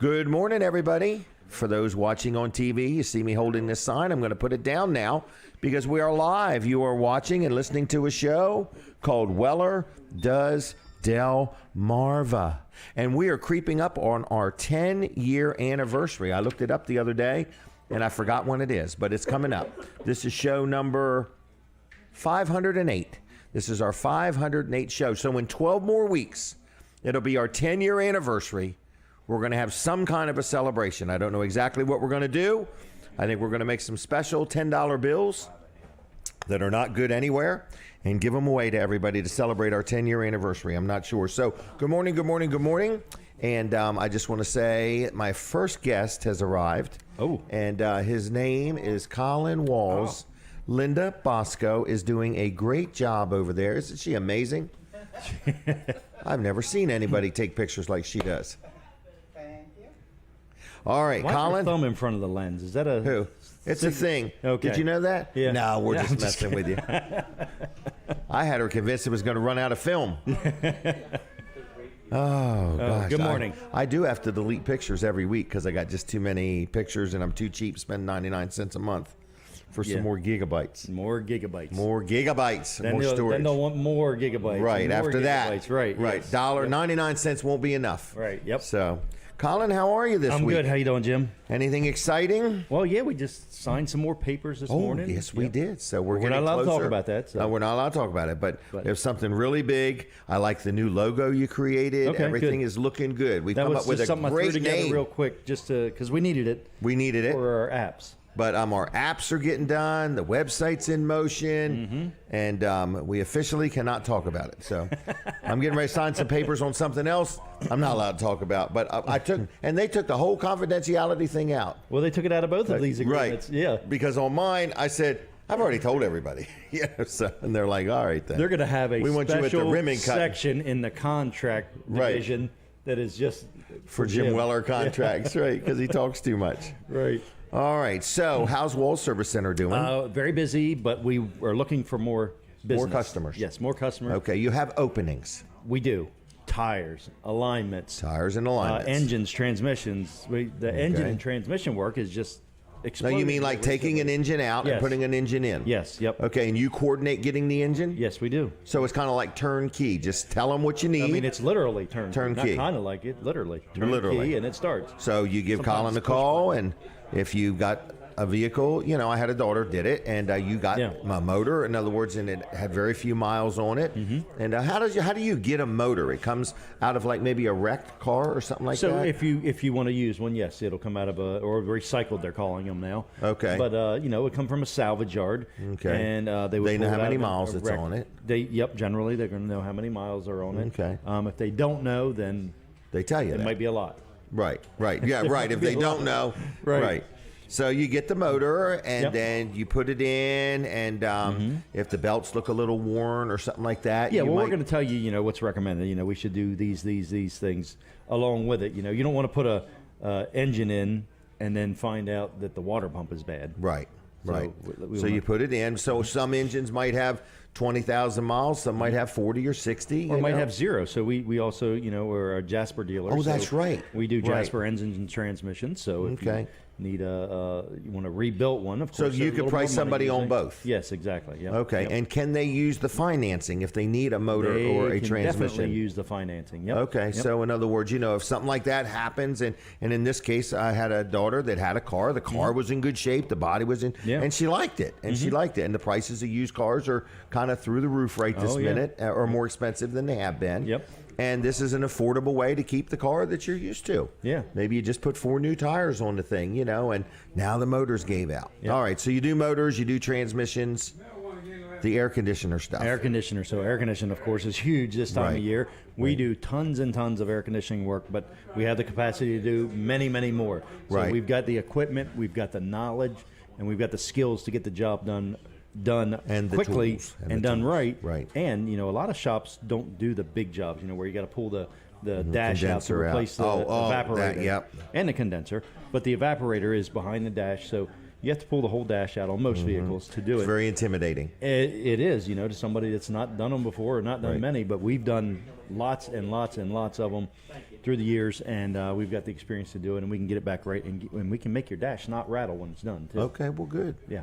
Good morning, everybody. For those watching on TV, you see me holding this sign. I'm going to put it down now because we are live. You are watching and listening to a show called Weller Does Delmarva. And we are creeping up on our 10-year anniversary. I looked it up the other day, and I forgot when it is, but it's coming up. This is show number 508. This is our 508th show. So in 12 more weeks, it'll be our 10-year anniversary. We're going to have some kind of a celebration. I don't know exactly what we're going to do. I think we're going to make some special $10 bills that are not good anywhere and give them away to everybody to celebrate our 10-year anniversary. I'm not sure. So good morning, good morning, good morning. And I just want to say my first guest has arrived. Oh. And his name is Colin Walls. Oh. Linda Bosco is doing a great job over there. Isn't she amazing? I've never seen anybody take pictures like she does. All right, Why Colin. is your thumb in front of the lens? Is that a... Who? It's a thing. Okay. Did you know that? Yeah. No, we're just messing with you. I had her convinced it was going to run out of film. Oh, gosh. Good morning. I do have to delete pictures every week because I got just too many pictures and I'm too cheap to spend 99 cents a month for some more gigabytes. More gigabytes. More gigabytes. Then more storage. Then they'll want more gigabytes. Right, more after gigabytes. that. Right. Right. Yes. Dollar 99 cents won't be enough. Right, yep. So, Colin, how are you this week? I'm good. How you doing, Jim? Anything exciting? Well, yeah, we just signed some more papers this morning. Yes, we did. So we're not getting allowed closer. to talk about that. So. No, we're not allowed to talk about it, but there's something really big. I like the new logo you created. Okay, everything good. is looking good. We've that come was up with just a something great I threw together name. real quick just because we needed it. We needed it. For our apps. But our apps are getting done. The website's in motion, and we officially cannot talk about it. So I'm getting ready to sign some papers on something else I'm not allowed to talk about. But they took the whole confidentiality thing out. Well, they took it out of both of these agreements. Right. Yeah. Because on mine, I said, I've already told everybody. And they're like, all right then. They're going to have a want you at the special ribbon cut. section in the contract division that is just for Jim Weller contracts, right? Because he talks too much. Right. All right. So, how's Wall Service Center doing? Very busy, but we are looking for more business. More customers. Yes, more customers. Okay. You have openings. We do. Tires, alignments. Tires and alignments. Engines, transmissions. The engine and transmission work is just exploding. Now, you mean like taking an engine out and putting an engine in? Yes, yep. Okay, and you coordinate getting the engine? Yes, we do. So it's kind of like turnkey. Just tell them what you need. I mean, it's literally turnkey. Not kind of like it, literally. Turnkey, literally. And it starts. So you give Colin a call, and if you got a vehicle, I had a daughter did it, and you got my motor. In other words, and it had very few miles on it. And how do you get a motor? It comes out of like maybe a wrecked car or something like that. So if you want to use one, yes, it'll come out of or recycled. They're calling them now. Okay. But it would come from a salvage yard. Okay. And they know how many miles it's on it. Generally they're going to know how many miles are on it. Okay. If they don't know, then they tell you it might be a lot. Right. Yeah. Right. If they don't know. Right. So you get the motor, and then you put it in, and if the belts look a little worn or something like that. Yeah, we're going to tell you, what's recommended. We should do these things along with it. You don't want to put a engine in and then find out that the water pump is bad. Right. So you put it in. So some engines might have 20,000 miles. Some might have 40 or 60. Or might have zero. So we also, we're a Jasper dealer. Oh, that's right. We do Jasper engines and transmissions. So if you need you want to rebuild one, of course. So you could price somebody on both. Yes, exactly. Yep. Okay. Yep. And can they use the financing if they need a motor or a transmission? They can definitely use the financing. Yep. Okay. Yep. So in other words, if something like that happens, and in this case, I had a daughter that had a car. The car was in good shape. The body was in, and she liked it. And she liked it. And the prices of used cars are kind of through the roof right this minute, or more expensive than they have been. Yep. And this is an affordable way to keep the car that you're used to. Yeah. Maybe you just put 4 new tires on the thing, and now the motors gave out. Yep. All right, so you do motors, you do transmissions, the air conditioner stuff. Air conditioner. So air conditioning, of course, is huge this time of year. We do tons and tons of air conditioning work, but we have the capacity to do many, many more. So we've got the equipment, we've got the knowledge, and we've got the skills to get the job done and quickly and done right. Right. And a lot of shops don't do the big jobs. Where you got to pull the dash out to replace the evaporator and the condenser. But the evaporator is behind the dash, so you have to pull the whole dash out on most vehicles to do it. It's very intimidating. It is, to somebody that's not done them before or not done many, but we've done lots and lots and lots of them. through the years, and we've got the experience to do it, and we can get it back right, and we can make your dash not rattle when it's done, too. Okay, well, good. Yeah.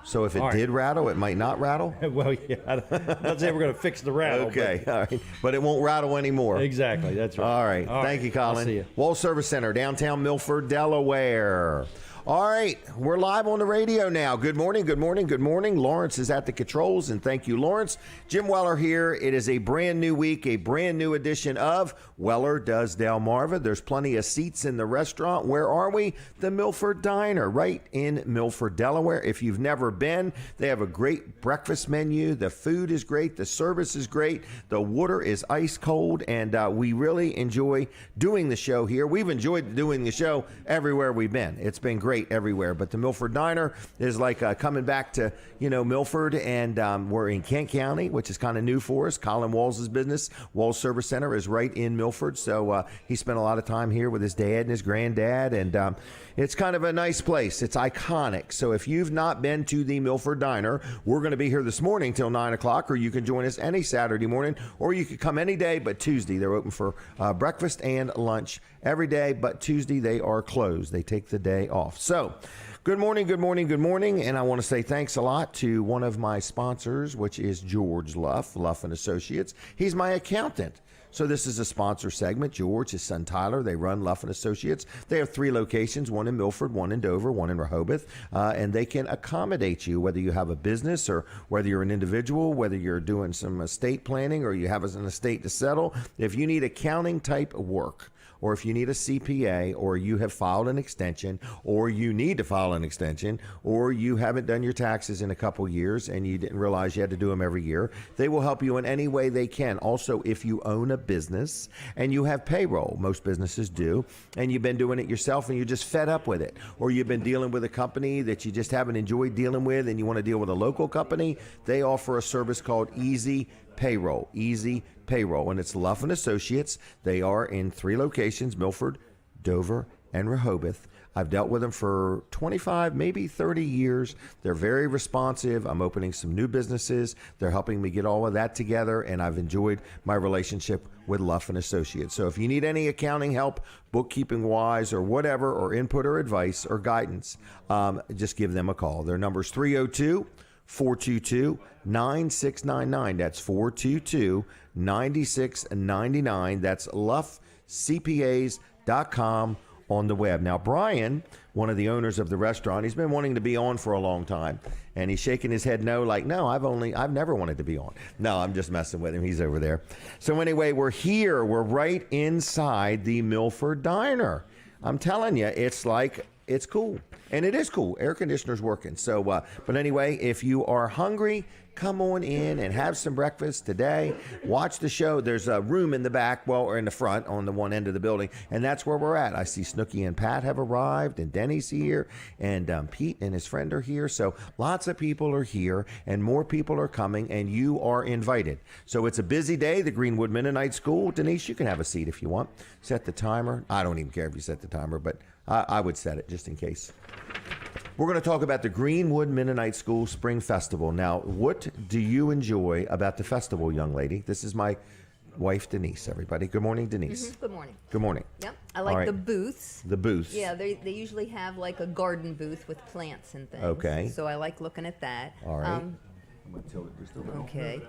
So if it did rattle, it might not rattle? Well, yeah. I'm not saying we're going to fix the rattle. Okay, all right. But it won't rattle anymore. Exactly, that's right. All right. Thank you, Colin. I'll see you. Wall Service Center, downtown Milford, Delaware. All right, we're live on the radio now. Good morning, good morning, good morning. Lawrence is at the controls, and thank you, Lawrence. Jim Weller here. It is a brand new week, a brand new edition of Weller Does Delmarva. There's plenty of seats in the restaurant. Where are we? The Milford Diner, right in Milford, Delaware. If you've never been, they have a great breakfast menu. The food is great. The service is great. The water is ice cold, and we really enjoy doing the show here. We've enjoyed doing the show everywhere we've been. It's been great everywhere, but the Milford Diner is like coming back to Milford, and we're in Kent County, which is kind of new for us. Colin Walls' business, Walls Service Center, is right in Milford, so he spent a lot of time here with his dad and his granddad, and it's kind of a nice place. It's iconic. So if you've not been to the Milford Diner, we're going to be here this morning till 9 o'clock, or you can join us any Saturday morning, or you could come any day but Tuesday. They're open for breakfast and lunch every day, but Tuesday they are closed. They take the day off. So, good morning, good morning, good morning, and I want to say thanks a lot to one of my sponsors, which is George Luff, Luff & Associates. He's my accountant. So this is a sponsor segment. George, his son Tyler, they run Luff & Associates. They have 3 locations, one in Milford, one in Dover, one in Rehoboth, and they can accommodate you, whether you have a business or whether you're an individual, whether you're doing some estate planning or you have an estate to settle. If you need accounting type work, or if you need a CPA, or you have filed an extension, or you need to file an extension, or you haven't done your taxes in a couple years and you didn't realize you had to do them every year, they will help you in any way they can. Also, if you own a business and you have payroll, most businesses do, and you've been doing it yourself and you're just fed up with it, or you've been dealing with a company that you just haven't enjoyed dealing with and you want to deal with a local company, they offer a service called Easy Payroll, and it's Luff & Associates. They are in 3 locations, Milford, Dover, and Rehoboth. I've dealt with them for 25, maybe 30 years. They're very responsive. I'm opening some new businesses. They're helping me get all of that together, and I've enjoyed my relationship with Luff & Associates. So if you need any accounting help, bookkeeping-wise, or whatever, or input or advice or guidance, just give them a call. Their number is 302-422-9699. That's 422-9699. That's luffcpas.com on the web. Now, Brian, one of the owners of the restaurant, he's been wanting to be on for a long time, and he's shaking his head no, like, no, I've never wanted to be on. No, I'm just messing with him. He's over there. So anyway, we're here. We're right inside the Milford Diner. I'm telling you, it's cool. And it is cool. Air conditioner's working. So, but anyway, if you are hungry, come on in and have some breakfast today. Watch the show. There's a room in the back, or in the front on the one end of the building, and that's where we're at. I see Snooky and Pat have arrived, and Denny's here, and Pete and his friend are here. So lots of people are here, and more people are coming, and you are invited. So it's a busy day, the Greenwood Mennonite School. Denise, you can have a seat if you want. Set the timer. I don't even care if you set the timer, but I would set it just in case. We're going to talk about the Greenwood Mennonite School Spring Festival. Now, what do you enjoy about the festival, young lady? This is my wife, Denise, everybody. Good morning, Denise. Mm-hmm. Good morning. Good morning. Yep. I like the booths. The booths. Yeah, they usually have like a garden booth with plants and things. Okay. So I like looking at that. All right. I'm going to tilt it just a little. Okay.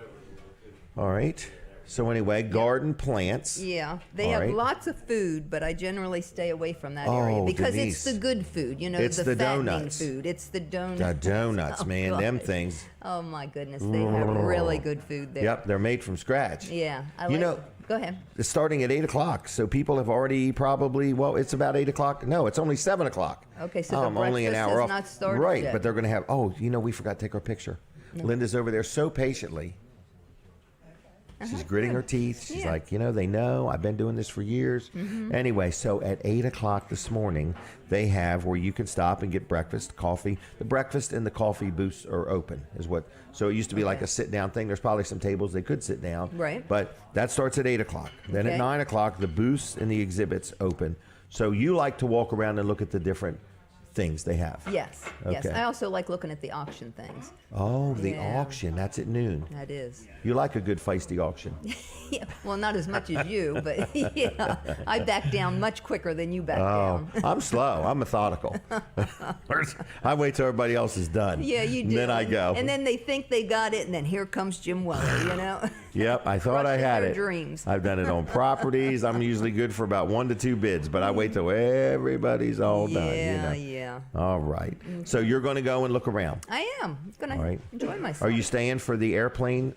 All right. So anyway, garden plants. Yeah, they have lots of food, but I generally stay away from that area because Denise, it's the good food, it's the fattening donuts. Food. It's the donuts. The donuts, man, God. them things. Oh my goodness, they have really good food there. Yep, they're made from scratch. Yeah, go ahead. It's starting at 8 o'clock, so people have already probably, it's about 8 o'clock. No, it's only 7 o'clock. Okay, so the breakfast only an hour has off. not started Right, yet. but they're going to have, we forgot to take our picture. No. Linda's over there so patiently. She's gritting her teeth. She's like, they know I've been doing this for years. Mm-hmm. Anyway, so at 8 o'clock this morning, they have where you can stop and get breakfast, coffee. The breakfast and the coffee booths are open, so it used to be like a sit-down thing. There's probably some tables they could sit down. Right. But that starts at 8 o'clock. Then at 9 o'clock, the booths and the exhibits open. So you like to walk around and look at the different things they have. Yes, yes. Okay. I also like looking at the auction things. Oh, the Yeah. auction. That's at noon. That is. You like a good feisty auction. Yeah, well, not as much as you, but yeah, I back down much quicker than you back down. I'm slow. I'm methodical. I wait till everybody else is done. Yeah, you do. And then I go. And then they think they got it, and then here comes Jim Weller, you know? Yep, I thought I Crushing had their it. dreams. I've done it on properties. I'm usually good for about 1 to 2 bids, but I wait till everybody's all done. Yeah, You know? yeah. All right. So you're going to go and look around. I am. Going All right. to enjoy myself. Are you staying for the airplane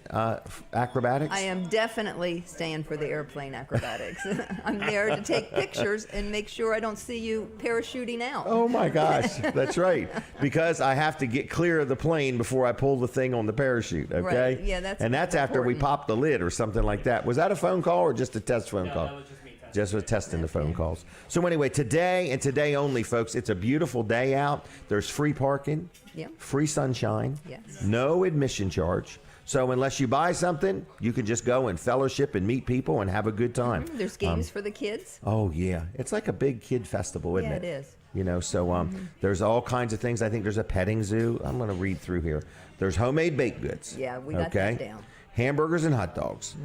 acrobatics? I am definitely staying for the airplane acrobatics. I'm there to take pictures and make sure I don't see you parachuting out. Oh my gosh, that's right. Because I have to get clear of the plane before I pull the thing on the parachute. Okay. Right. Yeah, that's and that's after we important. pop the lid or something like that. Was that a phone call or just a test phone call? That was just me testing. Just was testing the phone calls. So anyway, today and today only, folks. It's a beautiful day out. There's free parking, Yeah. free sunshine, Yes. no admission charge. So unless you buy something, you can just go and fellowship and meet people and have a good time. There's games for the kids. Oh yeah, it's like a big kid festival, isn't Yeah, it? it is. You know, so there's all kinds of things. I think there's a petting zoo. I'm going to read through here. There's homemade baked goods. Yeah, we got that down. Hamburgers and hot dogs,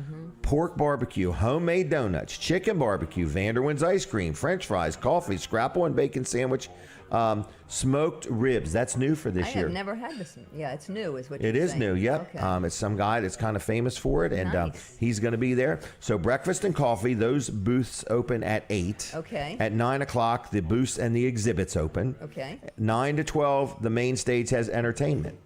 pork barbecue, homemade donuts, chicken barbecue, Vanderwin's ice cream, French fries, coffee, scrapple and bacon sandwich, smoked ribs. That's new for this I year. have never had this. Yeah, it's new, is what you're It is saying. new, yep. Okay. It's some guy that's kind of famous for it, and Nice. he's going to be there. So breakfast and coffee, those booths open at 8. Okay. At 9 o'clock, the booths and the exhibits open. Okay. 9 to 12, the main stage has entertainment.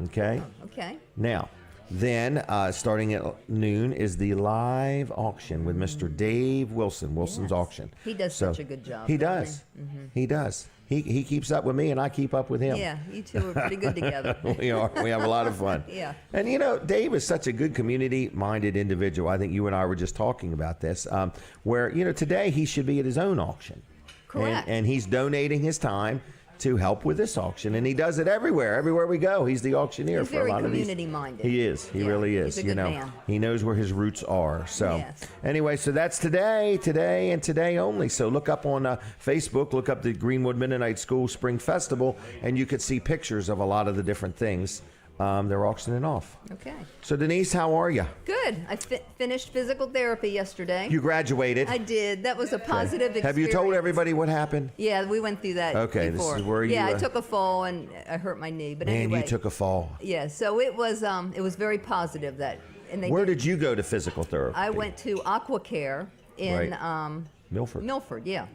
Okay? Okay. Now, then, starting at noon is the live auction with Mr. Dave Wilson, Wilson's Yes. Auction. He does such a good job, He doesn't does. He does. He keeps up with me, and I keep up with him. Yeah, you two are pretty good together. We are. We have a lot of fun. Yeah. And you know, Dave is such a good community-minded individual. I think you and I were just talking about this, where you know today he should be at his own auction. Correct. And he's donating his time to help with this auction, and he does it everywhere. Everywhere we go, he's the auctioneer He's for a very lot of these. community-minded. He is. He Yeah, really is. he's a you good know, man. he knows where his roots are. So, Yes. anyway, so that's today, and today only. So look up on Facebook, look up the Greenwood Mennonite School Spring Festival, and you could see pictures of a lot of the different things they're auctioning off. Okay. So Denise, how are you? Good. I finished physical therapy yesterday. You graduated. I did. That was a positive experience. Have you told everybody what happened? Yeah, we went through that Okay, this before. is where you, Yeah, I took a fall and I hurt my knee. But Man, anyway. you took a fall. Yeah, so it was very positive that. And they Where did you go to physical therapy? I went to AquaCare in Right. Milford. Milford, yeah.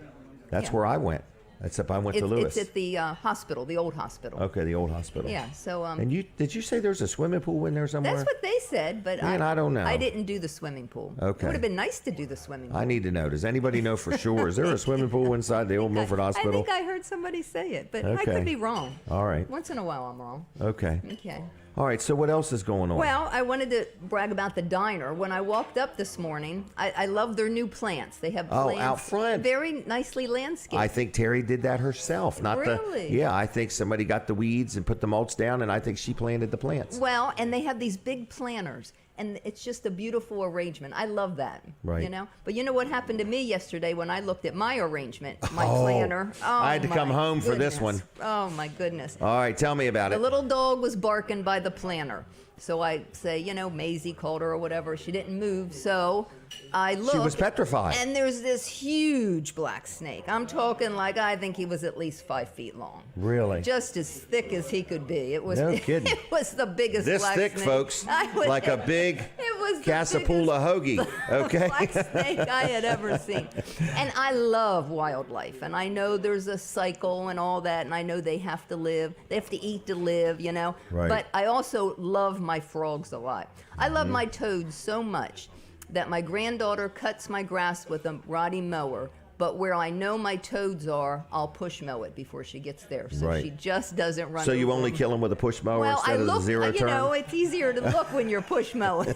That's yeah. where I went. Except I went to Lewis. It's at the hospital, the old hospital. Okay, the old hospital. Yeah, so And did you say there's a swimming pool in there somewhere? that's what they said, but Man, I don't know. I didn't do the swimming pool. Okay. It would have been nice to do the swimming pool. I need to know. Does anybody know for sure? Is there a swimming pool inside the old Milford I Hospital? think I heard somebody say it, but I Okay. could be wrong. All right. Once in a while, I'm wrong. Okay. Okay. All right. So what else is going on? Well, I wanted to brag about the diner. When I walked up this morning, I love their new plants. They have Oh, plants out front. very nicely landscaped. I think Terri did that herself. Not Really? Yeah, I think somebody got the weeds and put the mulch down, and I think she planted the plants. Well, and they have these big planters, and it's just a beautiful arrangement. I love that. Right. You know? But you know what happened to me yesterday when I looked at my arrangement, my Oh, planner? Oh, I had to come my home for this goodness. one. Oh, my goodness. All right, tell me about The it. little dog was barking by the planter. So I say, you know, Maisie called her or whatever. She didn't move. So I looked. She was petrified. And there's this huge black snake. I'm talking like I think he was at least 5 feet long. Really? Just as thick as he could be. It was. No kidding. It was the biggest This black thick, snake. folks, I would- like a big It was the Casapula hoagie. Okay. black snake I had ever seen. And I love wildlife, and I know there's a cycle and all that, and I know they have to live. They have to eat to live, you know. Right. But I also love my frogs a lot. I love my toads so much that my granddaughter cuts my grass with a rotty mower. But where I know my toads are, I'll push mow it before she gets there. So Right. she just doesn't run. So you over only them. kill them with a push mower Well, instead I of look, the zero you turn? know, it's easier to look when you're push mowing.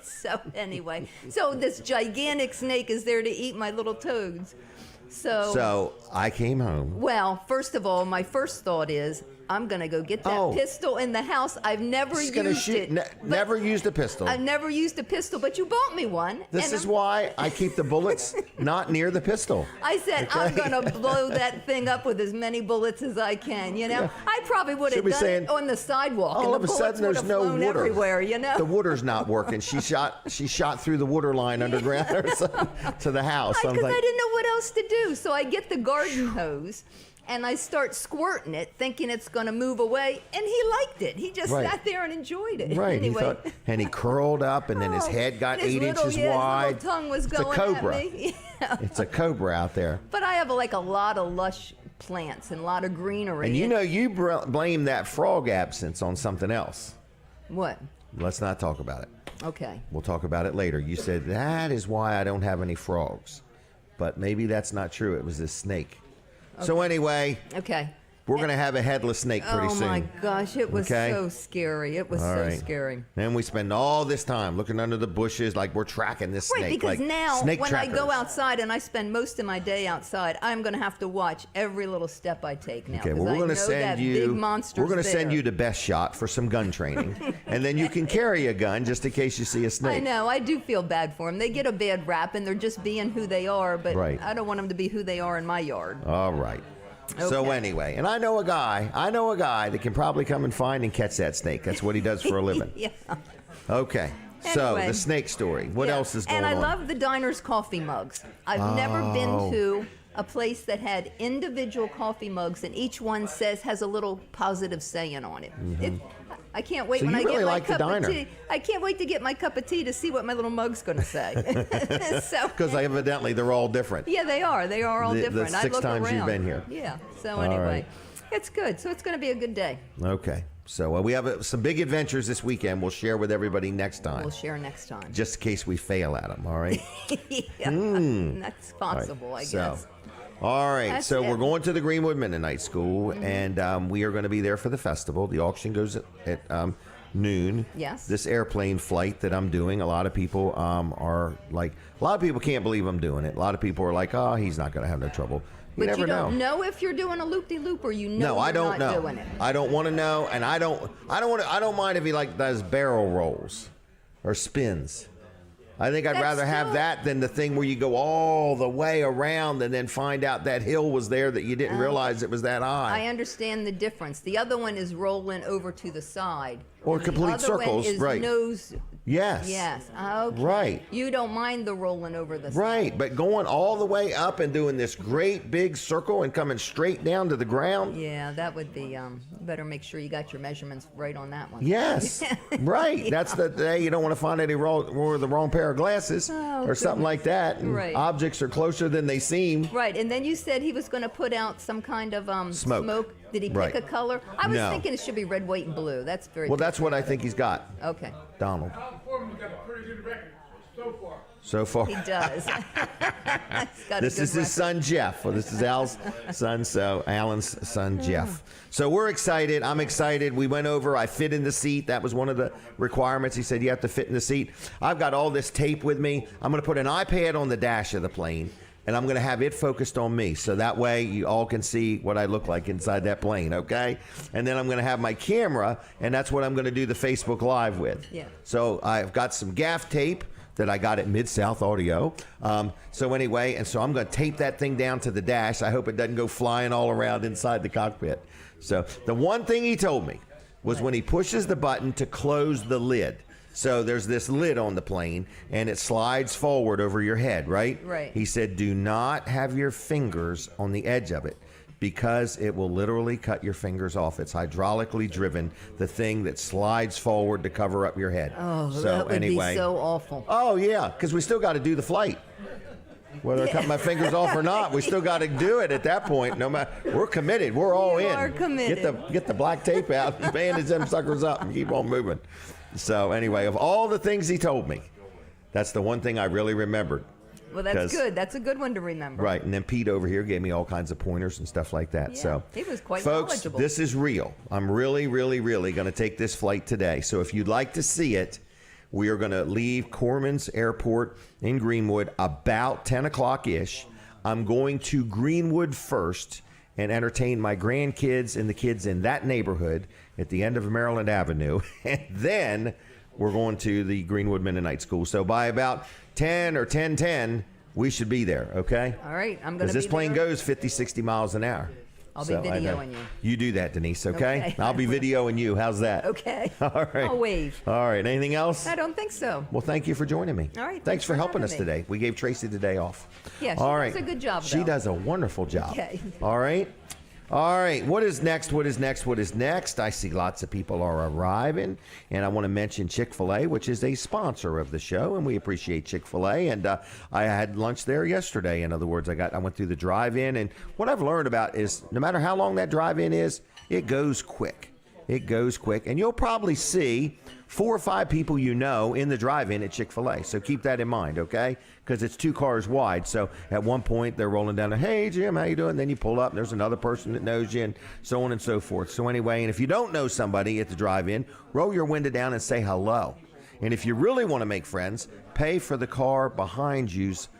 So anyway, so this gigantic snake is there to eat my little toads. So So I came home. well, first of all, my first thought is I'm going to go get that pistol in the house. I've never used it. Never used a pistol. I've never used a pistol, but you bought me one. This is why I keep the bullets not near the pistol. I said, I'm going to blow that thing up with as many bullets as I can, you know? I probably would have done it on the sidewalk. All and of a sudden, there's no water everywhere, you know? The water's not working. She shot through the water line underground or something to the house. Because I didn't know what else to do. So I get the garden hose and I start squirting it, thinking it's going to move away. And he liked it. He just sat there and enjoyed it. Right. Anyway. And he curled up, and then his head got 8 inches wide. His little tongue was going a cobra. at me. Yeah. It's a cobra out there. But I have like a lot of lush plants and a lot of greenery. And you know, you blame that frog absence on something else. What? Let's not talk about it. Okay. We'll talk about it later. You said that is why I don't have any frogs. But maybe that's not true. It was this snake. Okay. So anyway. Okay. We're going to have a headless snake pretty soon. Oh, my gosh. It was so scary. It was so scary. And we spend all this time looking under the bushes like we're tracking this snake. Right, because like now snake when trackers. I go outside and I spend most of my day outside, I'm going to have to watch every little step I take now. Okay, well, we're going to send you. We're going to send you to Best Shot for some gun training, and then you can carry a gun just in case you see a snake. I know. I do feel bad for them. They get a bad rap, and they're just being who they are. But I don't want them to be who they are in my yard. All right. Okay. So anyway, and I know a guy that can probably come and find and catch that snake. That's what he does for a living. Yeah. Okay. Anyway, so the snake story. What else is going on? And I love the diner's coffee mugs. I've never been to a place that had individual coffee mugs, and each one has a little positive saying on it. Mm-hmm. I can't wait when I really get my like cup of tea. I can't wait to get my cup of tea to see what my little mug's going to say. Because evidently they're all different. Yeah, they are. They are all different. The 6 times you've been here. Yeah. So anyway, it's good. So it's going to be a good day. Okay. So we have some big adventures this weekend. We'll share with everybody next time. We'll share next time. Just in case we fail at them, all right? That's possible, I guess. All right, so we're going to the Greenwood Mennonite School, and we are going to be there for the festival. The auction goes at noon. Yes. This airplane flight that I'm doing, a lot of people are like, a lot of people can't believe I'm doing it. A lot of people are like, oh, he's not going to have no trouble. You never know. But you don't know if you're doing a loop-de-loop, or you know I don't not know. doing it. I don't want to know, and I don't mind if he does barrel rolls or spins. I think I'd rather have that than the thing where you go all the way around and then find out that hill was there that you didn't realize it was that high. I understand the difference. The other one is rolling over to the side. Or complete circles, the other one is nose. Yes. Yes. Okay. Right. You don't mind the rolling over the side. Right, but going all the way up and doing this great big circle and coming straight down to the ground. Yeah, that would be, better make sure you got your measurements right on that one. Yes, right. Yeah. That's the day you don't want to find any wrong, the wrong pair of glasses or something like that. And objects are closer than they seem. Right, and then you said he was going to put out some kind of smoke. Did he pick a color? I was thinking it should be red, white, and blue. That's very well, that's what I think he's got. Okay. Donald. So far. He does. This is his son, Jeff. Well, this is Al's son, so Alan's son, Jeff. So we're excited. I'm excited. We went over. I fit in the seat. That was one of the requirements. He said you have to fit in the seat. I've got all this tape with me. I'm going to put an iPad on the dash of the plane, and I'm going to have it focused on me. So that way you all can see what I look like inside that plane, okay? And then I'm going to have my camera, and that's what I'm going to do the Facebook Live with. Yeah. So I've got some gaff tape that I got at Mid-South Audio. So anyway, and so I'm going to tape that thing down to the dash. I hope it doesn't go flying all around inside the cockpit. So the one thing he told me was when he pushes the button to close the lid. So there's this lid on the plane, and it slides forward over your head, right? Right. He said, do not have your fingers on the edge of it, because it will literally cut your fingers off. It's hydraulically driven, the thing that slides forward to cover up your head. Oh, so that would be so awful. Oh, yeah, because we still got to do the flight. Whether I cut my fingers off or not, we still got to do it at that point. No matter, we're committed. We're all in. You are committed. Get the black tape out and bandage them suckers up and keep on moving. So anyway, of all the things he told me, that's the one thing I really remembered. Well, that's good. That's a good one to remember. Right, and then Pete over here gave me all kinds of pointers and stuff like that. Yeah, so he was quite folks, knowledgeable. This is real. I'm really, really, really going to take this flight today. So if you'd like to see it, we are going to leave Corman's Airport in Greenwood about 10 o'clock-ish. I'm going to Greenwood first, and entertain my grandkids and the kids in that neighborhood at the end of Maryland Avenue. And then we're going to the Greenwood Mennonite School. So by about 10 or 10:10, we should be there, okay? All right, I'm going to be Because this plane there. goes 50, 60 miles an hour. I'll So be I know. videoing you. You do that, Denise, okay? Okay. I'll be videoing you. How's that? Okay. All right. I'll wave. All right. Anything else? I don't think so. Well, thank you for joining me. All right, Thanks for helping us having me. today. We gave Tracy the day off. Yeah, she All does right. a good job, She though. does a wonderful job. Okay. All right. All right. What is next? What is next? What is next? I see lots of people are arriving, and I want to mention Chick-fil-A, which is a sponsor of the show, and we appreciate Chick-fil-A. And I had lunch there yesterday. In other words, I went through the drive-in, and what I've learned about is no matter how long that drive-in is, it goes quick. It goes quick, and you'll probably see 4 or 5 people you know in the drive-in at Chick-fil-A. So keep that in mind, okay? Because it's 2 cars wide. So at one point they're rolling down, hey Jim, how you doing? Then you pull up, and there's another person that knows you, and so on and so forth. So anyway, and if you don't know somebody at the drive-in, roll your window down and say hello. And if you really want to make friends, pay for the car behind you's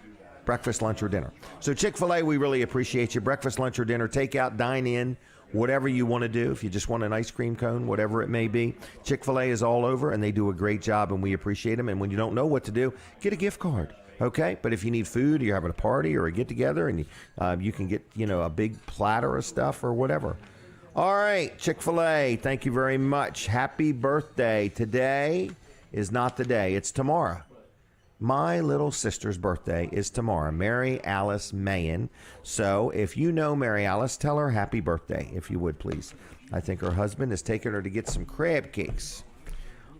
breakfast, lunch, or dinner. So Chick-fil-A, we really appreciate you. Breakfast, lunch, or dinner, take out, dine in. Whatever you want to do, if you just want an ice cream cone, whatever it may be, Chick-fil-A is all over, and they do a great job, and we appreciate them. And when you don't know what to do, get a gift card, okay? But if you need food, you're having a party or a get-together, and you can get, a big platter of stuff or whatever. All right, Chick-fil-A, thank you very much. Happy birthday. Today is not the day. It's tomorrow. My little sister's birthday is tomorrow, Mary Alice Mayen. So if you know Mary Alice, tell her happy birthday, if you would, please. I think her husband is taking her to get some crab cakes.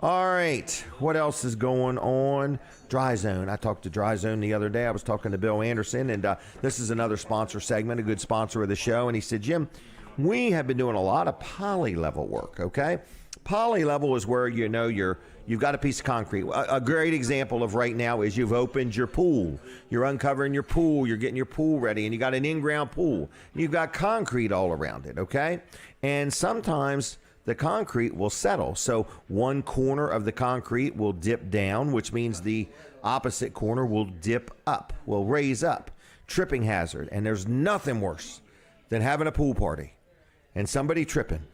All right, what else is going on? Dry Zone. I talked to Dry Zone the other day. I was talking to Bill Anderson, and this is another sponsor segment, a good sponsor of the show. And he said, Jim, we have been doing a lot of poly level work, okay? Poly level is where you've got a piece of concrete. A great example of right now is you've opened your pool. You're uncovering your pool. You're getting your pool ready, and you got an in-ground pool. You've got concrete all around it, okay? And sometimes the concrete will settle. So one corner of the concrete will dip down, which means the opposite corner will dip up, will raise up. Tripping hazard. And there's nothing worse than having a pool party and somebody tripping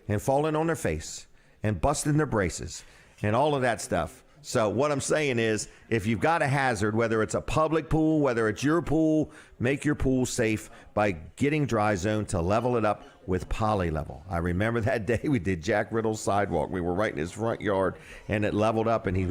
and falling on their face and busting their braces and all of that stuff. So what I'm saying is, if you've got a hazard, whether it's a public pool, whether it's your pool, make your pool safe by getting Dry Zone to level it up with poly level. I remember that day we did Jack Riddle's sidewalk. We were right in his front yard, and it leveled up, and he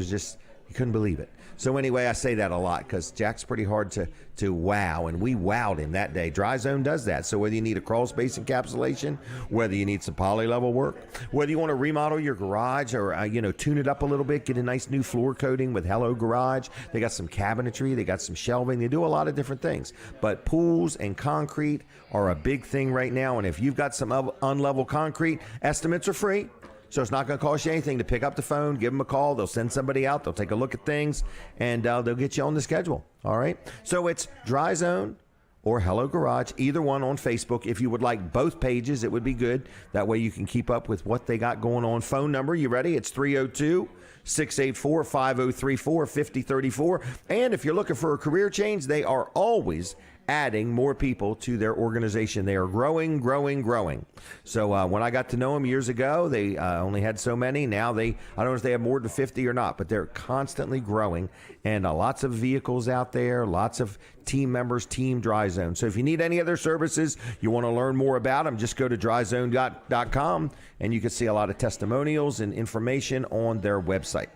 couldn't believe it. So anyway, I say that a lot because Jack's pretty hard to wow, and we wowed him that day. Dry Zone does that. So whether you need a crawl space encapsulation, whether you need some poly level work, whether you want to remodel your garage or tune it up a little bit, get a nice new floor coating with Hello Garage. They got some cabinetry, they got some shelving. They do a lot of different things. But pools and concrete are a big thing right now. And if you've got some unlevel concrete, estimates are free. So it's not going to cost you anything to pick up the phone, give them a call. They'll send somebody out. They'll take a look at things, and they'll get you on the schedule. All right? So it's Dry Zone or Hello Garage, either one on Facebook. If you would like both pages, it would be good. That way you can keep up with what they got going on. Phone number, you ready? It's 302-684-5034, 5034. And if you're looking for a career change, they are always adding more people to their organization. They are growing. So when I got to know them years ago, they only had so many. Now I don't know if they have more than 50 or not, but they're constantly growing. And lots of vehicles out there, lots of team members, Team Dry Zone. So if you need any other services, you want to learn more about them, just go to dryzone.com, and you can see a lot of testimonials and information on their website.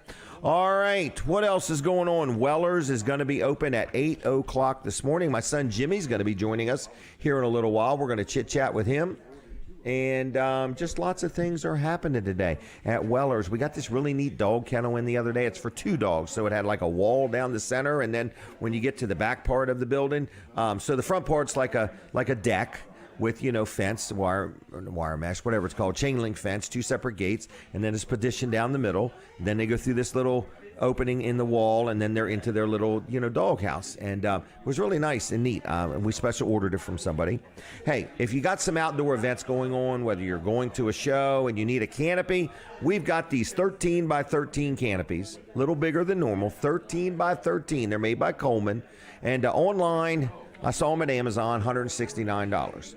All right, what else is going on? Weller's is going to be open at 8 o'clock this morning. My son Jimmy's going to be joining us here in a little while. We're going to chit-chat with him. And just lots of things are happening today at Weller's. We got this really neat dog kennel in the other day. It's for 2 dogs, so it had like a wall down the center, and then when you get to the back part of the building, so the front part's like a deck with, fence, wire mesh, whatever it's called, chain link fence, 2 separate gates, and then it's partitioned down the middle. Then they go through this little opening in the wall, and then they're into their little, dog house. And it was really nice and neat. And we special ordered it from somebody. Hey, if you got some outdoor events going on, whether you're going to a show and you need a canopy, we've got these 13 by 13 canopies, a little bigger than normal, 13 by 13. They're made by Coleman. And online, I saw them at Amazon, $169.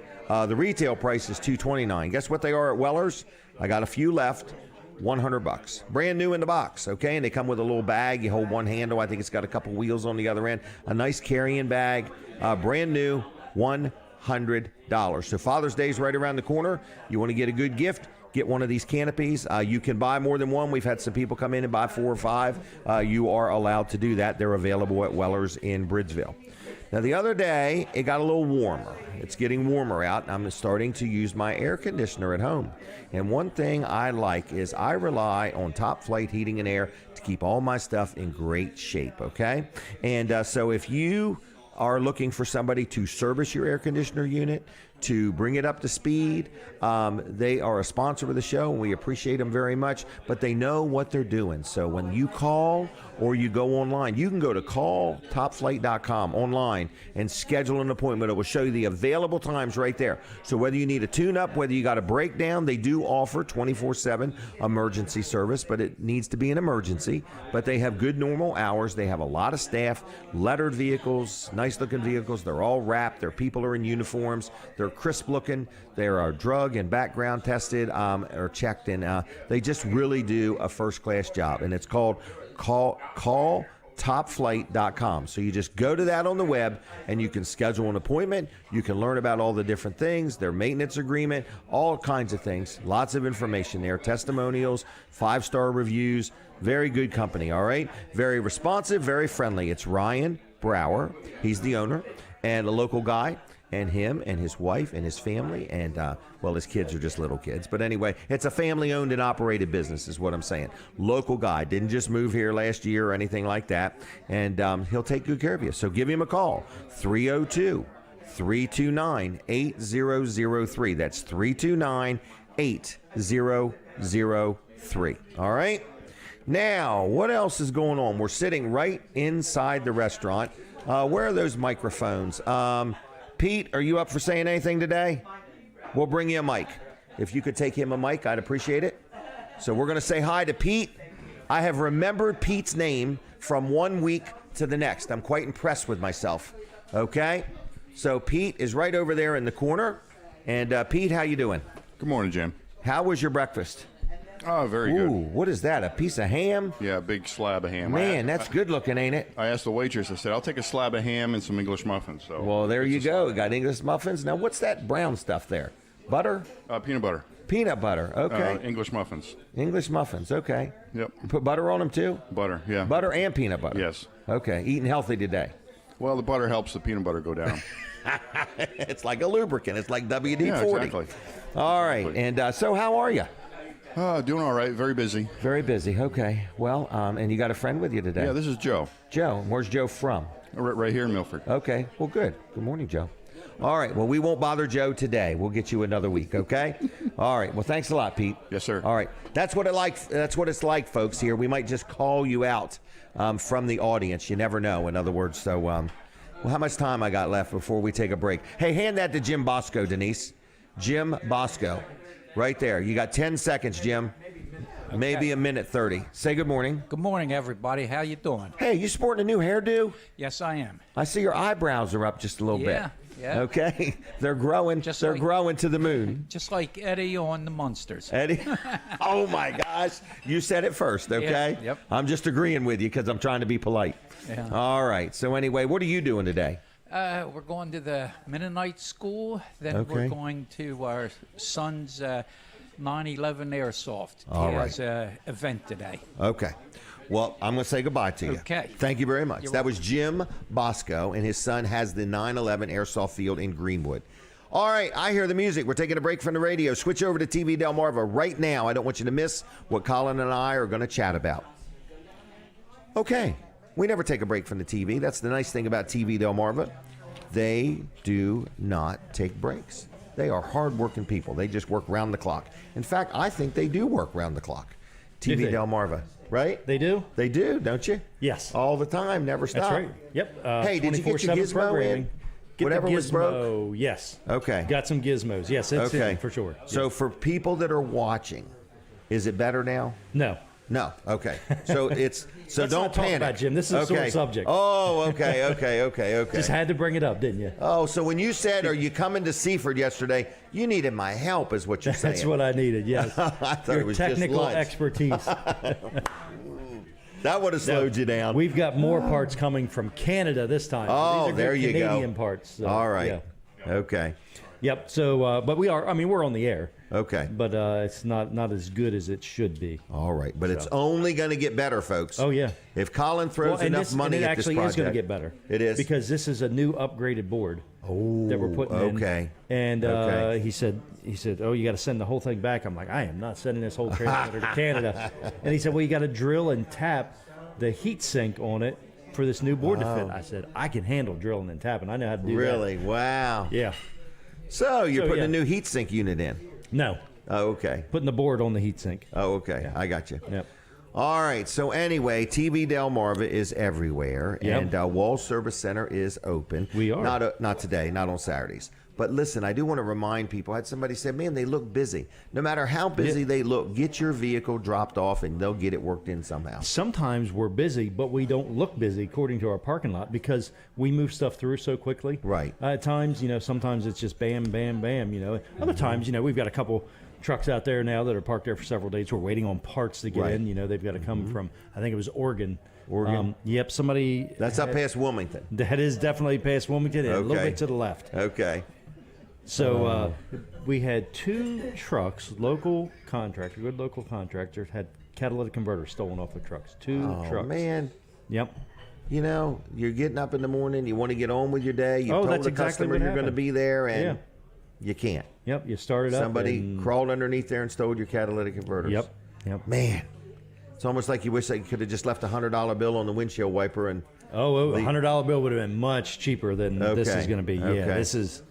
The retail price is $229. Guess what they are at Weller's? I got a few left. $100. Brand new in the box, okay? And they come with a little bag. You hold one handle. I think it's got a couple wheels on the other end. A nice carrying bag. Brand new, $100. So Father's Day is right around the corner. You want to get a good gift? Get one of these canopies. You can buy more than one. We've had some people come in and buy 4 or 5. You are allowed to do that. They're available at Weller's in Bridgeville. Now, the other day, it got a little warmer. It's getting warmer out. I'm starting to use my air conditioner at home. And one thing I like is I rely on Top Flight Heating and Air to keep all my stuff in great shape, okay? And so if you are looking for somebody to service your air conditioner unit, to bring it up to speed. They are a sponsor of the show, and we appreciate them very much, but they know what they're doing. So when you call or you go online, you can go to calltopflight.com online and schedule an appointment. It will show you the available times right there. So whether you need a tune-up, whether you got a breakdown, they do offer 24/7 emergency service, but it needs to be an emergency. But they have good normal hours. They have a lot of staff, lettered vehicles, nice-looking vehicles. They're all wrapped. Their people are in uniforms. They're crisp looking. They are drug and background tested or checked, and they just really do a first-class job. And it's called calltopflight.com. So you just go to that on the web, and you can schedule an appointment. You can learn about all the different things, their maintenance agreement, all kinds of things. Lots of information there. Testimonials, 5-star reviews. Very good company, all right? Very responsive, very friendly. It's Ryan Brower. He's the owner and a local guy. And him and his wife and his family and, well, his kids are just little kids. But anyway, it's a family-owned and operated business is what I'm saying. Local guy. Didn't just move here last year or anything like that. And he'll take good care of you. So give him a call, 302-329-8003. That's 329-8003. All right? Now, what else is going on? We're sitting right inside the restaurant. Where are those microphones? Pete, are you up for saying anything today? We'll bring you a mic. If you could take him a mic, I'd appreciate it. So we're going to say hi to Pete. I have remembered Pete's name from one week to the next. I'm quite impressed with myself. Okay? So Pete is right over there in the corner. And Pete, how you doing? Good morning, Jim. How was your breakfast? Oh, very Ooh, good. what is that? A piece of ham? Yeah, a big slab of ham. Man, that's good looking, ain't it? I asked the waitress, I said, I'll take a slab of ham and some English muffins. So well, there you go. We got English muffins. Now, what's that brown stuff there? Butter? Peanut butter. Peanut butter. Okay. English muffins. English muffins. Okay. Yep. You put butter on them, too? Butter, yeah. Butter and peanut butter? Yes. Okay. Eating healthy today. Well, the butter helps the peanut butter go down. It's like a lubricant. It's like WD-40. Yeah, exactly. All right. And so how are you? Doing all right. Very busy. Very busy. Okay. Well, and you got a friend with you today? Yeah, this is Joe. Joe. Where's Joe from? Right here in Milford. Okay. Well, good. Good morning, Joe. All right. Well, we won't bother Joe today. We'll get you another week, okay? All right. Well, thanks a lot, Pete. Yes, sir. All right. That's what it's like, folks, here. We might just call you out from the audience. You never know, in other words. So, well, how much time I got left before we take a break? Hey, hand that to Jim Bosco, Denise. Jim Bosco. Right there. You got 10 seconds, Jim. Okay. Maybe a minute 30. Say good morning. Good morning, everybody. How you doing? Hey, you sporting a new hairdo? Yes, I am. I see your eyebrows are up just a little bit. Yeah. Okay. They're growing. They're growing to the moon. Just like Eddie on the Munsters. Eddie? Oh, my gosh. You said it first, okay? Yeah, yep. I'm just agreeing with you because I'm trying to be polite. Yeah. All right. So anyway, what are you doing today? We're going to the Mennonite school. Then we're going to our son's 9/11 airsoft. All right. He has an event today. Okay. Well, I'm going to say goodbye to you. Okay. Thank you very much. You're That was Jim Bosco, and his son has the 9/11 airsoft field in Greenwood. All right, I hear the music. We're taking a break from the radio. Switch over to TV Delmarva right now. I don't want you to miss what Colin and I are going to chat about. Okay. We never take a break from the TV. That's the nice thing about TV Delmarva. They do not take breaks. They are hard-working people. They just work round the clock. In fact, I think they do work round the clock. TV Delmarva, right? They do? They do, don't you? Yes. All the time, never stop. That's right. Yep. Hey, did you get your 24/7 gizmo programming. in? Get Whatever the gizmo, was broke? yes. Okay. Got some gizmos. Yes, it's Okay. in for sure. So for people that are watching, is it better now? No. No. Okay. So it's Let's don't not talk panic. about Jim. This is a sore subject. Oh, okay. Just had to bring it up, didn't you? Oh, so when you said, "Are you coming to Seaford yesterday?" You needed my help, is what you're saying. That's what I needed. Yes. I thought Your it was just technical lunch. expertise. That would have slowed you down. We've got more parts coming from Canada this time. Oh, These are there good you go. Canadian parts. So, All right. yeah. Okay. Yep. So, but we are. I mean, we're on the air. Okay. But it's not as good as it should be. All right. But it's only going to get better, folks. Oh yeah. If Colin throws enough money and it at this actually project, is going to get better. It is because this is a new upgraded board that we're putting in. Okay. And Okay. he said, "Oh, you got to send the whole thing back." I'm like, "I am not sending this whole transmitter to Canada." And he said, "Well, you got to drill and tap the heat sink on it for this new board to fit." I said, "I can handle drilling and tapping. I know how to do that." Really? Wow. Yeah. So you're putting yeah. a new heatsink unit in? No. Oh, okay. Putting the board on the heat sink. Oh, okay. I got you. Yep. All right. So anyway, TV Delmarva is everywhere, Yep. and Wall Service Center is open. We are. Not today, not on Saturdays. But listen, I do want to remind people. I had somebody say, "Man, they look busy." No matter how busy they look, get your vehicle dropped off, and they'll get it worked in somehow. Sometimes we're busy, but we don't look busy according to our parking lot because we move stuff through so quickly. Right. At times, sometimes it's just bam, bam, bam. Other times, we've got a couple trucks out there now that are parked there for several days. We're waiting on parts to get Right. in. They've got to come from, I think it was Oregon. Oregon? Yep, somebody. That's up past Wilmington. That is definitely past Wilmington and a little Okay. bit to the left. Okay. So we had 2 trucks, good local contractors, had catalytic converters stolen off their trucks. 2 trucks. Oh, man. Yep. You're getting up in the morning, you want to get on with your day, you Oh, told that's the exactly customer what you're going to happened. be there, and Yeah. you can't. Yep, you started up. Somebody and- crawled underneath there and stole your catalytic converters. Yep. Man, it's almost like you wish they could have just left a $100 bill on the windshield wiper and. Oh, a $100 bill would have been much cheaper than this is going to be. Yeah, Okay. this is.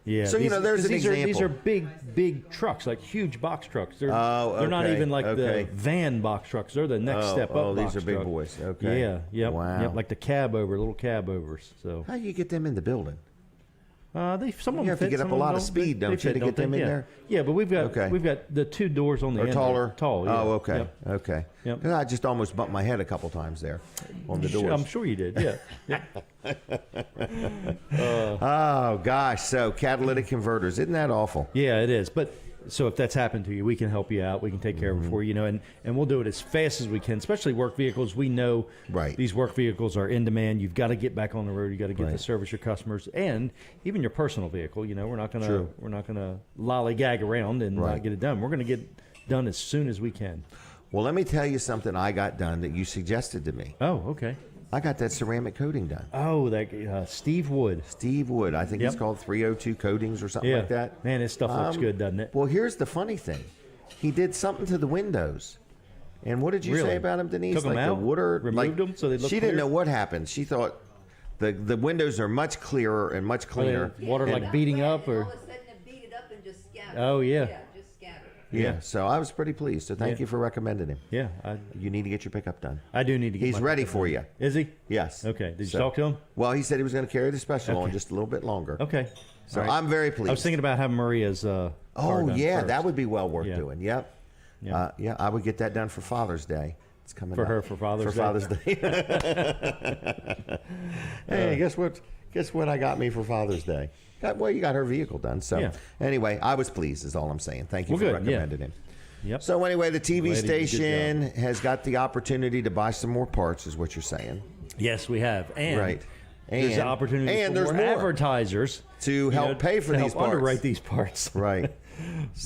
Yeah. So, there's an these example. are big trucks, like huge box trucks. They're Oh, not okay, even like okay. the van box trucks. They're the next step up. Oh, these box are big truck. boys. Okay. Yeah. Yep. Wow. Yep. Like the little cab overs. So How do you get them in the building? some of them You have to fit, get some up a of them lot of don't. speed, They don't you, fit, to don't get them they? in Yeah. there? Yeah, but we've Okay. got the 2 doors on the Or end. taller? Tall. Yeah. Oh, okay. Yep. Okay. Yep. 'Cause I just almost bumped my head a couple times there on the doors. I'm sure you did. Yeah. Oh, gosh. So, catalytic converters. Isn't that awful? Yeah, it is. But so if that's happened to you, we can help you out. We can take care of it for you, and we'll do it as fast as we can, especially work vehicles. We know Right. these work vehicles are in demand. You've got to get back on the road. You got to get to Right. service your customers and even your personal vehicle. We're not going True. to lollygag around and Right. not get it done. We're going to get done as soon as we can. Well, let me tell you something I got done that you suggested to me. Oh, okay. I got that ceramic coating done. Oh, that Steve Wood. Steve Wood. I think it's Yep. called 302 Coatings or something Yeah, like that. man, this stuff looks good, doesn't it? Well, here's the funny thing. He did something to the windows. And what did you Really? say about him, Denise? Took 'em like out? the water, Removed 'em so they look She didn't clear? know what happened. She thought the windows are much clearer and much cleaner. Water like beating up, or All of a sudden it beat it up and just scattered. Oh, yeah. Yeah, just scattered. Yeah. So I was pretty pleased. So thank Yeah. you for recommending him. yeah, You need to get your pickup done. I do need to get. He's my ready pickup for done. you. Is he? Yes. Okay. Did you So- talk to him? Well, he said he was going to carry the special on Okay. just a little bit longer. Okay. So All right. I'm very pleased. I was thinking about having Maria's. car Oh done yeah, first. that would be well worth Yeah. doing. Yep. Yeah. Yeah, I would get that done for Father's Day. It's coming For up. her, for Father's Day? Father's Day. Hey, guess what? Guess what I got me for Father's Day? Well, you got her vehicle done. So Yeah. anyway, I was pleased. Is all I'm saying. Thank you Well, for good, yeah. recommending him. Yep. So anyway, the TV Glad he did a good station has got the opportunity to buy some more parts, is what you're saying, Yes, we have. And right? there's an opportunity and for there's more more advertisers to help pay for to these help parts. underwrite these parts. Right.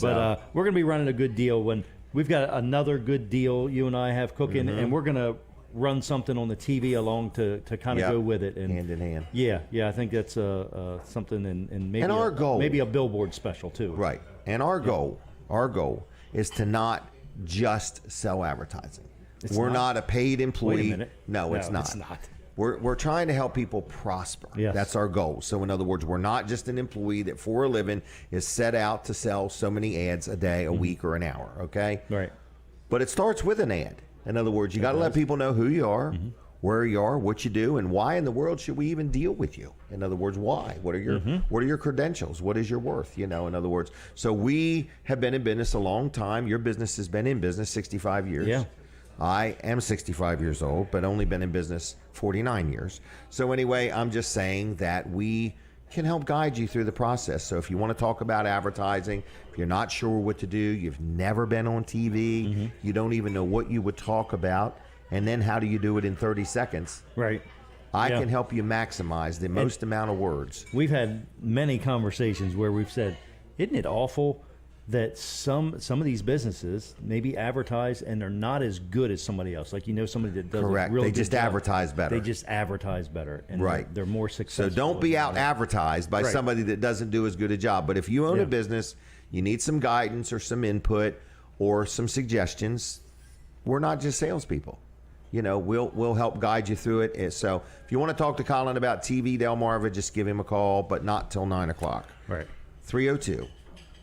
But we're going to be running a good deal when we've got another good deal you and I have cooking, Mm-hmm. and we're going to run something on the TV along to kind of Yep. go with it. And Hand in hand. Yeah, I think that's something, and maybe And our goal- maybe a billboard special too. Right. And our goal is to not just sell advertising. It's We're not? not a paid employee. Wait a minute. No, it's not. It's not. We're trying to help people prosper. Yes. That's our goal. So in other words, we're not just an employee that for a living is set out to sell so many ads a day, a week, or an hour. Okay. Right. But it starts with an ad. In other words, you got to let people know who you are, where you are, what you do, and why in the world should we even deal with you? In other words, why? What are your credentials? What is your worth? In other words, so we have been in business a long time. Your business has been in business 65 years. Yeah. I am 65 years old, but only been in business 49 years. So anyway, I'm just saying that we can help guide you through the process. So if you want to talk about advertising, if you're not sure what to do, you've never been on TV, you don't even know what you would talk about, and then how do you do it in 30 seconds? Right. I can help you maximize the most amount of words. We've had many conversations where we've said, isn't it awful that some of these businesses maybe advertise and they're not as good as somebody else? Like, somebody that does Correct. a really They good just job. advertise better. They just advertise better. And Right. they're more successful. So don't be out advertised by Right. somebody that doesn't do as good a job. But if you own a business, you need some guidance or some input or some suggestions. We're not just salespeople. We'll help guide you through it. So if you want to talk to Colin about TV Delmarva, just give him a call, but not till 9 o'clock. Right. 302.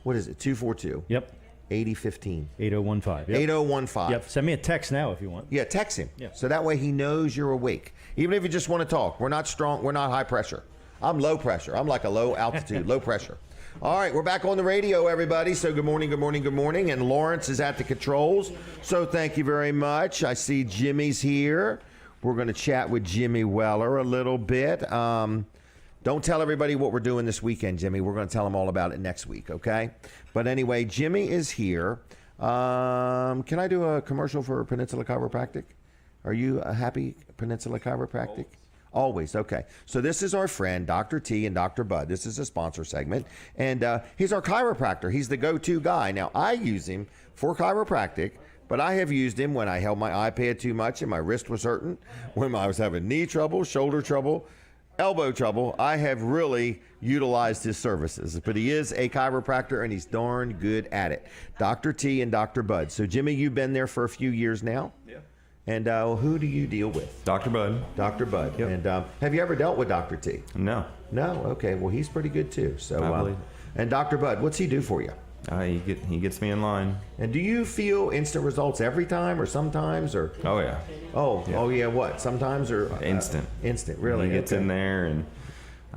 What is it? 242. Yep. 8015. 8015. Yep. 8015. Yep. Send me a text now if you want. Yeah, text him. Yeah. So that way he knows you're awake. Even if you just want to talk. We're not strong. We're not high pressure. I'm low pressure. I'm like a low altitude, low pressure. All right, we're back on the radio, everybody. So good morning, good morning, good morning. And Lawrence is at the controls. So thank you very much. I see Jimmy's here. We're going to chat with Jimmy Weller a little bit. Don't tell everybody what we're doing this weekend, Jimmy. We're going to tell them all about it next week, okay? But anyway, Jimmy is here. Can I do a commercial for Peninsula Chiropractic? Are you a happy Peninsula Chiropractic? Always. Okay. So this is our friend, Dr. T and Dr. Bud. This is a sponsor segment. And he's our chiropractor. He's the go-to guy. Now, I use him for chiropractic, but I have used him when I held my iPad too much and my wrist was hurting, when I was having knee trouble, shoulder trouble, elbow trouble. I have really utilized his services. But he is a chiropractor, and he's darn good at it. Dr. T and Dr. Bud. So, Jimmy, you've been there for a few years now? Yeah. And who do you deal with? Dr. Bud. Dr. Bud. Yep. And have you ever dealt with Dr. T? No. No? Okay. Well, he's pretty good, too. So, I believe. And Dr. Bud, what's he do for you? He gets me in line. And do you feel instant results every time or sometimes? Or Oh, yeah. Oh, yeah, what? Sometimes or? Instant. Instant, really? He gets in there and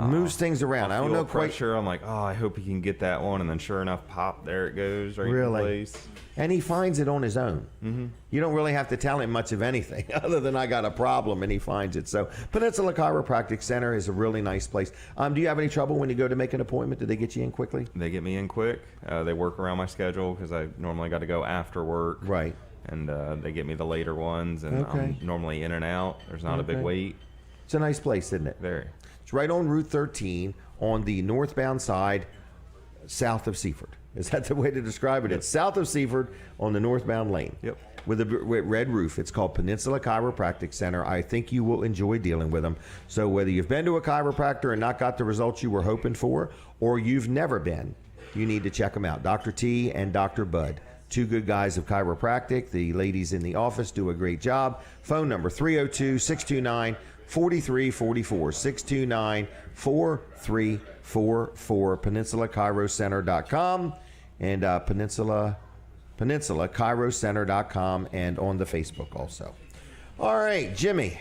moves things around. I don't know quite. Pressure. I'm like, I hope he can get that one. And then sure enough, pop, there it goes right Really? in place. And he finds it on his own. Mm-hmm. You don't really have to tell him much of anything other than I got a problem, and he finds it. So Peninsula Chiropractic Center is a really nice place. Do you have any trouble when you go to make an appointment? Do they get you in quickly? They get me in quick. They work around my schedule because I normally got to go after work. Right. And they get me the later ones, and Okay. I'm normally in and out. There's not a big Okay. wait. It's a nice place, isn't it? Very. It's right on Route 13 on the northbound side, south of Seaford. Is that the way to describe it? Yep. It's south of Seaford on the northbound lane. Yep. With a red roof. It's called Peninsula Chiropractic Center. I think you will enjoy dealing with them. So whether you've been to a chiropractor and not got the results you were hoping for, or you've never been, you need to check them out. Dr. T and Dr. Bud. Two good guys of chiropractic. The ladies in the office do a great job. Phone number 302-629-4344. 629-4344. PeninsulaChiroCenter.com and PeninsulaChiroCenter.com, and on the Facebook also. All right, Jimmy,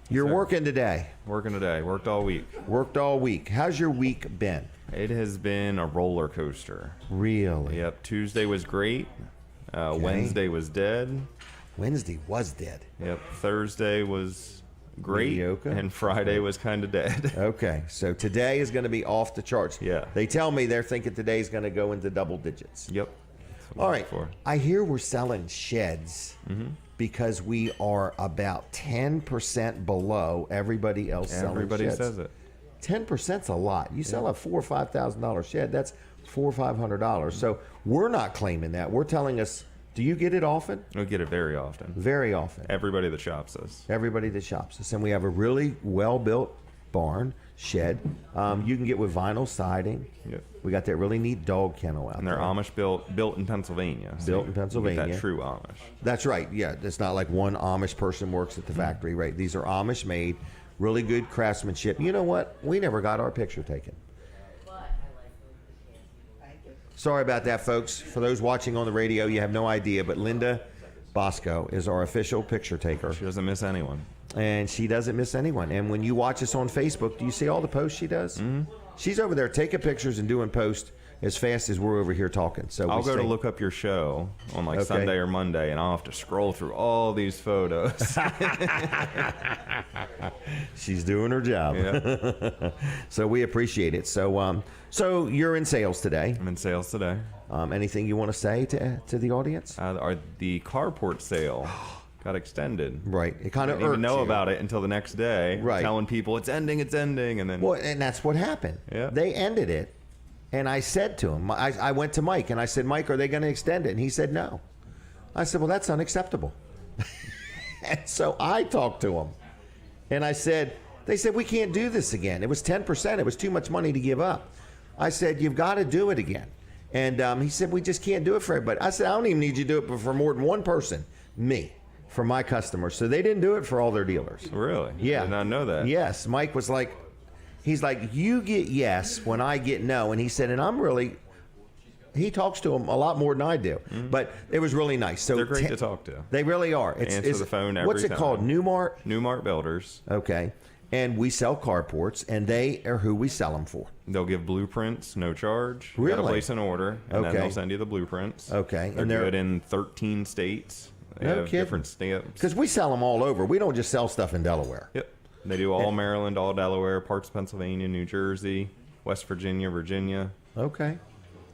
you're working today. Working today. Worked all week. Worked all week. How's your week been? It has been a roller coaster. Really? Yep. Tuesday was great. Wednesday was dead. Wednesday was dead. Yep. Thursday was great. Mediocre. And Friday was kind of dead. Okay, so today is going to be off the charts. Yeah. They tell me they're thinking today's going to go into double digits. Yep. All right. I hear we're selling sheds because we are about 10% below everybody else selling Everybody sheds. says it. 10%'s a lot. You sell a $4,000 or $5,000 shed, that's $400 or $500. So we're not claiming that. We're telling us, do you get it often? We get it very often. Very often. Everybody that shops us. Everybody that shops us. And we have a really well-built barn, shed. You can get with vinyl siding. Yep. We got that really neat dog kennel out And there. they're Amish built in Pennsylvania. So Built in you get Pennsylvania. that true Amish. That's right. Yeah, it's not like one Amish person works at the factory, right? These are Amish made, really good craftsmanship. You know what? We never got our picture taken. Sorry about that, folks. For those watching on the radio, you have no idea, but Linda Bosco is our official picture taker. She doesn't miss anyone. And she doesn't miss anyone. And when you watch us on Facebook, do you see all the posts she does? Mm-hmm. She's over there taking pictures and doing posts as fast as we're over here talking. So I'll go to look up your show on like Sunday or Monday, and I'll have to scroll through all these photos. She's doing her job. Yep. So we appreciate it. So so you're in sales today. I'm in sales today. Anything you want to say to the audience? The carport sale got extended. Right. It kind of didn't even know about it until the next day. Right. Telling people it's ending, and then. Well, and that's what happened. Yeah. They ended it, and I said to him, I went to Mike and I said, Mike, are they going to extend it? And he said no. I said, well, that's unacceptable. And so I talked to him, and I said, they said we can't do this again. It was 10%. It was too much money to give up. I said, you've got to do it again. And he said, we just can't do it for everybody. I said, I don't even need you to do it for more than one person, me, for my customers. So they didn't do it for all their dealers. Really? Yeah. I did not know that. Yes. Mike was like, he's like, you get yes when I get no. And he said, and I'm really, he talks to them a lot more than I do. Mm-hmm. But it was really nice. So they're great to talk to. They really are. Answer the phone every what's it time. called? Newmart? Newmart Builders. Okay. And we sell carports, and they are who we sell them for. They'll give blueprints, no charge. Really? You gotta place an order, and then Okay. they'll send you the blueprints. Okay. They're And they're good in 13 states. They No have kidding. different stamps. Because we sell them all over. We don't just sell stuff in Delaware. Yep. They do all Maryland, all Delaware, parts of Pennsylvania, New Jersey, West Virginia, Virginia. Okay.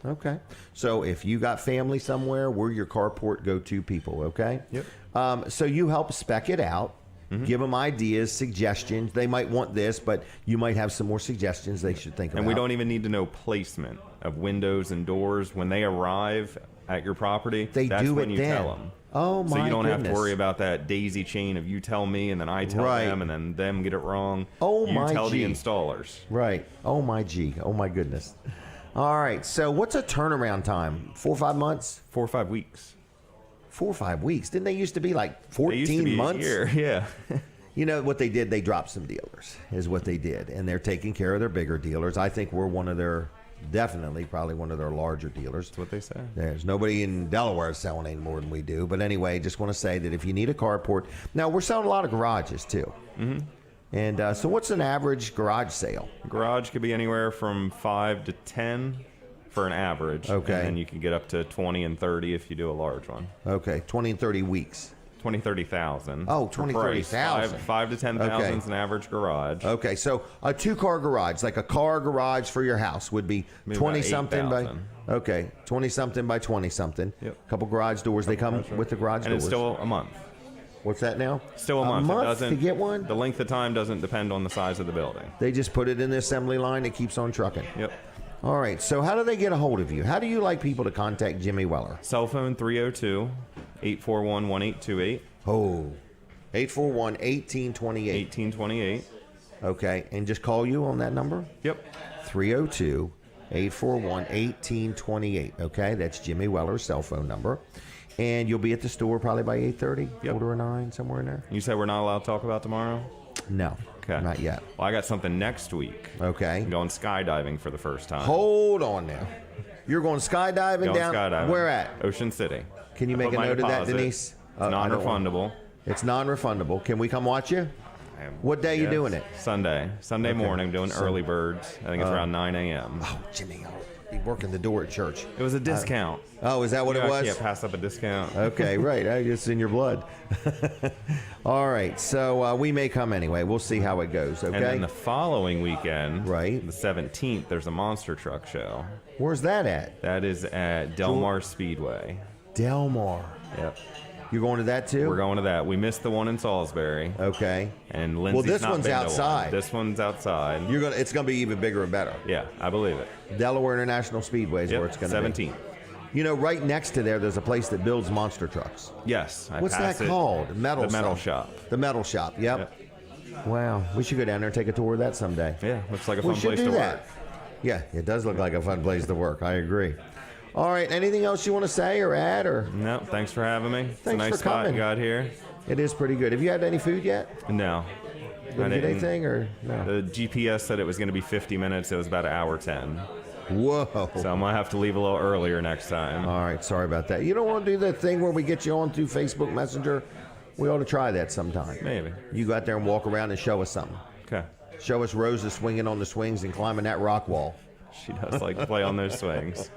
Okay. So if you got family somewhere, we're your carport go-to people, okay? Yep. So you help spec it out, give them ideas, suggestions. They might want this, but you might have some more suggestions they should think about. And we don't even need to know placement of windows and doors. When they arrive at your property, They that's do when it you then. tell them. Oh, my So you don't have to goodness. worry about that daisy chain of you tell me and then I tell Right. them and then them get it wrong. Oh, you my tell gee. the installers. Right. Oh, my gee. Oh, my goodness. All right. So what's a turnaround time? 4 or 5 months? 4 or 5 weeks. 4 or 5 weeks. Didn't they used to be like They 14 used to be months? a year. Yeah. You know what they did? They dropped some dealers, is what they did. And they're taking care of their bigger dealers. I think we're one of their, definitely, probably one of their larger dealers. That's what they say. There's nobody in Delaware selling any more than we do. But anyway, just want to say that if you need a carport, now we're selling a lot of garages too. Mm-hmm. And so what's an average garage sale? Garage could be anywhere from 5 to 10 for an average. Okay. And then you can get up to 20 and 30 if you do a large one. Okay, 20 and 30 weeks. 20, 30,000. Oh, for 20, price. 30,000. 5 to 10,000 Okay. is an average garage. Okay, so a 2-car garage, like a car garage for your house, would be Maybe 20 about something by 8,000. okay, 20 something by 20 something. Yep. Couple garage doors. They come with the garage And doors. it's still a month. What's that now? Still a month. A It month doesn't, to get one. The length of time doesn't depend on the size of the building. They just put it in the assembly line. It keeps on trucking. Yep. All right. So how do they get a hold of you? How do you like people to contact Jimmy Weller? Cell phone 302-841-1828. Oh, 841-1828. 1828. Okay, and just call you on that number? Yep. 302-841-1828. Okay, that's Jimmy Weller's cell phone number. And you'll be at the store probably by 8:30, Yep. quarter of 9, somewhere in there? You said we're not allowed to talk about tomorrow? No, Okay. not yet. Well, I got something next week. Okay. I'm going skydiving for the first time. Hold on now. You're going skydiving Going down? skydiving. Where at? Ocean City. Can you I make put a my note of that, deposit. Denise? It's I don't want- non-refundable. It's non-refundable. Can we come watch you? What day you Yes. doing it? Sunday Okay. morning, doing early birds. I think it's around 9 a.m. Oh, Jimmy, I'll be working the door at church. It was a discount. Oh, is that what You it know, was? I can't pass up a discount. Okay, right. It's in your blood. All right. So we may come anyway. We'll see how it goes. Okay. And then the following weekend, Right. the 17th, there's a monster truck show. Where's that at? That is at Delmar Speedway. Delmar. Yep. You're going to that too? We're going to that. We missed the one in Salisbury. Okay. And Lindsay's this not one's been to one. outside. This one's outside. It's gonna be even bigger and better. Yeah, I believe it. Delaware International Speedway is Yep, where it's gonna 17th. be. You know, right next to there's a place that builds monster trucks. Yes. I What's pass that it. called? The metal something. shop. The metal shop. Yep. Wow. We should go down there and take a tour of that someday. Yeah, looks like a We fun should place do to that. work. Yeah, it does look like a fun place to work. I agree. All right. Anything else you want to say or add? Or No, thanks for having me. It's a Thanks nice for spot coming. you got here. it is pretty good. Have you had any food yet? No. Didn't get anything or no? The GPS said it was going to be 50 minutes. It was about an hour 10. Whoa. So I'm going to have to leave a little earlier next time. All right. Sorry about that. You don't want to do that thing where we get you on through Facebook Messenger? We ought to try that sometime. Maybe. You go out there and walk around and show us something. Okay. Show us Rosa swinging on the swings and climbing that rock wall. She does like to play on those swings.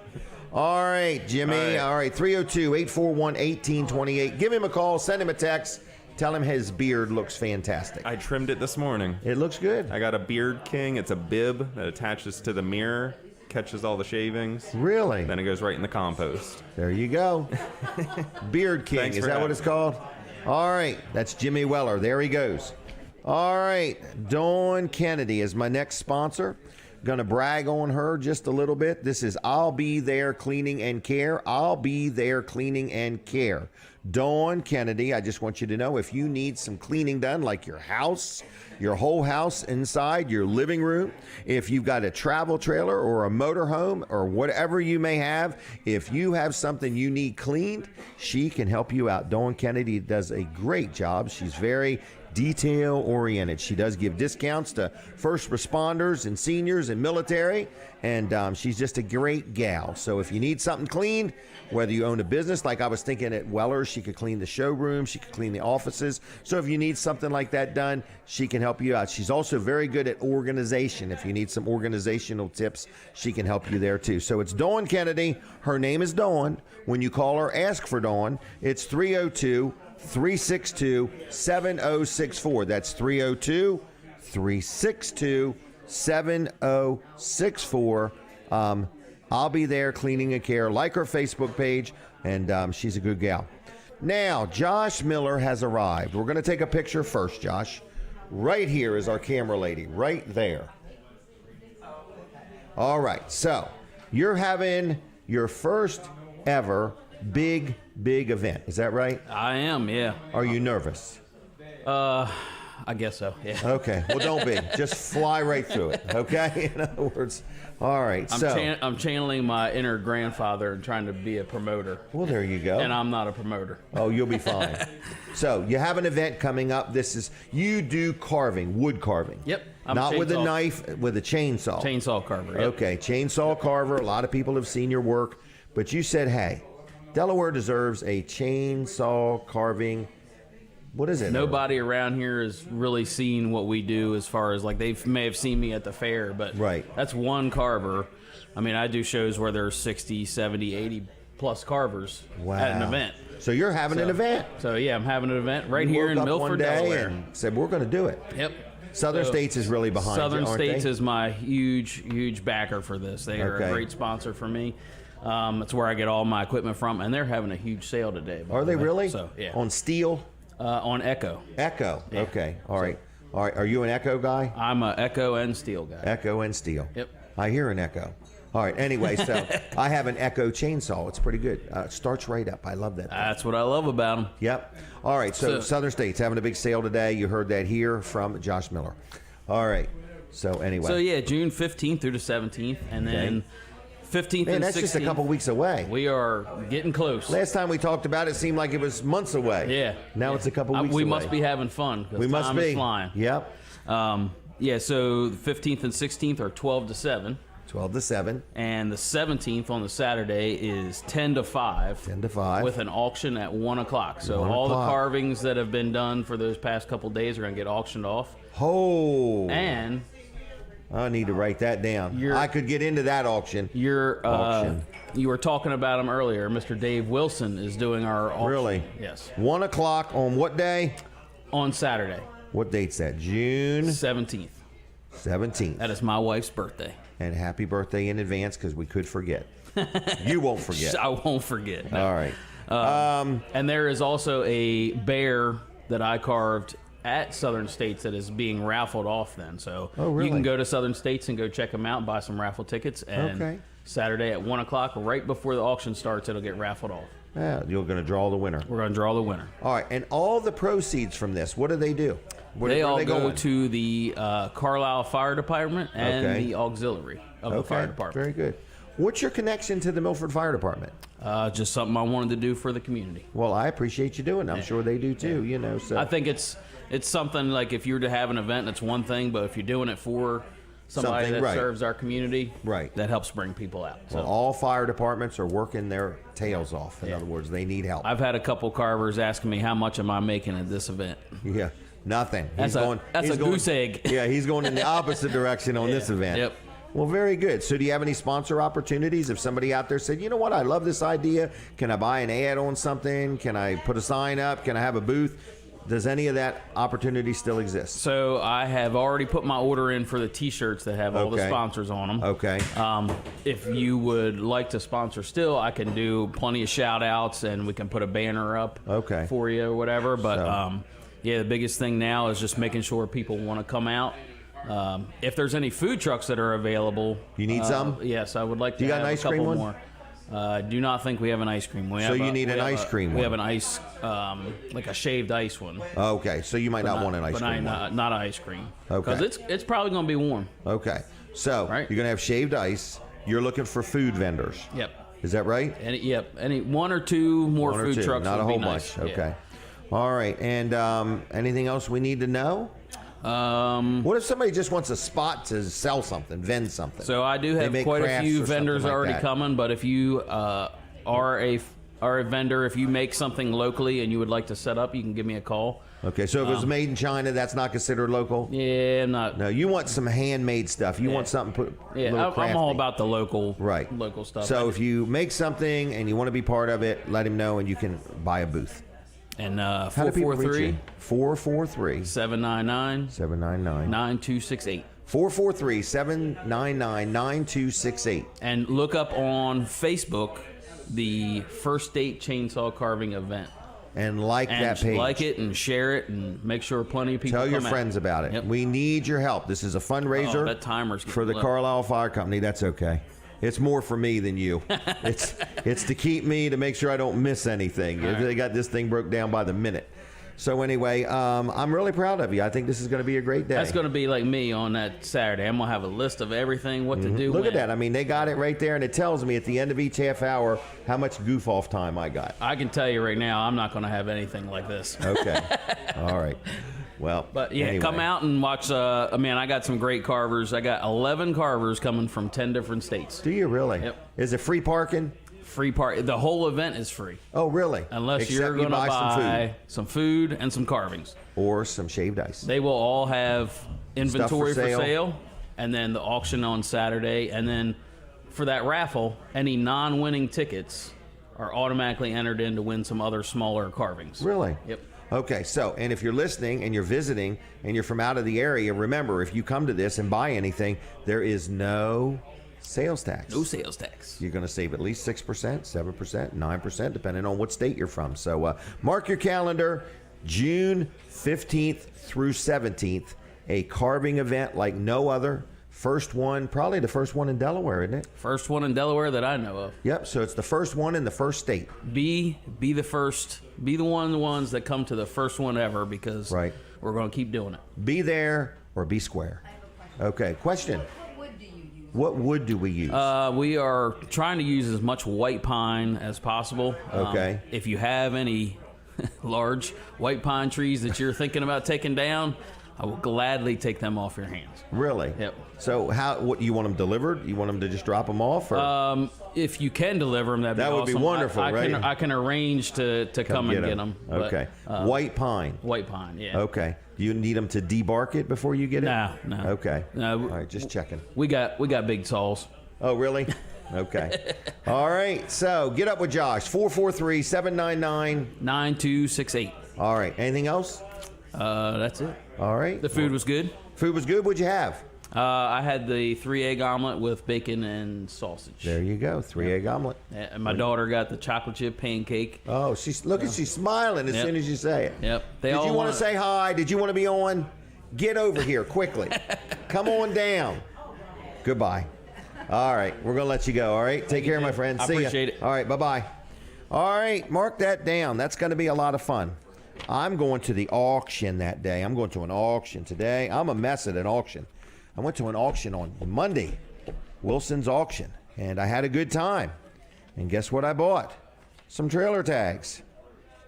All right, Jimmy. All right, 302-841-1828. Give him a call. Send him a text. Tell him his beard looks fantastic. I trimmed it this morning. It looks good. I got a Beard King. It's a bib that attaches to the mirror, catches all the shavings. Really? Then it goes right in the compost. There you go. Beard King. Thanks Is for that what having it's called? All right. That's Jimmy Weller. There he goes. All right. Dawn Kennedy is my next sponsor. Going to brag on her just a little bit. This is I'll Be There Cleaning and Care. I'll Be There Cleaning and Care. Dawn Kennedy, I just want you to know if you need some cleaning done, like your house, your whole house inside, your living room, if you've got a travel trailer or a motorhome or whatever you may have, if you have something you need cleaned, she can help you out. Dawn Kennedy does a great job. She's very detail oriented. She does give discounts to first responders and seniors and military, and she's just a great gal. So if you need something cleaned, whether you own a business, like I was thinking at Weller, she could clean the showroom, she could clean the offices. So if you need something like that done, she can help you out. She's also very good at organization. If you need some organizational tips, she can help you there too. So it's Dawn Kennedy. Her name is Dawn. When you call her, ask for Dawn. It's 302-362-7064. That's 302-362-7064. I'll Be There Cleaning and Care. Like her Facebook page, and she's a good gal. Now, Josh Miller has arrived. We're going to take a picture first, Josh. Right here is our camera lady, right there. All right, so you're having your first ever big event. Is that right? I am, yeah. Are you nervous? I guess so, yeah. Okay, well, don't be. Just fly right through it, okay? In other words, all right, I'm channeling my inner grandfather and trying to be a promoter. Well, there you go. And I'm not a promoter. Oh, you'll be fine. So you have an event coming up. You do carving, wood carving. Yep. Not with a knife, with a chainsaw. Chainsaw carver, yep. Okay, chainsaw carver. A lot of people have seen your work. But you said, hey, Delaware deserves a chainsaw carving. What is it? Nobody around here has really seen what we do as far as, like, they may have seen me at the fair, but right. That's one carver. I mean, I do shows where there's 60, 70, 80 plus carvers at an event. So you're having an event. So, yeah, I'm having an event right here in Milford, Delaware. And said, we're going to do it. Yep. Southern States is really behind Southern you, aren't States they? is my huge backer for this. They are a great sponsor for me. That's where I get all my equipment from, and they're having a huge sale today. Are they really? So, yeah. On steel? On Echo. Echo. Yeah. Okay. All right. Are you an Echo guy? I'm a Echo and Steel guy. Echo and Steel. Yep. I hear an Echo. All right. Anyway, so I have an Echo chainsaw. It's pretty good. Starts right up. I love that thing. That's what I love about them. Yep. All right. So Southern States having a big sale today. You heard that here from Josh Miller. All right. So anyway. So yeah, June 15th through the 17th, and then 15th and 16th. That's just a couple weeks away. We are getting close. Last time we talked about it, it seemed like it was months away. Yeah. Now it's a couple weeks we away. must be having fun. We must time be. Is flying. Yep. Yeah. So the 15th and 16th are 12 to 7. 12 to 7. And the 17th on the Saturday is 10 to 5. 10 to 5. With an auction at 1 o'clock. So 1 all the o'clock. carvings that have been done for those past couple days are going to get auctioned off. Oh. And I need to write that down. I could get into that auction. You were talking about him earlier. Mr. Dave Wilson is doing our auction. Really? Yes. 1 o'clock on what day? On Saturday. What date's that? June 17th. 17th. That is my wife's birthday. And happy birthday in advance, because we could forget. You won't forget. I won't forget. No. All right. And there is also a bear that I carved at Southern States that is being raffled off then. So really? You can go to Southern States and go check them out and buy some raffle tickets. And Saturday at 1 o'clock, right before the auction starts, it'll get raffled off. Yeah, you're going to draw the winner. We're going to draw the winner. All right. And all the proceeds from this, what do they do? They all go going? to the Carlisle Fire Department and the auxiliary of the fire department. Very good. What's your connection to the Milford Fire Department? Just something I wanted to do for the community. Well, I appreciate you doing it. I'm sure they do too, you know. So I think it's something like, if you were to have an event, that's one thing, but if you're doing it for somebody that serves our community, that helps bring people out. So well, all fire departments are working their tails off. In other words, they need help. I've had a couple carvers asking me, how much am I making at this event? Yeah. Nothing. That's a goose egg. Yeah, he's going in the opposite direction on this event. Yep. Well, very good. So do you have any sponsor opportunities? If somebody out there said, you know what, I love this idea. Can I buy an ad on something? Can I put a sign up? Can I have a booth? Does any of that opportunity still exist? So I have already put my order in for the T-shirts that have all the sponsors on them. Okay. If you would like to sponsor still, I can do plenty of shout-outs, and we can put a banner up for you or whatever. But, yeah, the biggest thing now is just making sure people want to come out. If there's any food trucks that are available. You need some? Yes, I would like to you got have an ice a couple cream one? more. Do not think we have an ice cream one. So you need an ice cream one. We have an ice, like a shaved ice one. Okay, so you might not want an ice cream one. Not ice cream. Okay. Because it's probably going to be warm. Okay, so you're going to have shaved ice. You're looking for food vendors. Yep. Is that right? Any one or two more food trucks not would a whole be nice. bunch. Okay. All right, and anything else we need to know? What if somebody just wants a spot to sell something, vend something? So I do have quite a few vendors already coming, but if you are a vendor, if you make something locally and you would like to set up, you can give me a call. Okay, so if it was made in China, that's not considered local? Yeah, I'm not. No, you want some handmade stuff. You want something I'm all about the local stuff. So if you make something and you want to be part of it, let him know and you can buy a booth. And 443 799 9268. 443-799-9268. And look up on Facebook the First Date Chainsaw Carving event. And that page. Like it and share it and make sure plenty of people Tell your come friends about it. Yep. We need your help. This is a fundraiser that timer's for the low. Carlisle Fire Company. That's okay. It's more for me than you. It's to keep me, to make sure I don't miss anything. Right. They got this thing broke down by the minute. So anyway, I'm really proud of you. I think this is going to be a great day. That's going to be like me on that Saturday. I'm going to have a list of everything, what to do. Look at that. I mean, they got it right there, and it tells me at the end of each half hour how much goof-off time I got. I can tell you right now, I'm not going to have anything like this. Okay. All right. Well, but yeah, anyway. Come out and watch. I got some great carvers. I got 11 carvers coming from 10 different states. Do you really? Yep. Is it free parking? Free park. The whole event is free. Oh, really? Unless you're going to buy some food and some carvings. Or some shaved ice. They will all have inventory for sale, and then the auction on Saturday. And then for that raffle, any non-winning tickets are automatically entered in to win some other smaller carvings. Really? Yep. Okay, so, and if you're listening and you're visiting and you're from out of the area, remember, if you come to this and buy anything, there is no sales tax. No sales tax. You're going to save at least 6%, 7%, 9%, depending on what state you're from. So mark your calendar, June 15th through 17th, a carving event like no other. First one, probably the first one in Delaware, isn't it? First one in Delaware that I know of. Yep, so it's the first one in the first state. Be the first. Be the ones that come to the first one ever, because we're going to keep doing it. Be there or be square. Okay, question. What wood do we use? We are trying to use as much white pine as possible. Okay. If you have any large white pine trees that you're thinking about taking down, I will gladly take them off your hands. Really? Yep. So what you want them delivered? You want them to just drop them off? Or? If you can deliver them, that would awesome. be wonderful, right? I can arrange to come and get them. Okay. White pine. White pine, yeah. Okay. Do you need them to debark it before you get it? No. Okay. No. All right, just checking. We got big saws. Oh, really? Okay. All right. So get up with Josh. 443-799-9268. All right. Anything else? That's it. All right. The food was good. Food was good. What'd you have? I had the 3-egg omelet with bacon and sausage. There you go, 3-egg omelet. And my daughter got the chocolate chip pancake. Oh, she's smiling as soon as you say it. Yep. Did you want to say hi? Did you want to be on? Get over here quickly. Come on down. Goodbye. All right, we're gonna let you go. All right, take care, my friend. I appreciate it. All right, bye-bye. All right, mark that down. That's going to be a lot of fun. I'm going to the auction that day. I'm going to an auction today. I'm a mess at an auction. I went to an auction on Monday, Wilson's auction, and I had a good time. And guess what I bought? Some trailer tags.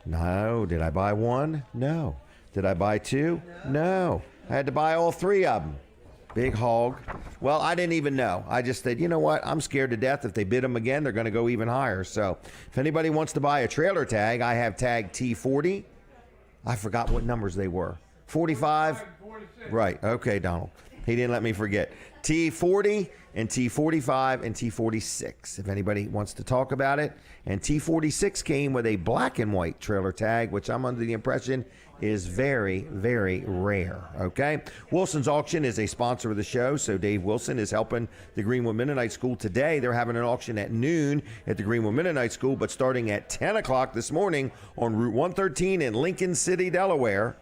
No. Did I buy one? No. Did I buy two? No. I had to buy all 3 of them. Big hog. Well, I didn't even know. I just said, you know what? I'm scared to death. If they bid them again, they're going to go even higher. So if anybody wants to buy a trailer tag, I have tag T40. I forgot what numbers they were. 45? Right. Okay, Donald. He didn't let me forget. T40 and T45 and T46, if anybody wants to talk about it. And T46 came with a black and white trailer tag, which I'm under the impression is very, very rare, okay? Wilson's Auction is a sponsor of the show, so Dave Wilson is helping the Greenwood Mennonite School today. They're having an auction at noon at the Greenwood Mennonite School, but starting at 10 o'clock this morning on Route 113 in Lincoln City, Delaware,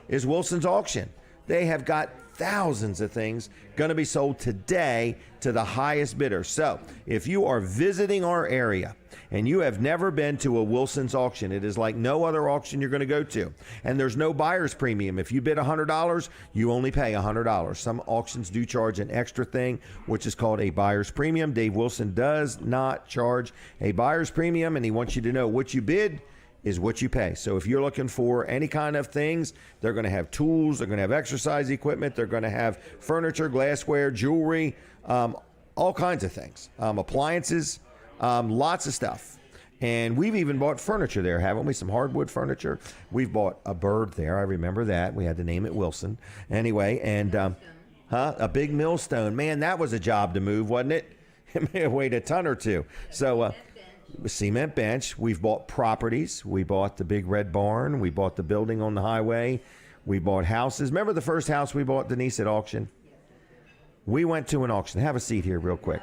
is Wilson's Auction. They have got thousands of things going to be sold today to the highest bidder. So if you are visiting our area and you have never been to a Wilson's auction, it is like no other auction you're going to go to. And there's no buyer's premium. If you bid $100, you only pay $100. Some auctions do charge an extra thing, which is called a buyer's premium. Dave Wilson does not charge a buyer's premium, and he wants you to know what you bid is what you pay. So if you're looking for any kind of things, they're going to have tools, they're going to have exercise equipment, they're going to have furniture, glassware, jewelry, all kinds of things, appliances, lots of stuff. And we've even bought furniture there, haven't we? Some hardwood furniture. We've bought a bird there. I remember that. We had to name it Wilson. Anyway, and a big millstone. Man, that was a job to move, wasn't it? It may have weighed a ton or two. So cement bench. We've bought properties. We bought the big red barn. We bought the building on the highway. We bought houses. Remember the first house we bought, Denise, at auction? We went to an auction. Have a seat here real quick.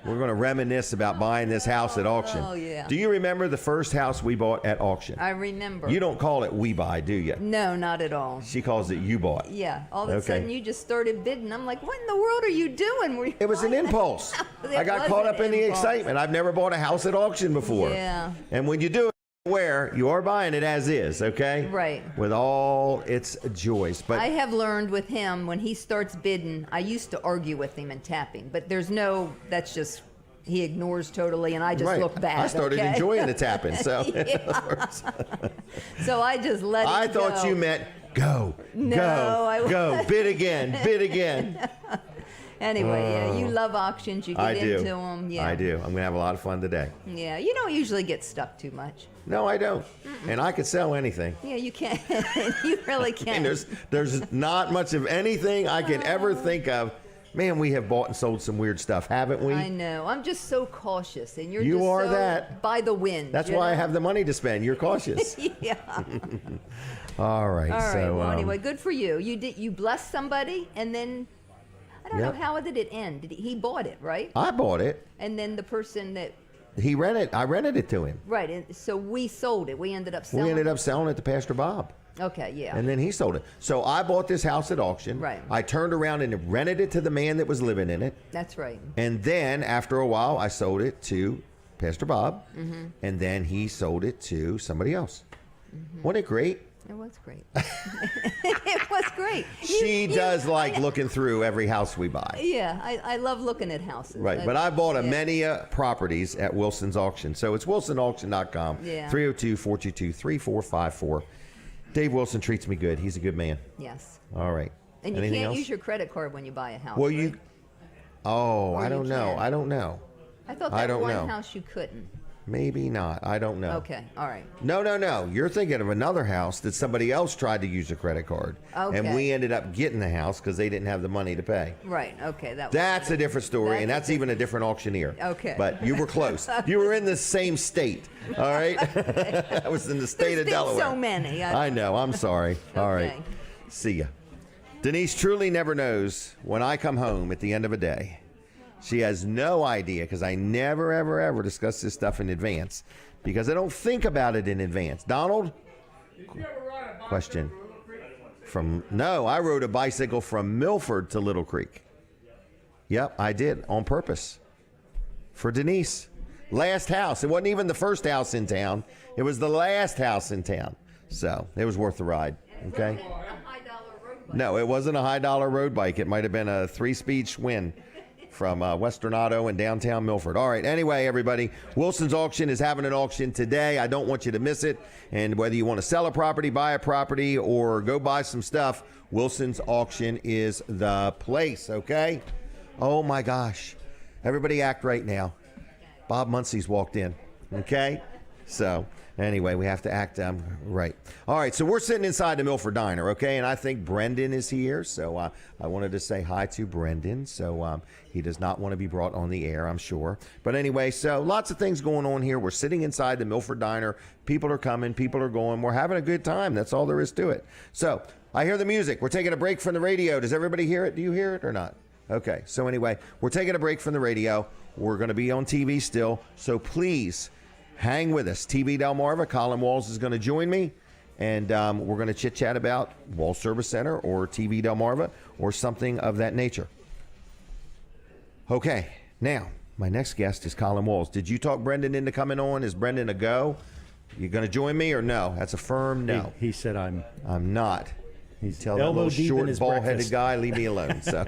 We're going to reminisce about buying this house at auction. Oh, yeah. Do you remember the first house we bought at auction? I remember. You don't call it we buy, do you? No, not at all. She calls it you bought. Yeah. All of a sudden, you just started bidding. I'm like, what in the world are you doing? It was an impulse. I got caught up in the excitement. I've never bought a house at auction before. Yeah. And when you do it, where you are buying it as is, okay? Right. With all its joys. But I have learned with him, when he starts bidding, I used to argue with him and tapping, but that's just, he ignores totally, and I just look bad. I started okay? enjoying the tapping, so. So I just let it go. I thought you meant go, go, bid again, bid again. Anyway, yeah, you love auctions. You get into them. Yeah. I do. I'm going to have a lot of fun today. Yeah, you don't usually get stuck too much. No, I don't. And I could sell anything. Yeah, you can. You really can. And there's not much of anything I can ever think of. Man, we have bought and sold some weird stuff, haven't we? I know. I'm just so cautious, and you're You just are so that. by the wind. That's why I have the money to spend. You're cautious. Yeah. All right. All right. So, Well, anyway, good for you. You blessed somebody, and then I don't know, how did it end? He bought it, right? I bought it. And then the person that I rented it to him. right, and so we sold it. We ended up selling. We ended up selling it to Pastor Bob. Okay, yeah. And then he sold it. So I bought this house at auction. Right. I turned around and rented it to the man that was living in it. That's right. And then after a while, I sold it to Pastor Bob. Mm-hmm. And then he sold it to somebody else. Mm-hmm. Wasn't it great? It was great. It was great. She does like looking through every house we buy. Yeah, I love looking at houses. Right, but I bought many properties at Wilson's Auction. So it's wilsonauction.com, Yeah. 302-422-3454. Dave Wilson treats me good. He's a good man. Yes. All right. And you Anything can't else? use your credit card when you buy a house. Well, right? I you don't know. can. I don't know. I thought I that don't one know. house you couldn't. Maybe not. I don't know. Okay, all right. No. You're thinking of another house that somebody else tried to use a credit card. Okay. And we ended up getting the house because they didn't have the money to pay. Right, okay. That's a different story, and that's even a different auctioneer. Okay. But you were close. You were in the same state, all right? I was in the state of There's been Delaware. so many. I know. I'm sorry. All right. Okay. See ya. Denise truly never knows when I come home at the end of a day. She has no idea because I never, ever, ever discuss this stuff in advance because I don't think about it in advance. Donald? Question. No, I rode a bicycle from Milford to Little Creek. Yep, I did on purpose for Denise. Last house. It wasn't even the first house in town. It was the last house in town. So it was worth the ride. Okay? No, it wasn't a high dollar road bike. It might have been a 3-speed Schwinn from Western Auto in downtown Milford. All right. Anyway, everybody, Wilson's Auction is having an auction today. I don't want you to miss it. And whether you want to sell a property, buy a property, or go buy some stuff, Wilson's Auction is the place. Okay? Oh, my gosh. Everybody act right now. Bob Muncy's walked in. Okay? So, Anyway, we have to act right. All right, so we're sitting inside the Milford Diner, okay? And I think Brendan is here, so I wanted to say hi to Brendan. So he does not want to be brought on the air, I'm sure. But anyway, so lots of things going on here. We're sitting inside the Milford Diner. People are coming. People are going. We're having a good time. That's all there is to it. So I hear the music. We're taking a break from the radio. Does everybody hear it? Do you hear it or not? Okay, so anyway, we're taking a break from the radio. We're going to be on TV still, so please hang with us. TV Delmarva, Colin Walls is going to join me, and we're going to chit-chat about Walls Service Center or TV Delmarva or something of that nature. Okay, now, my next guest is Colin Walls. Did you talk Brendan into coming on? Is Brendan a go? You going to join me or no? That's a firm no. He said I'm not. He's Tell that little short, bald-headed guy, leave me alone. So.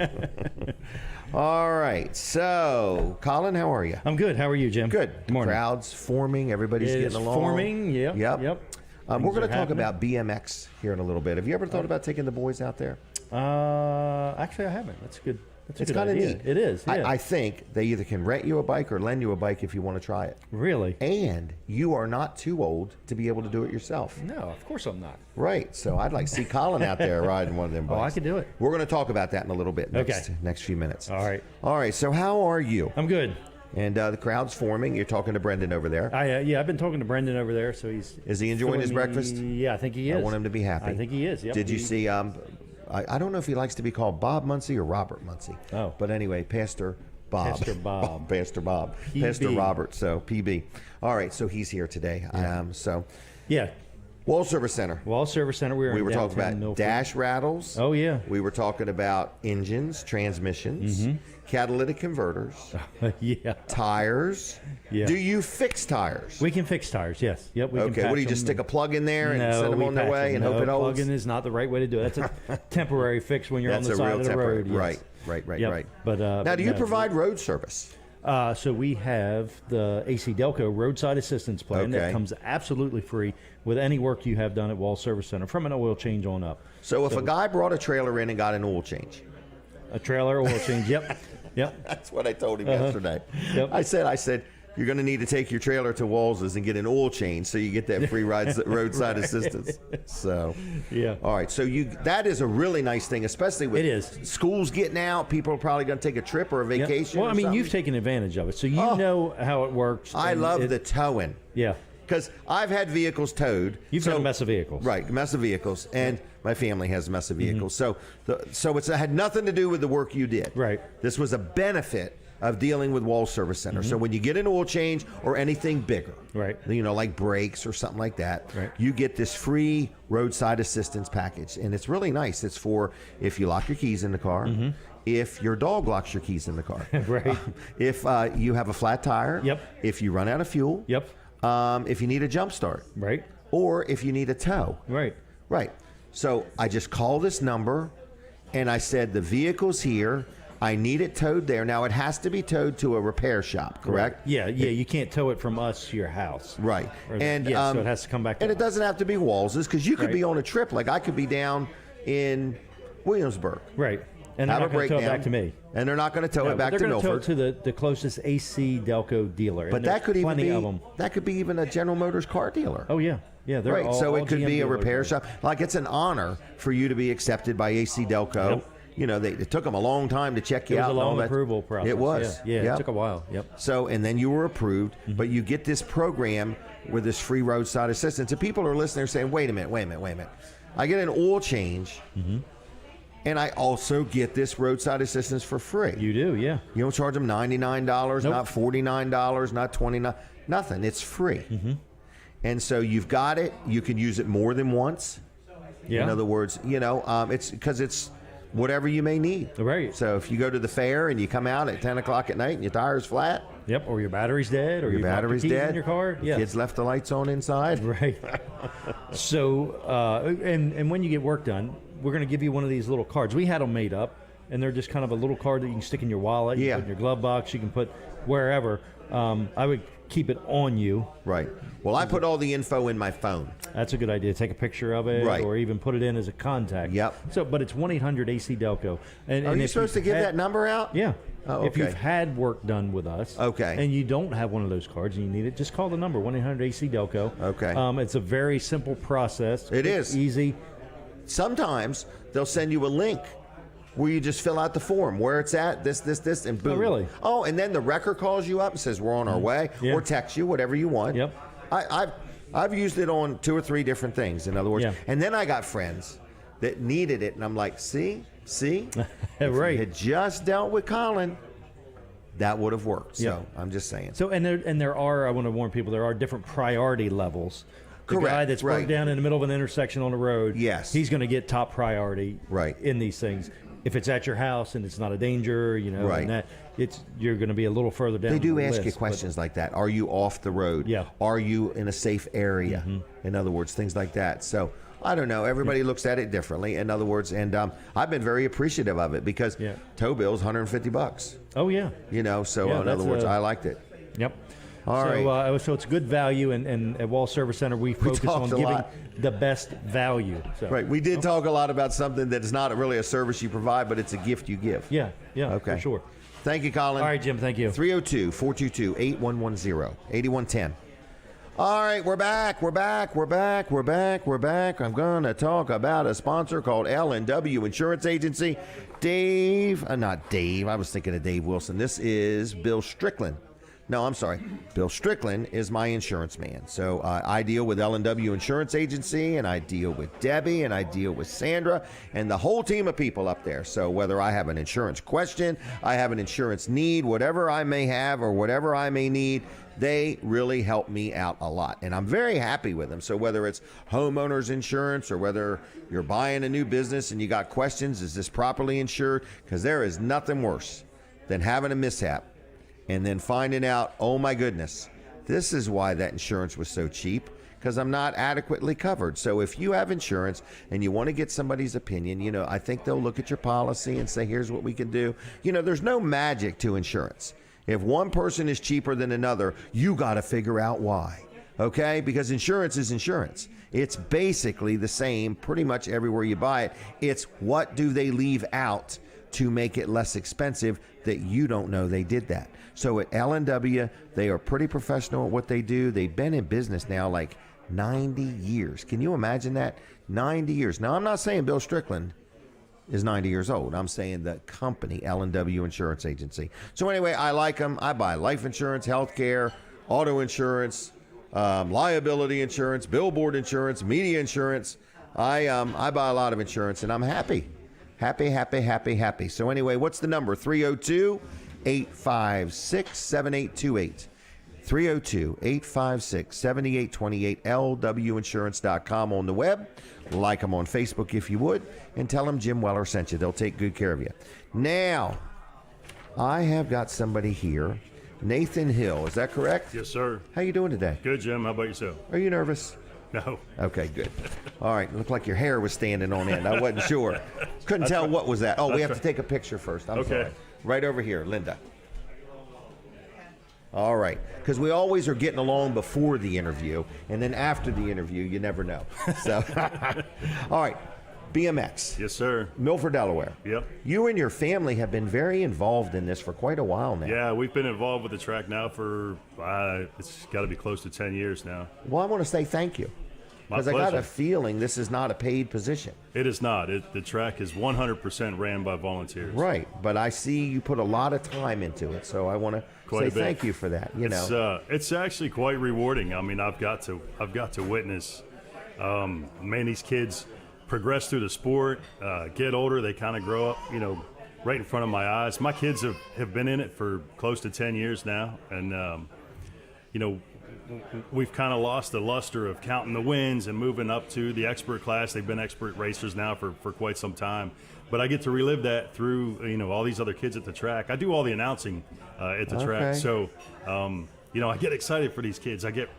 All right. So, Colin, how are you? I'm good. How are you, Jim? Good. Good morning. Crowd's forming. Everybody's getting along. Forming. Yep. Yep. We're going to talk about BMX here in a little bit. Have you ever thought about taking the boys out there? Actually, I haven't. That's good. It's kind of neat. It is. Yeah. I think they either can rent you a bike or lend you a bike if you want to try it. Really? And you are not too old to be able to do it yourself. No, of course I'm not. Right. So I'd like to see Colin out there riding one of them bikes. Oh, I could do it. We're going to talk about that in a little bit next few minutes. All right. All right. So how are you? I'm good. And the crowd's forming. You're talking to Brendan over there. I've been talking to Brendan over there. So Is he enjoying his breakfast? Yeah, I think he is. I want him to be happy. I think he is. Yep. Did you see? I don't know if he likes to be called Bob Muncy or Robert Muncy. Oh. But anyway, Pastor Bob. Pastor Bob. Pastor Bob. PB. Pastor Robert. So PB. All right. So he's here today. Yeah. Walls Service Center. Walls Service Center. We were talking about Milford. dash rattles. Oh, yeah. We were talking about engines, transmissions, catalytic converters, yeah, tires. Yeah. Do you fix tires? We can fix tires, yes. Yep, we can Okay, what do you just stick a plug in there and send them on their way and hope it holds? Plugging is not the right way to do it. That's a temporary fix when you're on the side of the road. Yes. Right. But now, do you provide road service? So we have the AC Delco roadside assistance plan that comes absolutely free with any work you have done at Walls Service Center from an oil change on up. So if a guy brought a trailer in and got an oil change. A trailer oil change, yep. That's what I told him yesterday. Yep. I said, you're going to need to take your trailer to Walls's and get an oil change so you get that free roadside assistance. So, yeah. All right. So that is a really nice thing, especially with it is. Schools getting out. People are probably going to take a trip or a vacation. Well, I mean, you've taken advantage of it, so you know how it works. I love the towing. Yeah. Because I've had vehicles towed. You've got a mess of vehicles. Right, a mess of vehicles. And my family has a mess of vehicles. So it had nothing to do with the work you did. Right. This was a benefit of dealing with Walls Service Center. So when you get an oil change or anything bigger, right, like brakes or something like that, right, you get this free roadside assistance package. And it's really nice. It's for if you lock your keys in the car, if your dog locks your keys in the car, right, if you have a flat tire, yep, if you run out of fuel, yep, if you need a jump start, right, or if you need a tow, right. So I just call this number, and I said the vehicle's here. I need it towed there. Now it has to be towed to a repair shop, correct? Right. Yeah. You can't tow it from us to your house. Right. So it has to come back to and us. It doesn't have to be Walls's, because you could be on a trip. Like I could be down in Williamsburg. Right. And they're not going to tow it back to me. And they're not going to tow it back to Milford. They're going to tow it to the closest AC Delco dealer. But that could even be even a General Motors car dealer. Oh yeah. Yeah, they're right. So it could be a repair shop. Like it's an honor for you to be accepted by AC Delco. Yep. You know, it took them a long time to check you out. It was a long approval process. It was. Yeah, it took a while. Yep. So, and then you were approved, but you get this program with this free roadside assistance. And people are listening saying, wait a minute. I get an oil change, and I also get this roadside assistance for free. You do, yeah. You don't charge them $99, not $49, not $29, nothing. It's free. And so you've got it. You can use it more than once. Yeah. In other words, it's because it's whatever you may need. Right. So if you go to the fair and you come out at 10 o'clock at night and your tire's flat. Yep, or your battery's dead, or your battery's dead in your car. Yeah. Kids left the lights on inside. Right. So, and when you get work done, we're going to give you one of these little cards. We had them made up, and they're just kind of a little card that you can stick in your wallet. You can put in your glove box. You can put wherever. I would keep it on you. Right. Well, I put all the info in my phone. That's a good idea. Take a picture of it, or even put it in as a contact. Yep. So, but it's 1-800-AC-DELCO. Are you supposed to give that number out? Yeah. Oh, okay. If you've had work done with us, and you don't have one of those cards and you need it, just call the number 1-800-AC-DELCO. Okay. It's a very simple process. It is easy. Sometimes they'll send you a link where you just fill out the form, where it's at, this, and boom. Oh, really? Oh, and then the wrecker calls you up and says, we're on our way, or texts you, whatever you want. Yep. I've used it on 2 or 3 different things, in other words. Yeah. And then I got friends that needed it, and I'm like, see? If right. you had just dealt with Colin, that would have worked. So I'm just saying. So, and there are, I want to warn people, there are different priority levels. The guy that's broke down in the middle of an intersection on the road, he's going to get top priority in these things. If it's at your house and it's not a danger, and that you're going to be a little further down. They do the ask list, you questions like that. Are you off the road? Yeah. Are you in a safe area? Mm-hmm. In other words, things like that. So I don't know. Everybody looks at it differently. In other words, and I've been very appreciative of it because tow bill's $150. Oh yeah. So in other words, I liked it. Yep. All right. So it's good value, and at Wall Service Center we focus on giving the best value. So. Right. We did talk a lot about something that is not really a service you provide, but it's a gift you give. Yeah. Okay. For sure. Thank you, Colin. All right, Jim. Thank you. 302-422-8110, 8110. All right, we're back. I'm going to talk about a sponsor called L&W Insurance Agency. Not Dave. I was thinking of Dave Wilson. This is Bill Strickland. No, I'm sorry. Bill Strickland is my insurance man. So I deal with L&W Insurance Agency, and I deal with Debbie, and I deal with Sandra, and the whole team of people up there. So whether I have an insurance question, I have an insurance need, whatever I may have or whatever I may need, they really help me out a lot. And I'm very happy with them. So whether it's homeowners insurance or whether you're buying a new business and you got questions, is this properly insured? Because there is nothing worse than having a mishap and then finding out, oh my goodness, this is why that insurance was so cheap, because I'm not adequately covered. So if you have insurance and you want to get somebody's opinion, I think they'll look at your policy and say, here's what we can do. There's no magic to insurance. If one person is cheaper than another, you got to figure out why. Okay? Because insurance is insurance. It's basically the same pretty much everywhere you buy it. It's what do they leave out to make it less expensive that you don't know they did that. So at L&W, they are pretty professional at what they do. They've been in business now like 90 years. Can you imagine that? 90 years. Now, I'm not saying Bill Strickland is 90 years old. I'm saying the company, L&W Insurance Agency. So anyway, I like them. I buy life insurance, health care, auto insurance, liability insurance, billboard insurance, media insurance. I buy a lot of insurance, and I'm happy. Happy. So anyway, what's the number? 302-856-7828. 302-856-7828, lwinsurance.com on the web. Like them on Facebook if you would, and tell them Jim Weller sent you. They'll take good care of you. Now, I have got somebody here, Nathan Hill. Is that correct? Yes, sir. How you doing today? Good, Jim. How about yourself? Are you nervous? No. Okay, good. All right, looked like your hair was standing on end. I wasn't sure. Couldn't tell what was that. Oh, we have to take a picture first. I'm sorry. Right over here, Linda. All right, because we always are getting along before the interview, and then after the interview, you never know. So, all right, BMX. Yes, sir. Milford, Delaware. Yep. You and your family have been very involved in this for quite a while now. Yeah, we've been involved with the track now for, it's got to be close to 10 years now. Well, I want to say thank you. Because I got a feeling this is not a paid position. It is not. The track is 100% ran by volunteers. Right, but I see you put a lot of time into it, so I want to say thank you for that. It's actually quite rewarding. I mean, I've got to witness, these kids progress through the sport, get older. They kind of grow up, right in front of my eyes. My kids have been in it for close to 10 years now, and we've kind of lost the luster of counting the wins and moving up to the expert class. They've been expert racers now for quite some time. But I get to relive that through, all these other kids at the track. I do all the announcing at the track. So, I get excited for these kids. I get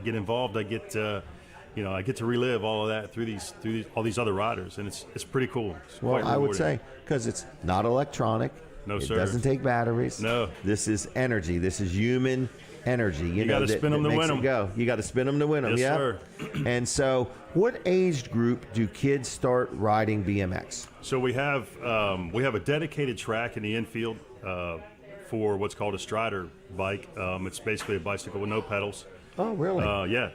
involved. I get to relive all of that through all these other riders. And it's pretty cool. Well, I would say, because it's not electronic. No, sir. It doesn't take batteries. No. This is energy. This is human Energy. You got to spin them to win them. Go. You got to spin them to win them. Yes, Yeah. sir. And so, what age group do kids start riding BMX? So we have a dedicated track in the infield for what's called a strider bike. It's basically a bicycle with no pedals. Oh, really? Yeah.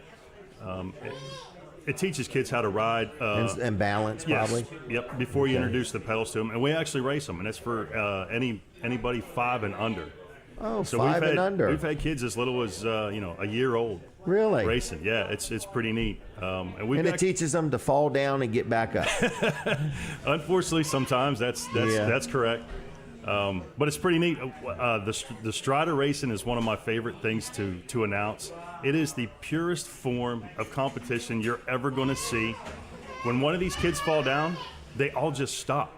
It teaches kids how to ride and balance, yes, probably. Yep. Before you introduce the pedals to them, and we actually race them, and that's for anybody 5 and under. Oh, So 5 and under. We've had kids as little as a year old. Really? Racing, yeah, it's pretty neat. And it teaches them to fall down and get back up. Unfortunately, sometimes that's correct. But it's pretty neat. The Strider racing is one of my favorite things to announce. It is the purest form of competition you're ever going to see. When one of these kids fall down, they all just stop.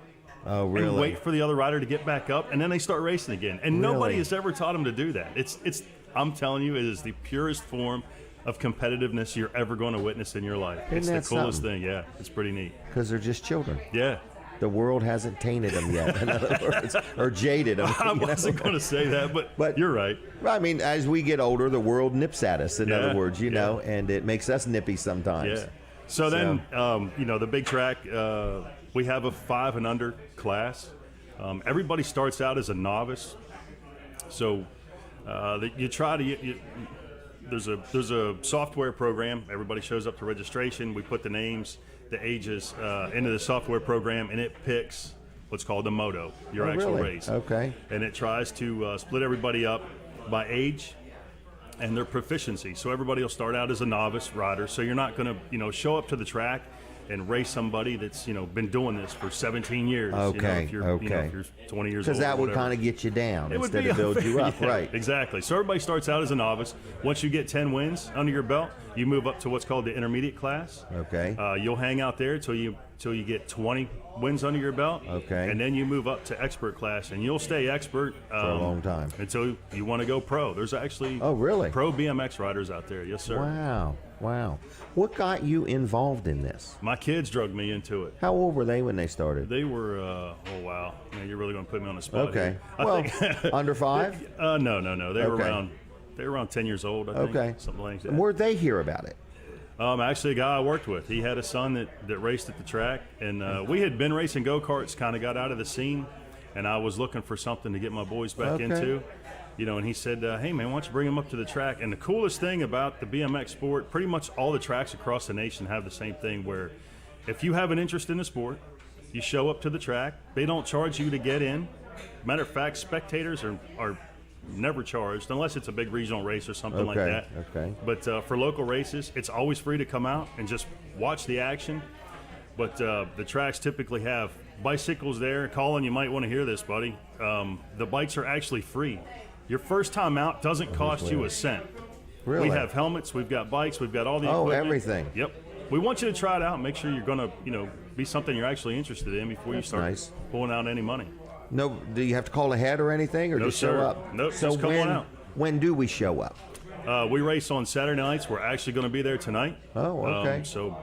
Oh, really? And wait for the other rider to get back up, and then they start racing again. And nobody has ever taught them to do that. It's. I'm telling you, it is the purest form of competitiveness you're ever going to witness in your life. It's the coolest thing. Yeah, it's pretty neat. Because they're just children. Yeah. The world hasn't tainted them yet, in other words, or jaded them. I wasn't going to say that, but you're right. I mean, as we get older, the world nips at us, in other words, you know, and it makes us nippy sometimes. Yeah. So then, the big track, we have a 5 and under class. Everybody starts out as a novice. So you try to... There's a software program. Everybody shows up to registration. We put the names, the ages into the software program, and it picks what's called the moto, your actual race. Okay. And it tries to split everybody up by age and their proficiency. So everybody will start out as a novice rider. So you're not going to, show up to the track and race somebody that's, been doing this for 17 years. Okay. If you're 20 years old. Because that would kind of get you down it instead of build you up, right? Exactly. So everybody starts out as a novice. Once you get 10 wins under your belt, you move up to what's called the intermediate class. Okay. You'll hang out there till you get 20 wins under your belt. Okay. And then you move up to expert class, and you'll stay expert for a long time until you want to go pro. There's actually pro BMX riders out there. Yes, sir. Wow. What got you involved in this? My kids drugged me into it. How old were they when they started? They were, oh wow, man, you're really going to put me on the spot. Okay. Here. Under 5? No. They were around 10 years old, I think. Okay. Something like that. And where'd they hear about it? Actually, a guy I worked with, he had a son that raced at the track, and we had been racing go-karts, kind of got out of the scene, and I was looking for something to get my boys back into. And he said, hey, man, why don't you bring them up to the track? And the coolest thing about the BMX sport, pretty much all the tracks across the nation have the same thing, where if you have an interest in the sport, you show up to the track. They don't charge you to get in. Matter of fact, spectators are never charged, unless it's a big regional race or something like that. Okay. But for local races, it's always free to come out and just watch the action. But the tracks typically have bicycles there. Colin, you might want to hear this, buddy. The bikes are actually free. Your first time out doesn't cost you a cent. Really? We have helmets, we've got bikes, we've got all the equipment. Everything. Yep. We want you to try it out and make sure you're going to, be something you're actually interested in before you start pulling out any money. No, do you have to call ahead or anything, or just show up? Nope, so just come on out. When do we show up? We race on Saturday nights. We're actually going to be there tonight. Oh, okay. So,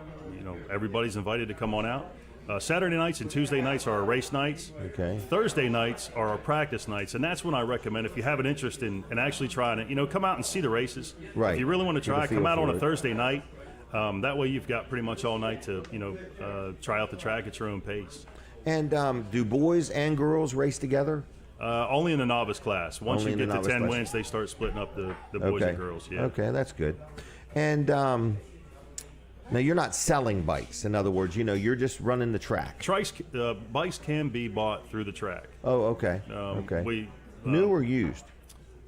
everybody's invited to come on out. Saturday nights and Tuesday nights are our race nights. Okay. Thursday nights are our practice nights, and that's when I recommend, if you have an interest in actually trying it, come out and see the races. Right. If you really want to try, come out on a Thursday night. That way you've got pretty much all night to, try out the track at your own pace. And do boys and girls race together? Only in the novice class. Once Only you get to 10 class. wins, they start splitting up the boys and girls. Yeah. Okay, that's good. And now you're not selling bikes. In other words, you're just running the track. Bikes can be bought through the track. Oh, okay. Okay. New or used?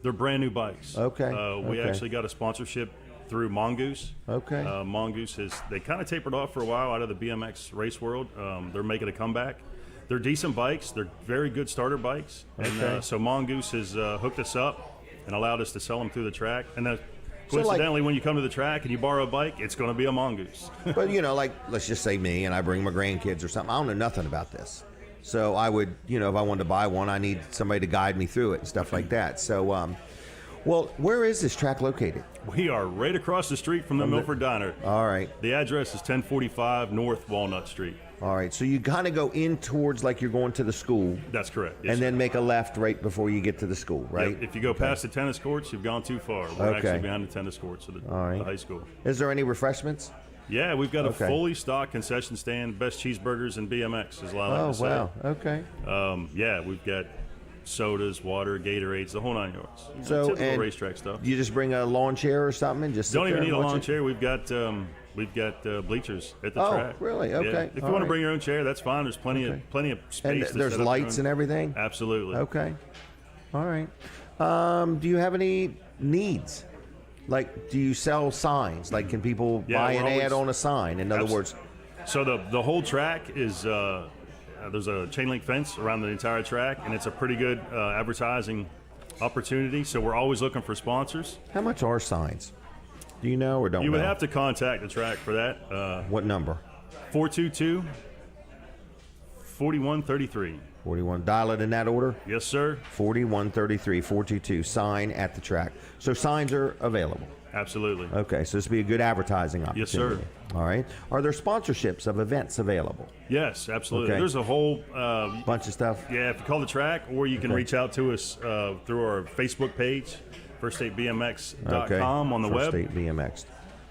They're brand new bikes. Okay. We actually got a sponsorship through Mongoose. Okay. Mongoose they kind of tapered off for a while out of the BMX race world. They're making a comeback. They're decent bikes. They're very good starter bikes. Okay. And so Mongoose has hooked us up and allowed us to sell them through the track. And coincidentally, when you come to the track and you borrow a bike, it's going to be a Mongoose. But, let's just say me and I bring my grandkids or something. I don't know nothing about this. So I would, if I wanted to buy one, I need somebody to guide me through it and stuff like that. So Well, where is this track located? We are right across the street from the Milford Diner. All right. The address is 1045 North Walnut Street. All right. So you kind of go in towards like you're going to the school. That's correct. Yes, and sir. then make a left right before you get to the school, right? Yep. If you go past the tennis courts, you've gone too far. We're actually behind the tennis courts of the high school. Is there any refreshments? Yeah, we've got a fully stocked concession stand. Best cheeseburgers and BMX is what I like to say. Oh, wow. Okay. Yeah, we've got sodas, water, Gatorades, the whole 9 yards. So, typical and racetrack stuff. You just bring a lawn chair or something and just sit Don't there even and need a watch lawn it? chair. We've got bleachers at the track. Oh, really? Okay. Yeah. If you want to bring your own chair, that's fine. There's plenty of space. And to there's set up lights and everything? Absolutely. Okay. All right. Do you have any needs? Like, do you sell signs? Like, can people buy an ad on a sign? In other words, so the whole track is there's a chain link fence around the entire track, and it's a pretty good advertising opportunity. So we're always looking for sponsors. how much are signs? Do you know or don't You know? would have to contact the track for that. What number? 422-4133. 41. Dial it in that order. Yes, sir. 4133 422. Sign at the track. So signs are available. Absolutely. Okay, so this would be a good advertising opportunity. Yes, sir. All right. Are there sponsorships of events available? Yes, absolutely. Okay. There's a whole bunch of stuff. Yeah, if you call the track, or you can reach out to us through our Facebook page, firststatebmx.com on the First web. State BMX.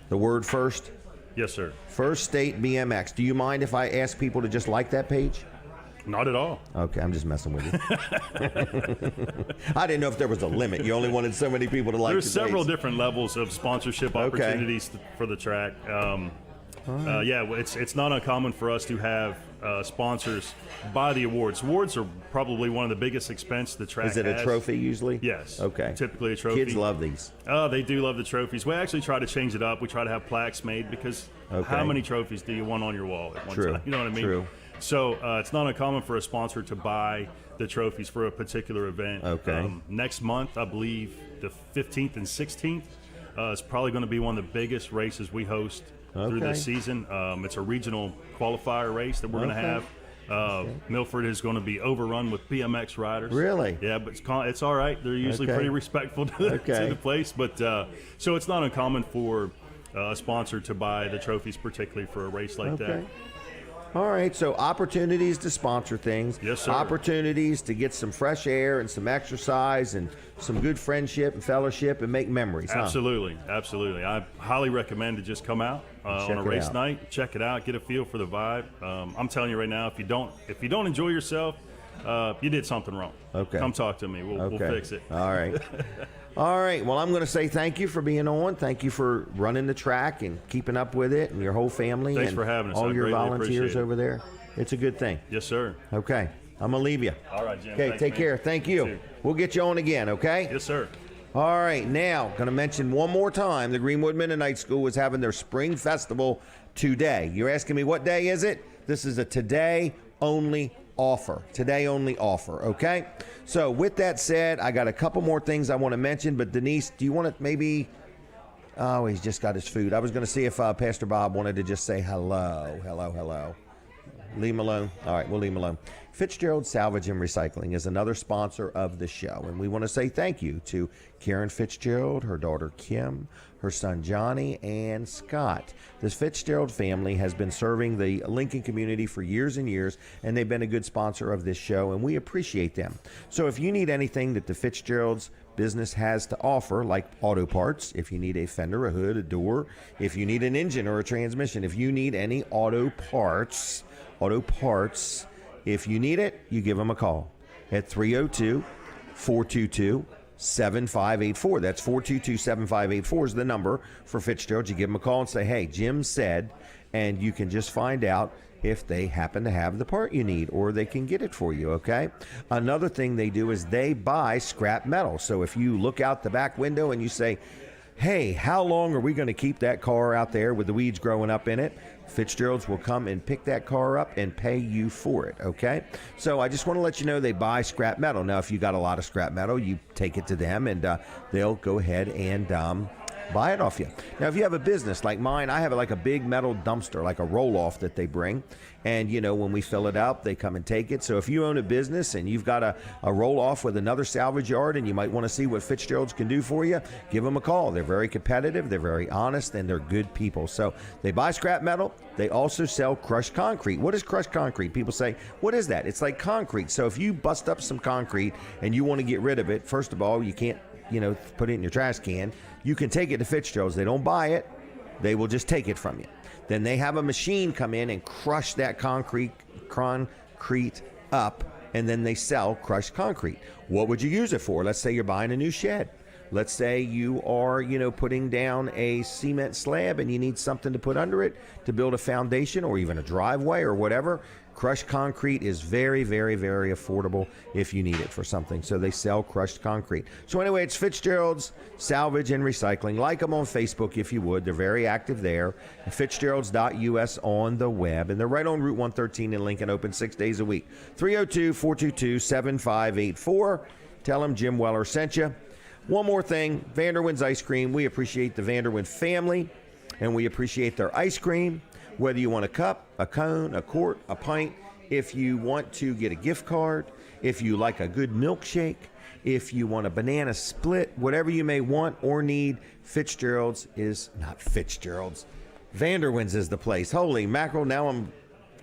The word first? Yes, sir. First State BMX. Do you mind if I ask people to just like that page? Not at all. Okay, I'm just messing with you. I didn't know if there was a limit. You only wanted so many people to like There's the several page. different levels of sponsorship opportunities for the track. Yeah, it's not uncommon for us to have sponsors buy the awards. Awards are probably one of the biggest expense the track has. Is it a trophy usually? Yes. Okay. Typically a trophy. Kids love these. They do love the trophies. We actually try to change it up. We try to have plaques made because how many trophies do you want on your wall at one time? You know what I mean? True. So it's not uncommon for a sponsor to buy the trophies for a particular event. Okay. Next month, I believe the 15th and 16th is probably going to be one of the biggest races we host through this season. It's a regional qualifier race that we're going to have. Milford is going to be overrun with BMX riders. Really? Yeah, but it's all right. They're usually pretty respectful to the place. But so it's not uncommon for a sponsor to buy the trophies, particularly for a race like that. All right, so opportunities to sponsor things. Yes, sir. Opportunities to get some fresh air and some exercise and some good friendship and fellowship and make memories. Absolutely, absolutely. I highly recommend to just come out on a race night, check it out, get a feel for the vibe. I'm telling you right now, if you don't enjoy yourself, you did something wrong. Okay. Come talk to me. We'll fix it. All right. All right. Well, I'm going to say thank you for being on. Thank you for running the track and keeping up with it, and your whole family. Thanks and for having us. All I your greatly volunteers appreciate it. over there. It's a good thing. Yes, sir. Okay. I'm going to leave you. All right, Jim. Okay. Thanks, Take man. care. Thank you. too. We'll get you on again. Okay. Yes, sir. All right, now, going to mention one more time, the Greenwood Mennonite School is having their spring festival today. You're asking me what day is it? This is a today-only offer. Today-only offer, okay? So with that said, I got a couple more things I want to mention, but Denise, do you want to maybe... Oh, he's just got his food. I was going to see if Pastor Bob wanted to just say hello. Leave him alone. All right, we'll leave him alone. Fitzgerald Salvage and Recycling is another sponsor of the show, and we want to say thank you to Karen Fitzgerald, her daughter Kim, her son Johnny, and Scott. This Fitzgerald family has been serving the Lincoln community for years and years, and they've been a good sponsor of this show, and we appreciate them. So if you need anything that the Fitzgeralds business has to offer, like auto parts, if you need a fender, a hood, a door, if you need an engine or a transmission, if you need any auto parts, if you need it, you give them a call at 302-422-7584. That's 422-7584 is the number for Fitzgerald. You give them a call and say, hey, Jim said, and you can just find out if they happen to have the part you need, or they can get it for you, okay? Another thing they do is they buy scrap metal. So if you look out the back window and you say, hey, how long are we going to keep that car out there with the weeds growing up in it? Fitzgerald's will come and pick that car up and pay you for it, okay? So I just want to let you know they buy scrap metal. Now, if you got a lot of scrap metal, you take it to them, and they'll go ahead and buy it off you. Now, if you have a business like mine, I have like a big metal dumpster, like a roll-off that they bring. And, you know, when we fill it up, they come and take it. So if you own a business and you've got a roll-off with another salvage yard and you might want to see what Fitzgerald's can do for you, give them a call. They're very competitive, they're very honest, and they're good people. So they buy scrap metal. They also sell crushed concrete. What is crushed concrete? People say, what is that? It's like concrete. So if you bust up some concrete and you want to get rid of it, first of all, you can't, you know, put it in your trash can. You can take it to Fitzgerald's. They don't buy it. They will just take it from you. Then they have a machine come in and crush that concrete up, and then they sell crushed concrete. What would you use it for? Let's say you're buying a new shed. Let's say you are, you know, putting down a cement slab and you need something to put under it to build a foundation or even a driveway or whatever. Crushed concrete is very, very, very affordable if you need it for something. So they sell crushed concrete. So anyway, it's Fitzgerald's Salvage and Recycling. Like them on Facebook if you would. They're very active there. Fitzgeralds.us on the web. And they're right on Route 113 in Lincoln, open 6 days a week. 302-422-7584. Tell them Jim Weller sent you. One more thing, Vanderwin's Ice Cream. We appreciate the Vanderwin family, and we appreciate their ice cream. Whether you want a cup, a cone, a quart, a pint, if you want to get a gift card, if you like a good milkshake, if you want a banana split, whatever you may want or need, Fitzgerald's is not Fitzgerald's. Vanderwin's is the place. Holy mackerel, now I'm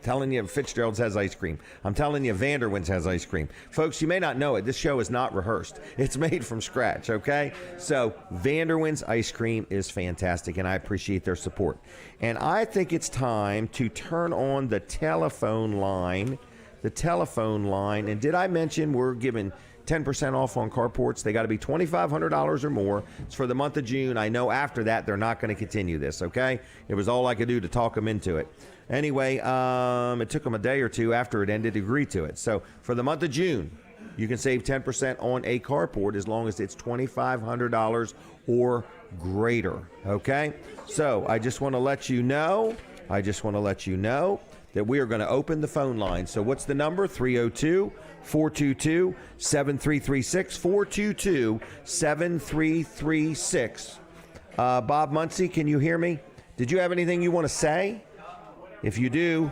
telling you Fitzgerald's has ice cream. I'm telling you Vanderwin's has ice cream. Folks, you may not know it. This show is not rehearsed. It's made from scratch, okay? So Vanderwin's ice cream is fantastic, and I appreciate their support. And I think it's time to turn on the telephone line. And did I mention we're giving 10% off on carports? They got to be $2,500 or more. It's for the month of June. I know after that they're not going to continue this, okay? It was all I could do to talk them into it. Anyway, it took them a day or two after it ended to agree to it. So for the month of June, you can save 10% on a carport as long as it's $2,500 or greater, okay? So I just want to let you know that we are going to open the phone line. So what's the number? 302-422-7336, 422-7336. Bob Muncy, can you hear me? Did you have anything you want to say? If you do,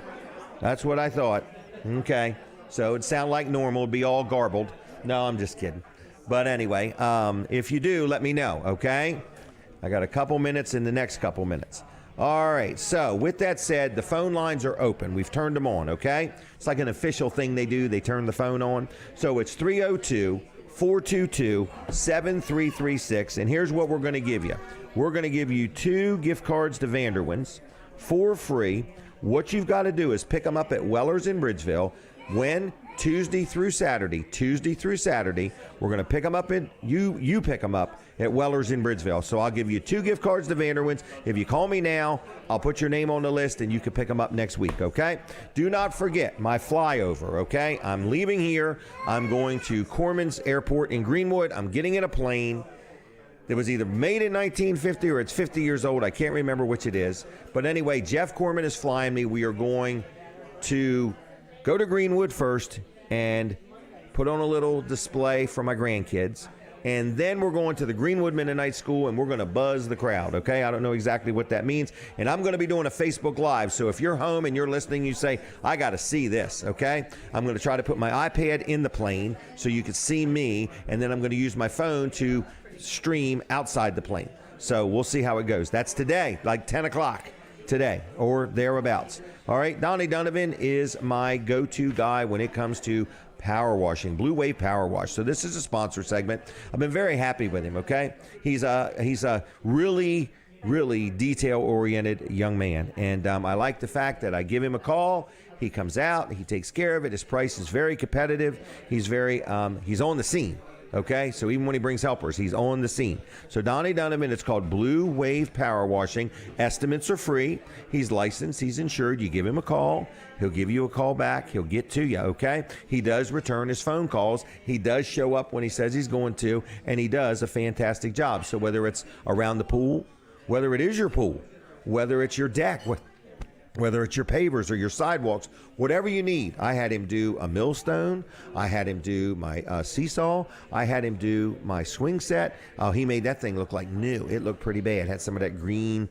that's what I thought. Okay. So it'd sound like normal. It'd be all garbled. No, I'm just kidding. But anyway, if you do, let me know, okay? I got a couple minutes in the next couple minutes. All right. So with that said, the phone lines are open. We've turned them on, okay? It's like an official thing they do. They turn the phone on. So it's 302-422-7336. And here's what we're going to give you. We're going to give you 2 gift cards to Vanderwin's for free. What you've got to do is pick them up at Weller's in Bridgeville. When? Tuesday through Saturday. We're going to pick them up you pick them up at Weller's in Bridgeville. So I'll give you 2 gift cards to Vanderwin's. If you call me now, I'll put your name on the list and you can pick them up next week, okay? Do not forget my flyover, okay? I'm leaving here. I'm going to Corman's Airport in Greenwood. I'm getting in a plane. It was either made in 1950 or it's 50 years old. I can't remember which it is. But anyway, Jeff Corman is flying me. We are going to go to Greenwood first and put on a little display for my grandkids. And then we're going to the Greenwood Mennonite School and we're going to buzz the crowd, okay? I don't know exactly what that means. And I'm going to be doing a Facebook Live. So if you're home and you're listening, you say, I got to see this, okay? I'm going to try to put my iPad in the plane so you can see me. And then I'm going to use my phone to stream outside the plane. So we'll see how it goes. That's today, like 10 o'clock today or thereabouts. All right, Donnie Donovan is my go-to guy when it comes to power washing, Blue Wave Power Wash. So this is a sponsor segment. I've been very happy with him, okay? He's a really, really detail-oriented young man. And I like the fact that I give him a call. He comes out. He takes care of it. His price is very competitive. He's he's on the scene. Okay, so even when he brings helpers, he's on the scene. So Donnie Donovan, it's called Blue Wave Power Washing. Estimates are free. He's licensed. He's insured. You give him a call. He'll give you a call back. He'll get to you, okay? He does return his phone calls. He does show up when he says he's going to, and he does a fantastic job. So whether it's around the pool, whether it is your pool, whether it's your deck, Whether it's your pavers or your sidewalks, whatever you need. I had him do a millstone. I had him do my seesaw. I had him do my swing set. He made that thing look like new. It looked pretty bad. It had some of that green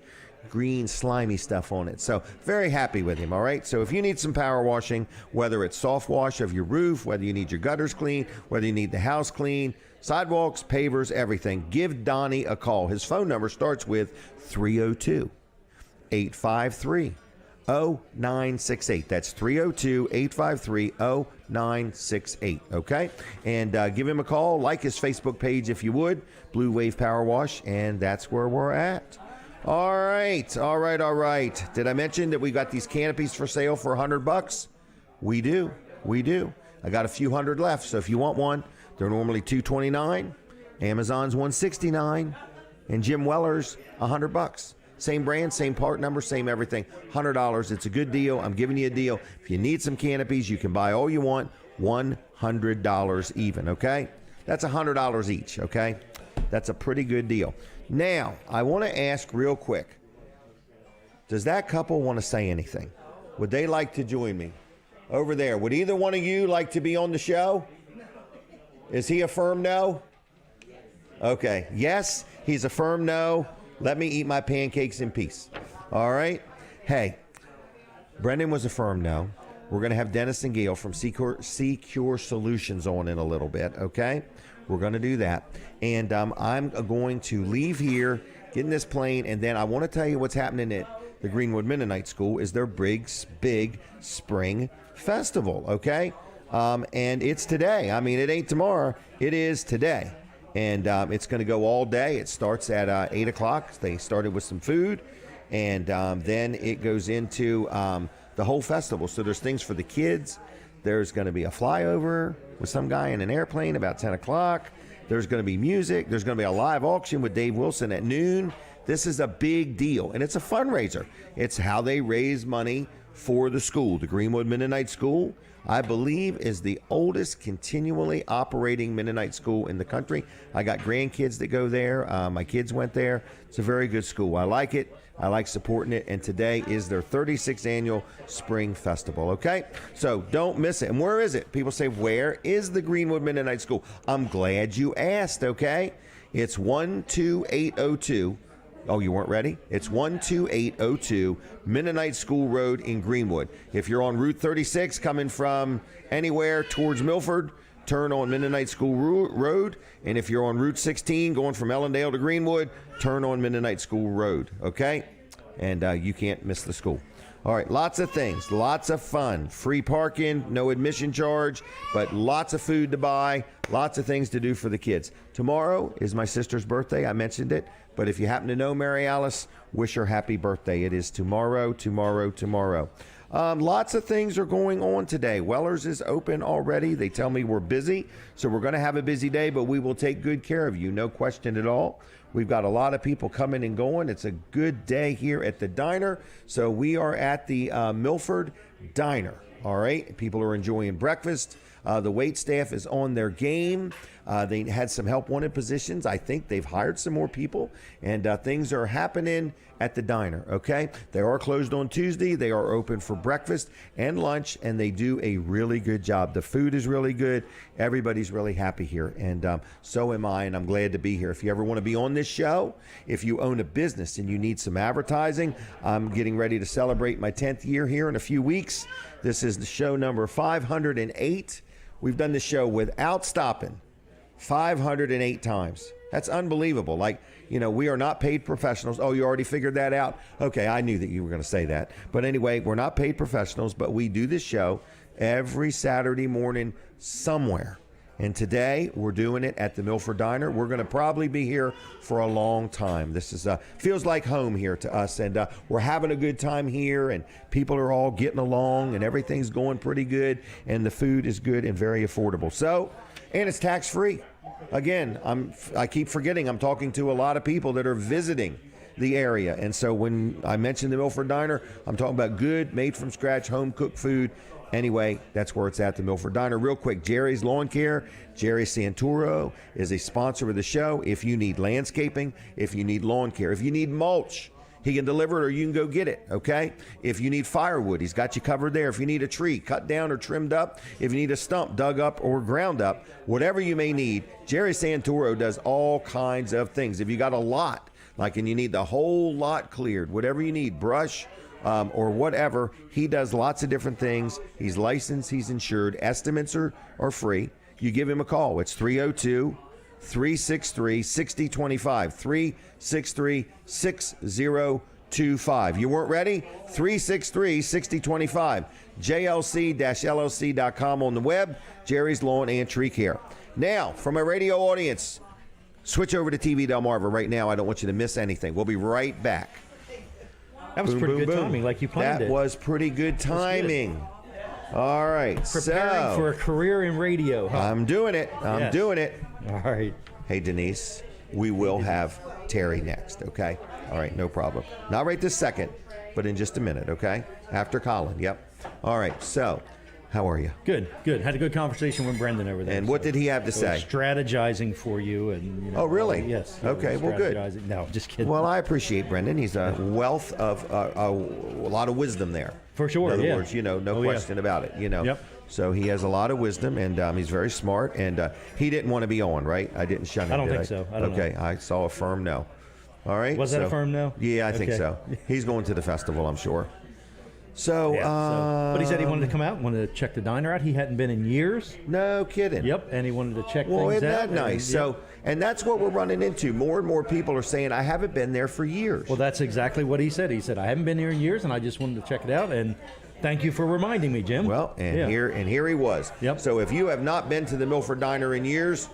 slimy stuff on it. So very happy with him. All right. So if you need some power washing, whether it's soft wash of your roof, whether you need your gutters clean, whether you need the house clean, sidewalks, pavers, everything, give Donnie a call. His phone number starts with 302-853-0968. That's 302-853-0968. Okay. And give him a call. Like his Facebook page if you would. Blue Wave Power Wash. And that's where we're at. All right. Did I mention that we got these canopies for sale for $100? We do. I got a few hundred left. So if you want one, they're normally $229. Amazon's $169, and Jim Weller's $100. Same brand, same part number, same everything. $100. It's a good deal. I'm giving you a deal. If you need some canopies, you can buy all you want. $100 even. Okay, that's $100 each. Okay, that's a pretty good deal. Now, I want to ask real quick, does that couple want to say anything? Would they like to join me over there? Would either one of you like to be on the show? Is he a firm no? Okay. Yes, he's a firm no. Let me eat my pancakes in peace. All right. Hey, Brendan was a firm no. We're going to have Dennis and Gayle from SeaCure Solutions on in a little bit. Okay. We're going to do that. And I'm going to leave here, get in this plane, and then I want to tell you what's happening at the Greenwood Mennonite School is their big spring festival, okay? And it's today. I mean, it ain't tomorrow. It is today. And it's going to go all day. It starts at 8 o'clock. They started with some food, and then it goes into the whole festival. So there's things for the kids. There's going to be a flyover with some guy in an airplane about 10 o'clock. There's going to be music. There's going to be a live auction with Dave Wilson at noon. This is a big deal, and it's a fundraiser. It's how they raise money for the school. The Greenwood Mennonite School, I believe, is the oldest continually operating Mennonite school in the country. I got grandkids that go there. My kids went there. It's a very good school. I like it. I like supporting it. And today is their 36th annual Spring Festival, okay? So don't miss it. And where is it? People say, where is the Greenwood Mennonite School? I'm glad you asked, okay? It's 12802. Oh, you weren't ready? It's 12802 Mennonite School Road in Greenwood. If you're on Route 36 coming from anywhere towards Milford, turn on Mennonite School Road. And if you're on Route 16 going from Ellendale to Greenwood, turn on Mennonite School Road, okay? And you can't miss the school. All right, lots of things, lots of fun. Free parking, no admission charge, but lots of food to buy, lots of things to do for the kids. Tomorrow is my sister's birthday. I mentioned it. But if you happen to know Mary Alice, wish her happy birthday. It is tomorrow. Lots of things are going on today. Weller's is open already. They tell me we're busy. So we're going to have a busy day, but we will take good care of you. No question at all. We've got a lot of people coming and going. It's a good day here at the diner. So we are at the Milford Diner. All right. People are enjoying breakfast. The wait staff is on their game. They had some help wanted positions. I think they've hired some more people, and things are happening at the diner, okay? They are closed on Tuesday. They are open for breakfast and lunch, and they do a really good job. The food is really good. Everybody's really happy here, and so am I, and I'm glad to be here. If you ever want to be on this show, if you own a business and you need some advertising, I'm getting ready to celebrate my 10th year here in a few weeks. This is the show number 508. We've done this show without stopping 508 times. That's unbelievable. Like, you know, we are not paid professionals. Oh, you already figured that out? Okay, I knew that you were going to say that. But anyway, we're not paid professionals, but we do this show every Saturday morning somewhere. And today we're doing it at the Milford Diner. We're going to probably be here for a long time. This is feels like home here to us, and we're having a good time here, and people are all getting along, and everything's going pretty good, and the food is good and very affordable. So, and it's tax-free. Again, I keep forgetting I'm talking to a lot of people that are visiting the area, and so when I mention the Milford Diner, I'm talking about good, made-from-scratch, home-cooked food. Anyway, that's where it's at, the Milford Diner. Real quick, Jerry's Lawn Care, Jerry Santoro is a sponsor of the show. If you need landscaping, if you need lawn care, if you need mulch, He can deliver it or you can go get it, okay? If you need firewood, he's got you covered there. If you need a tree cut down or trimmed up, if you need a stump dug up or ground up, whatever you may need, Jerry Santoro does all kinds of things. If you got a lot, like and you need the whole lot cleared, whatever you need, brush or whatever, he does lots of different things. He's licensed, he's insured. Estimates are free. You give him a call. It's 302-363-6025. 363-6025. You weren't ready? 363-6025. JLC-LLC.com on the web. Jerry's Lawn and Tree Care. Now, from a radio audience, switch over to TV Delmarva right now. I don't want you to miss anything. We'll be right back. That was pretty good timing, like you planned it. That was pretty good timing. All right. Preparing for a career in radio. Huh? I'm doing it. I'm doing it. All right. Hey, Denise, we will have Terri next, okay? All right, no problem. Not right this second, but in just a minute, okay? After Colin, yep. All right, so how are you? Good. Had a good conversation with Brendan over there. And what did he have to say? Strategizing for you. And oh, really? Yes. Okay, well, good. No, just kidding. Well, I appreciate Brendan. He's a wealth of a lot of wisdom there. For sure, In other words, no question about it, Yep. So he has a lot of wisdom, and he's very smart, and he didn't want to be on, right? I didn't shun him, I don't did think so. I don't know. I saw a firm no. All right. Was that a firm no? Yeah, I think Okay. so. He's going to the festival, I'm sure. So, but he said he wanted to come out, wanted to check the diner out. He hadn't been in years. No kidding. Yep, and he wanted to check well, things isn't out. that nice? So, and that's what we're running into. More and more people are saying, I haven't been there for years. Well, that's exactly what he said. He said, I haven't been here in years, and I just wanted to check it out. And thank you for reminding me, Jim. Well, here he was. Yep. So if you have not been to the Milford Diner in years,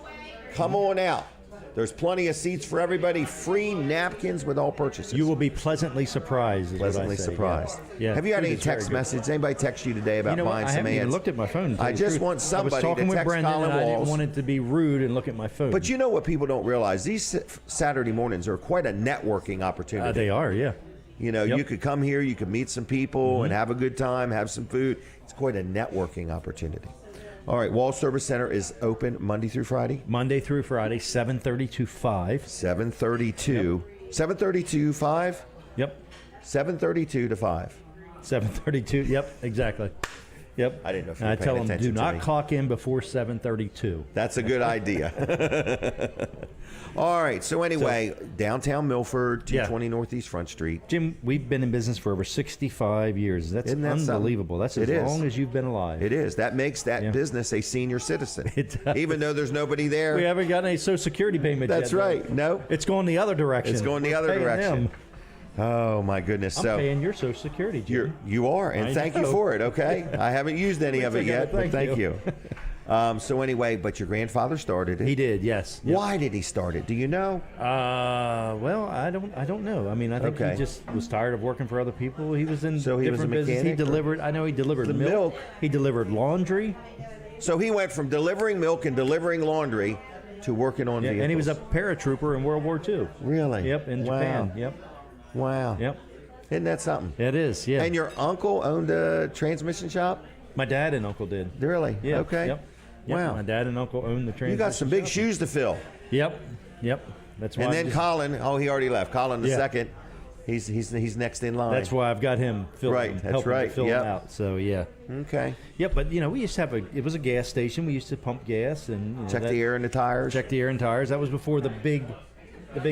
come on out. There's plenty of seats for everybody. Free napkins with all purchases. You will be pleasantly surprised. Pleasantly surprised. Yeah. Have you had Food any is very text good. message? Anybody text you today about buying I some haven't ads? even looked at my phone. to tell I you the just truth. want somebody I was talking to with text Brendan, Colin and I didn't Walls. want it to be rude and look at my phone. But you know what people don't realize? These Saturday mornings are quite a networking opportunity. They are, yeah. You could come here, you could meet some people and have a good time, have some food. It's quite a networking opportunity. All right, Wall Service Center is open Monday through Friday? Monday through Friday, 7:30 to 5. 7:32. 7:32 to 5? Yep. 7:32 to 5. 7:32. Yep, exactly. Yep. I didn't know if you were I paying tell them, attention do to not me. clock in before 7:32. That's a good idea. All right, so anyway, downtown Milford, 220 Northeast Front Street. Jim, we've been in business for over 65 years. That's Isn't that unbelievable. That's as It is. long as you've been alive. It is. That makes that business a senior citizen. It does. Even though there's nobody there. We haven't gotten any Social Security payment That's yet. right. No. It's going the other direction. It's going the We're other paying direction. them. Oh, my goodness. I'm So paying your Social Security, Jim. you are, and I thank you know. for it, okay? I haven't used any of it yet, but Thank thank you. you. So anyway, but your grandfather started it. He did, yes. Yep. Why did he start it? Do you know? Well, I don't know. I mean, I think Okay. he just was tired of working for other people. He was in So he was a different business. He mechanic, or- delivered. I know he delivered The milk. milk. He delivered laundry. So he went from delivering milk and delivering laundry to working on vehicles. And he was a paratrooper in World War II. Really? Yep, in Wow. Japan. Yep. Wow. Yep. Isn't that something? It is. Yeah. And your uncle owned a transmission shop? My dad and uncle did. Really? Yeah. Okay. Yep. Yep. Wow. My dad and uncle owned the transmission. You got some big shop. shoes to fill. Yep. Yep. That's why. And I then just- Colin, he already left. Colin the Yeah. second, he's next in line. That's why I've got him filling. Right, that's helping right, To fill yep. them out. So yeah. Okay. Yep. But we used to have it was a gas station. We used to pump gas and Check the air in the tires. Check the air and tires. That was before the big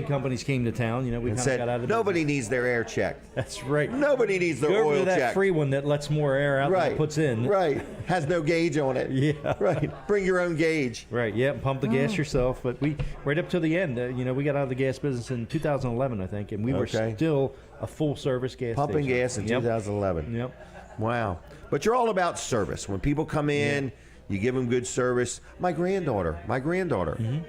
companies came to town. We and kind of said, got out of nobody needs their air checked. That's right. Nobody needs their Go over oil to that checked. free one that lets more air out than Right. it puts in. Right. Has no gauge on it. Yeah. Right. Bring your own gauge. Right. Yeah. Pump the Oh. gas yourself. But we right up to the end. We got out of the gas business in 2011, I think, and we were Okay. still a full service gas Pumping station. gas in Yep. 2011. Yep. Wow. But you're all about service. When people come in, you give them good service. My granddaughter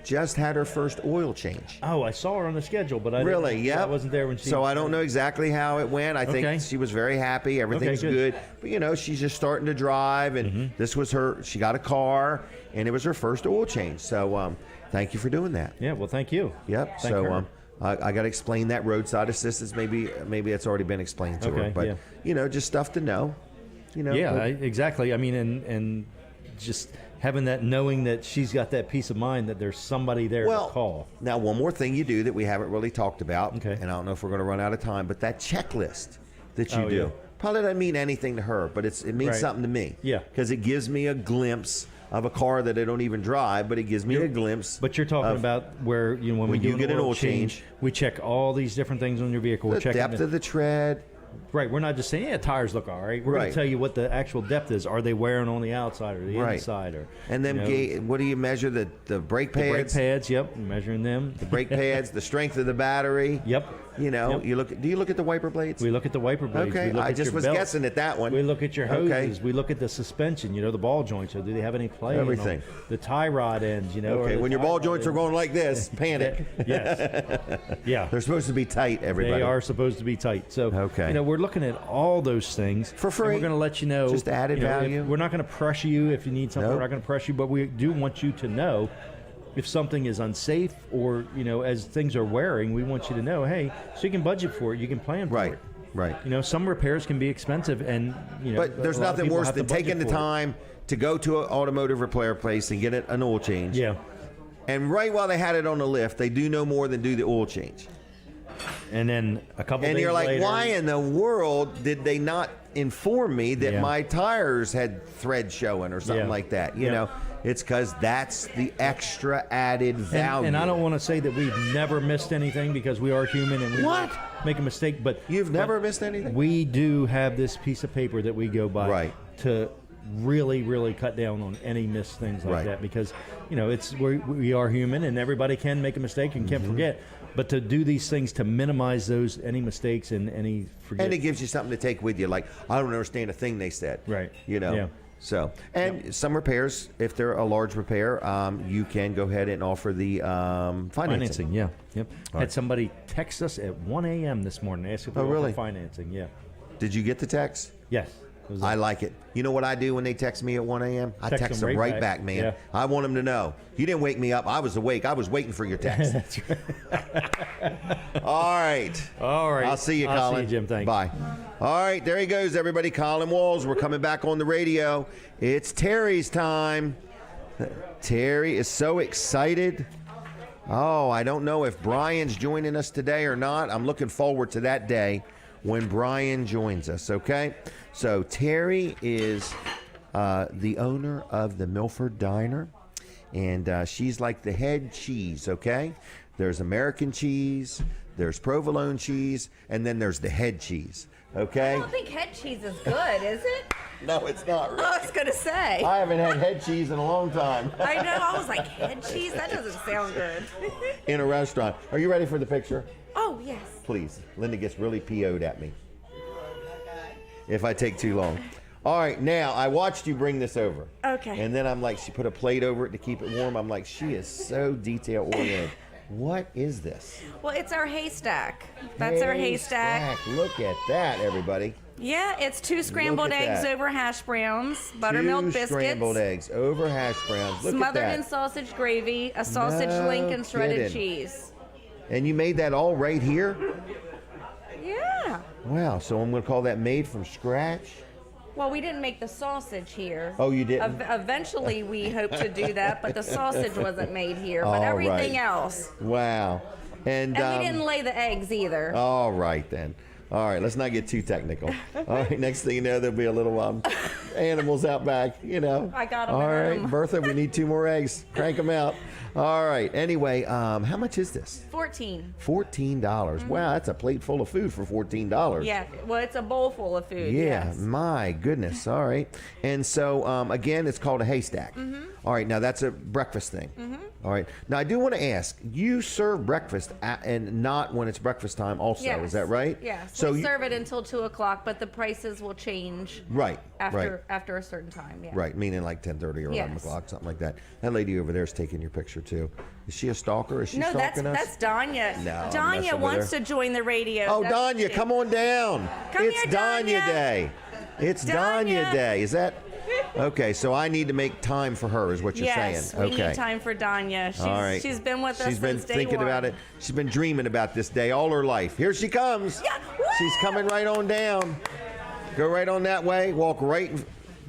just had her first oil change. Oh, I saw her on the schedule, but I Really? didn't, Yeah. I wasn't there when she. So I don't know exactly how it went. I think Okay. she was very happy. Everything's Okay, good. good. But she's just starting to drive, and this was she got a car, and it was her first oil change. So thank you for doing that. Yeah. Well, thank you. Yep. Thank So her. I got to explain that roadside assistance. Maybe it's already been explained to her, Okay, but just stuff to know. Yeah, exactly. I mean, and just having that, knowing that she's got that peace of mind that there's somebody there to call. Now, one more thing you do that we haven't really talked about, Okay. and I don't know if we're going to run out of time, but that checklist that you do yeah. probably doesn't mean anything to her, but it means Right. something to me. Yeah. Because it gives me a glimpse of a car that I don't even drive, but it gives me a glimpse. But you're talking about where, when we do get an oil change, we check all these different things on your vehicle. the We're checking depth of the tread. Right, we're not just saying, tires look all right. We're going Right. to tell you what the actual depth is. Are they wearing on the outside or the Right. inside? Or And then what do you measure? The brake pads? the brake pads, yep, measuring them. The brake pads, the strength of the battery. Yep. You you look. Do you look at the wiper blades? We look at the wiper blades. Okay, We look I at just your was belts. guessing at that one. We look at your hoses. Okay. We look at the suspension, the ball joints. So do they have any play? Everything. The tie rod ends, Okay, or the when your tie ball rod joints are ends. going like this, panic. Yes. Yeah. They're supposed to be tight, everybody. They are supposed to be tight. So, Okay. we're looking at all those things For free. And we're going to let you know. Just added value. We're not going to pressure you if you need something. Nope. We're not going to pressure you, but we do want you to know if something is unsafe or, as things are wearing, we want you to know, hey, so you can budget for it. You can plan for it. Right. Some repairs can be expensive and, But there's a lot of nothing people worse have to than taking the budget for it. time to go to an automotive repair place and get an oil change. Yeah. And right while they had it on the lift, they do no more than do the oil change. And then a couple And days you're like, later, why in the world did they not inform me that Yeah. my tires had thread showing or something Yeah. like that? You Yeah. know, it's because that's the extra added value. And I don't want to say that we've never missed anything because we are human and we What? make a mistake. But You've never missed anything? we do have this piece of paper that we go by Right. to really, really cut down on any missed things like Right. that because we are human and everybody can make a mistake and Mm-hmm. can forget. But to do these things to minimize any mistakes and any forget. And it gives you something to take with you. Like, I don't understand a thing they said. Right. You know? Yeah. So, and some repairs, if they're a large repair, you can go ahead and offer the financing. Yeah. Yep. All right. Had somebody text us at 1 a.m. this morning asking if we Oh, really? offer financing. Yeah. Did you get the text? Yes. I like it. You know what I do when they text me at 1 a.m.? I text them right back, man. Yeah. I want them to know. You didn't wake me up. I was awake. I was waiting for your text. That's right. All right. All right. I'll see you, I'll Colin. see you, Jim. Thanks. Bye. All right. There he goes, everybody. Colin Walls. We're coming back on the radio. It's Terry's time. Terry is so excited. Oh, I don't know if Brian's joining us today or not. I'm looking forward to that day when Brian joins us, okay? So Terry is the owner of the Milford Diner, and she's like the head cheese, okay? There's American cheese, there's provolone cheese, and then there's the head cheese, okay? I don't think head cheese is good, is it? No, it's not really. I was gonna say. I haven't had head cheese in a long time. I know. I was like, head cheese? That doesn't sound good. In a restaurant. Are you ready for the picture? Oh yes. Please. Linda gets really PO'd at me if I take too long. All right, now I watched you bring this over. Okay. And then I'm like, she put a plate over it to keep it warm. I'm like, she is so detail oriented. What is this? Well, it's our haystack. That's our haystack. Look at that, everybody. Yeah, it's 2 scrambled Look at eggs that. over hash browns, buttermilk 2 biscuits, scrambled eggs over hash browns. Look smothered at in that. sausage gravy, a sausage No link, and shredded kidding. cheese. And you made that all right here? Yeah. Wow, so I'm going to call that made from scratch? Well, we didn't make the sausage here. Oh, you didn't? Eventually, we hope to do that, but the sausage wasn't made here. But All everything right. else. Wow. And And we didn't lay the eggs either. all right, then. All right, let's not get too technical. All right, next thing you know, there'll be a little animals out back, you know. I got 'em All in right, room. Bertha, we need 2 more eggs. Crank them out. All right, anyway, how much is this? 14. $14. Wow, that's a plate full of food for $14. Yeah, well, it's a bowl full of food. Yeah, Yes. my goodness. All right. And so, again, it's called a haystack. All right, now that's a breakfast thing. All right. Now, I do want to ask, you serve breakfast and not when it's breakfast time also, Yes. is that right? Yes. So we you, serve it until 2 o'clock, but the prices will change right, after a certain time. Yeah. right, meaning like 10:30 or 11 Yes. o'clock, something like that. That lady over there is taking your picture, too. Is she a stalker? Is she No, that's stalking us? that's Donya. No, I'm messing Donya with wants her. to join the radio. Oh, That's Donya, she. come on down. Come It's here, Donya Donya. Day. It's Donya Donya. Day. Is that? Okay, so I need to make time for her, is what you're Yes, saying. we Okay. need time for Donya. She's, All right. she's been with us She's been since day thinking one. about it. She's been dreaming about this day all her life. Here she comes. Yeah. Woo! She's coming right on down. Go right on that way. Walk right.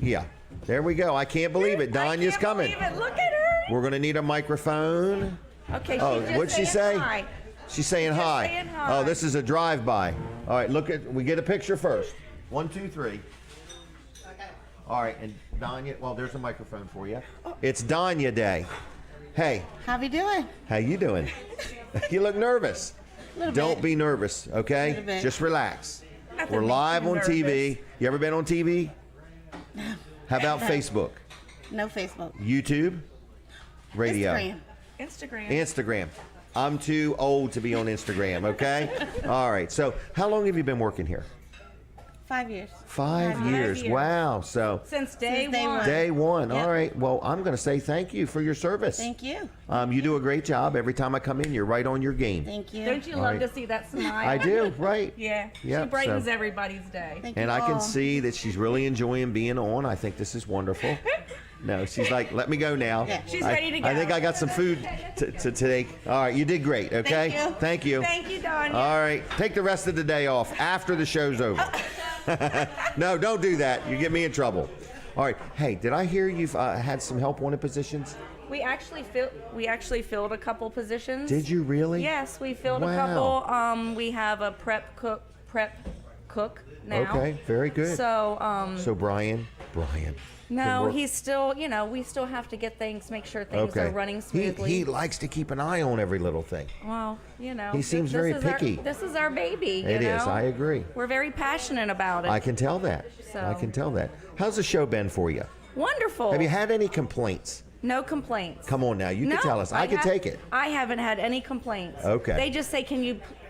Yeah. There we go. I can't believe it. Donya's coming. Believe it. Look at her. We're going to need a microphone. Okay, she's Oh, just what'd she say? Hi. She's saying Just hi. saying hi. Oh, this is a drive-by. All right, we get a picture first. 1, 2, 3. All right, and Donya, well, there's a microphone for you. It's Donya Day. Hey. How we doing? How you doing? You look nervous. Don't be nervous, okay? Just relax. We're live on TV. You ever been on TV? No. How about Facebook? No Facebook. YouTube? Radio? Instagram. I'm too old to be on Instagram, okay? All right, so how long have you been working here? 5 years. 5 years. Wow. So Since day day one. one. day one. Yep. All right. Well, I'm going to say thank you for your service. Thank you. You do a great job. Every time I come in, you're right on your game. Thank you. Don't you All love right. to see that smile? I do. Right. Yeah. Yep, She brightens so- everybody's day. Thank And you I can all. see that she's really enjoying being on. I think this is wonderful. No, she's like, let me go now. Yeah. She's ready to go. I think I got some food to take. All right, you did great, okay? Thank you. Thank you, Donya. All right, take the rest of the day off after the show's over. No, don't do that. You get me in trouble. All right, hey, did I hear you've had some help wanted positions? We actually filled a couple positions. Did you really? Yes, we filled Wow. a couple. We have a prep cook now. Okay, very good. So So Brian. no, work- he's still, we still have to get things, make sure things Okay. are running smoothly. He likes to keep an eye on every little thing. Well, He seems very picky. This is our baby. It is. I agree. We're very passionate about it. I can tell that. So- I can tell that. How's the show been for you? Wonderful. Have you had any complaints? No complaints. Come on now, you No, can tell us. I can take it. I haven't had any complaints. Okay. They just say,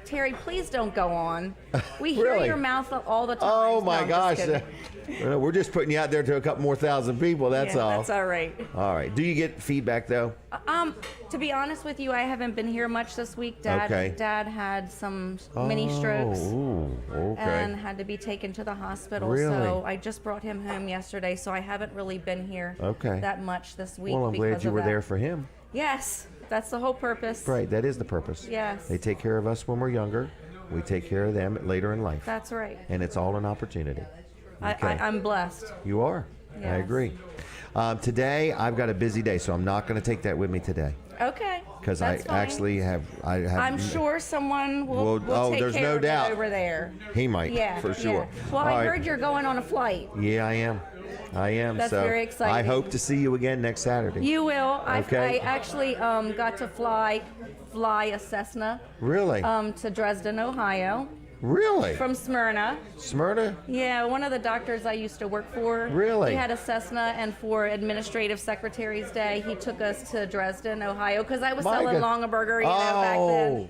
Terri, please don't go on. We hear Really? your mouth all the time. Oh No, my I'm gosh. just kidding. We're just putting you out there to a couple more thousand people, that's Yeah, all. That's all right. All right. Do you get feedback though? To be honest with you, I haven't been here much this week. Okay. Dad had some mini strokes Oh, okay. and had to be taken to the hospital. Really? So I just brought him home yesterday. So I haven't really been here Okay. that much this week. Well, I'm glad because you of were that. there for him. Yes, that's the whole purpose. Right, that is the purpose. Yes. They take care of us when we're younger. We take care of them later in life. That's right. And it's all an opportunity. Okay. I'm blessed. You are. I Yes. agree. Today, I've got a busy day, so I'm not going to take that with me today. Okay. Because I that's fine. actually have. I'm sure someone will take there's care no of doubt. it over there. He might, Yeah, for sure. Yeah. Well, All I right. heard you're going on a flight. Yeah, I am. That's so very exciting. I hope to see you again next Saturday. You will. Okay. I actually got to fly a Cessna Really? to Dresden, Ohio, Really? from Smyrna. Smyrna? Yeah, one of the doctors I used to work for. Really? He had a Cessna, and for Administrative Secretary's Day, he took us to Dresden, Ohio, because I was My selling God. Longaberger, back then.